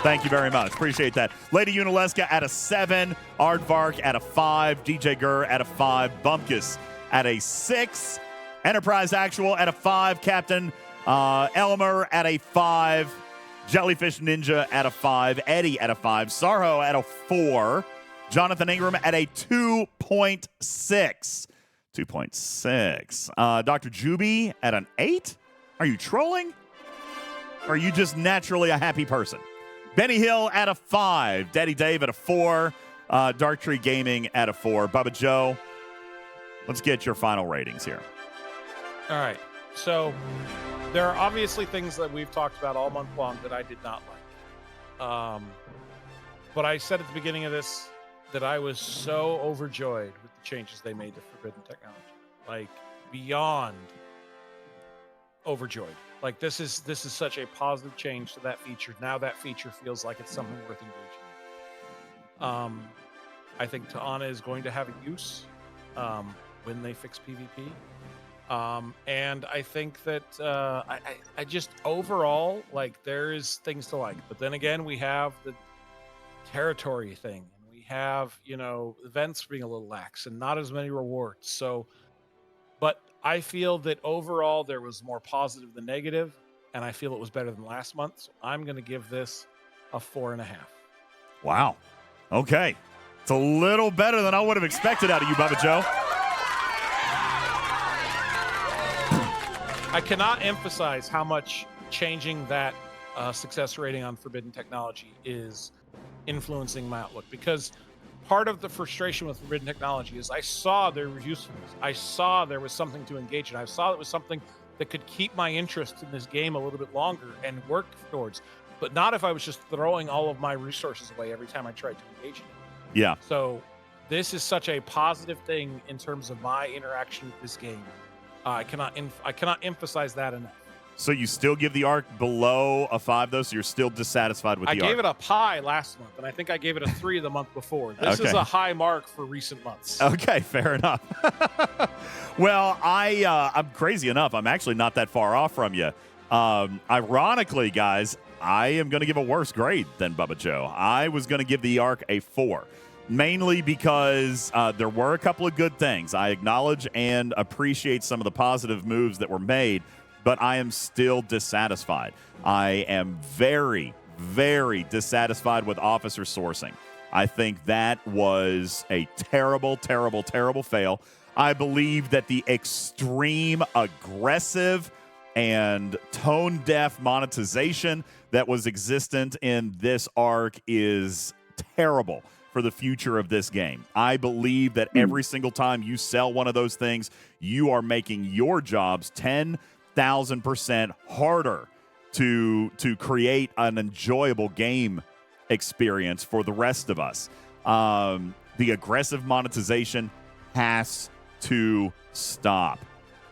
Thank you very much. Appreciate that. Lady Unileska at a 7. Aardvark at a 5. DJ Gurr at a 5. Bumpkus at a 6. Enterprise Actual at a 5. Captain Elmer at a 5. Jellyfish Ninja at a 5. Eddie at a 5. Sarho at a 4. Jonathan Ingram at a 2.6. 2.6. Dr. Juby at an 8. Are you trolling? Or are you just naturally a happy person? Benny Hill at a 5. Daddy Dave at a 4. Dark Tree Gaming at a 4. Bubba Joe, let's get your final ratings here. All right. So there are obviously things that we've talked about all month long that I did not like. But I said at the beginning of this that I was so overjoyed with the changes they made to Forbidden Technology. Like, beyond overjoyed. Like, this is such a positive change to that feature. Now that feature feels like it's something worth engaging in. I think Ta'ana is going to have a use when they fix PvP. And I think that I just overall, like, there is things to like. But then again, we have the territory thing. And we have, events being a little lax and not as many rewards. So, but I feel that overall there was more positive than negative, and I feel it was better than last month. So I'm going to give this a 4.5. Wow. Okay. It's a little better than I would have expected out of you, Bubba Joe. I cannot emphasize how much changing that success rating on Forbidden Technology is influencing my outlook, because part of the frustration with Forbidden Technology is I saw there was usefulness. I saw there was something to engage in. I saw it was something that could keep my interest in this game a little bit longer and work towards, but not if I was just throwing all of my resources away every time I tried to engage in it. Yeah. So this is such a positive thing in terms of my interaction with this game. I cannot emphasize that enough. So you still give the arc below a 5, though, so you're still dissatisfied with the arc? I gave it a pie last month, and I think I gave it a 3 the month before. This is a high mark for recent months. Okay, fair enough. Well, I'm crazy enough. I'm actually not that far off from you. Ironically, guys, I am going to give a worse grade than Bubba Joe. I was going to give the arc a 4. Mainly because there were a couple of good things. I acknowledge and appreciate some of the positive moves that were made, but I am still dissatisfied. I am very, very dissatisfied with officer sourcing. I think that was a terrible, terrible, terrible fail. I believe that the extreme aggressive and tone-deaf monetization that was existent in this arc is terrible for the future of this game. I believe that every single time you sell one of those things, you are making your jobs 10,000% harder to create an enjoyable game experience for the rest of us. The aggressive monetization has to stop.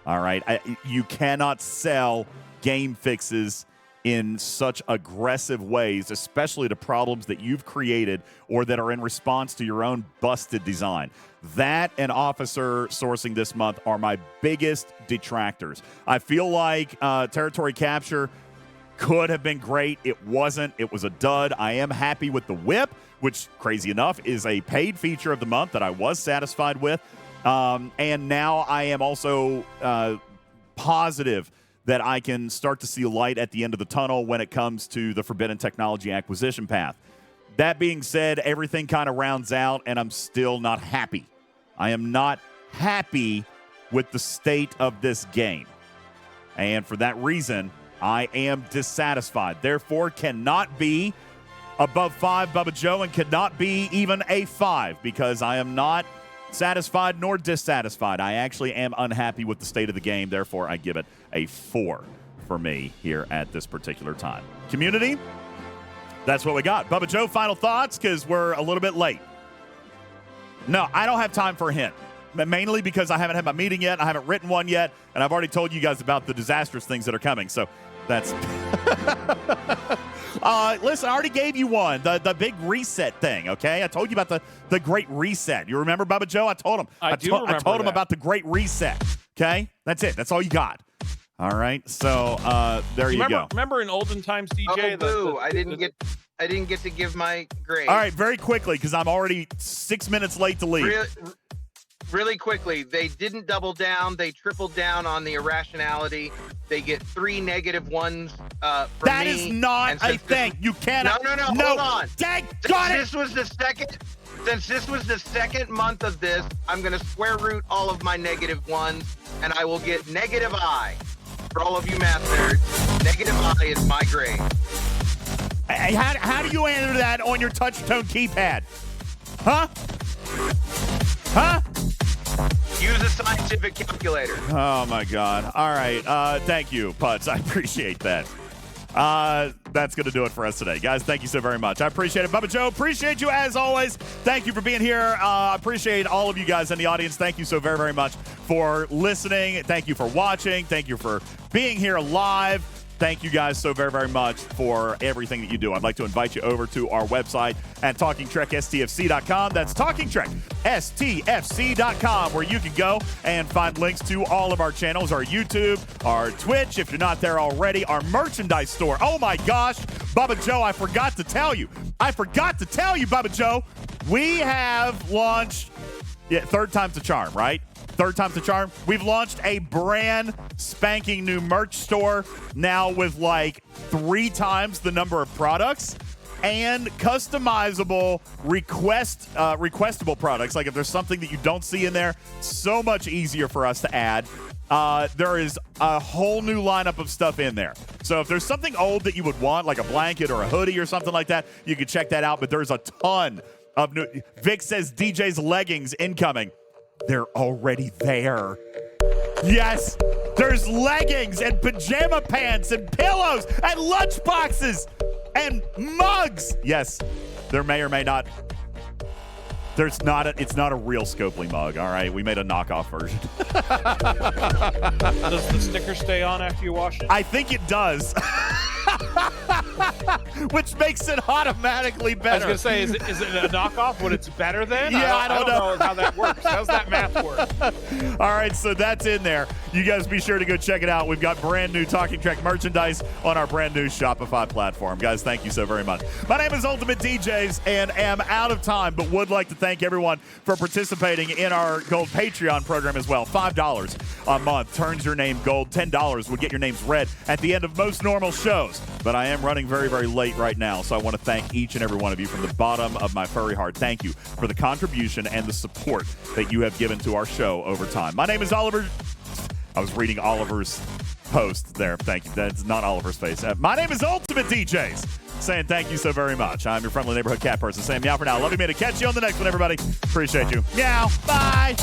All right? You cannot sell game fixes in such aggressive ways, especially to problems that you've created or that are in response to your own busted design. That and officer sourcing this month are my biggest detractors. I feel like territory capture could have been great. It wasn't. It was a dud. I am happy with the whip, which, crazy enough, is a paid feature of the month that I was satisfied with. And now I am also positive that I can start to see light at the end of the tunnel when it comes to the Forbidden Technology acquisition path. That being said, everything kind of rounds out, and I'm still not happy. I am not happy with the state of this game. And for that reason, I am dissatisfied. Therefore, cannot be above 5, Bubba Joe, and cannot be even a 5, because I am not satisfied nor dissatisfied. I actually am unhappy with the state of the game. Therefore, I give it a 4 for me here at this particular time. Community, that's what we got. Bubba Joe, final thoughts, because we're a little bit late. No, I don't have time for a hint, mainly because I haven't had my meeting yet. I haven't written one yet, and I've already told you guys about the disastrous things that are coming. So that's Listen, I already gave you one, the big reset thing, okay? I told you about the great reset. You remember, Bubba Joe? I told him. I told him about the great reset, okay? That's it. That's all you got. All right, so there you go. Remember in olden times, DJ? I didn't get to give my grade. All right, very quickly, because I'm already 6 minutes late to leave. Really quickly, they didn't double down. They tripled down on the irrationality. They get 3 negative ones from That me. is not a thing. You cannot. No, hold on. Got it. Since this was the second month of this, I'm going to square root all of my negative ones, and I will get negative I. For all of you math nerds, negative I is my grade. Hey, how do you answer that on your touch tone keypad? Huh? Use a scientific calculator. Oh, my God. All right. Thank you, Putz. I appreciate that. That's going to do it for us today. Guys, thank you so very much. I appreciate it. Bubba Joe, appreciate you as always. Thank you for being here. I appreciate all of you guys in the audience. Thank you so very, very much for listening. Thank you for watching. Thank you for being here live. Thank you guys so very, very much for everything that you do. I'd like to invite you over to our website at TalkingTrekSTFC.com. That's TalkingTrekSTFC.com, where you can go and find links to all of our channels, our YouTube, our Twitch, if you're not there already, our merchandise store. Oh, my gosh, Bubba Joe, I forgot to tell you, Bubba Joe, we have launched, third time's a charm, right? Third time's the charm. We've launched a brand spanking new merch store now with like 3 times the number of products and customizable requestable products. Like if there's something that you don't see in there, so much easier for us to add. There is a whole new lineup of stuff in there. So if there's something old that you would want, like a blanket or a hoodie or something like that, you can check that out. But there's a ton of new. Vic says DJ's leggings incoming. They're already there. Yes, there's leggings and pajama pants and pillows and lunch boxes and mugs. Yes, there may or may not. It's not a real Scopely mug, all right? We made a knockoff version. Does the sticker stay on after you wash it? I think it does. Which makes it automatically better. I was going to say, is it a knockoff when it's better then? Yeah, I don't know how that works. How's that math work? All right, so that's in there. You guys be sure to go check it out. We've got brand new Talking Trek merchandise on our brand new Shopify platform. Guys, thank you so very much. My name is UltimatDJz and am out of time, but would like to thank everyone for participating in our Gold Patreon program as well. $5 a month turns your name gold. $10 would get your names read at the end of most normal shows. But I am running very, very late right now, so I want to thank each and every one of you from the bottom of my furry heart. Thank you for the contribution and the support that you have given to our show over time. My name is Oliver. I was reading Oliver's post there. Thank you. That's not Oliver's face. My name is UltimatDJz, saying thank you so very much. I'm your friendly neighborhood cat person saying meow for now. Love you, man. To catch you on the next one, everybody. Appreciate you. Meow. Bye.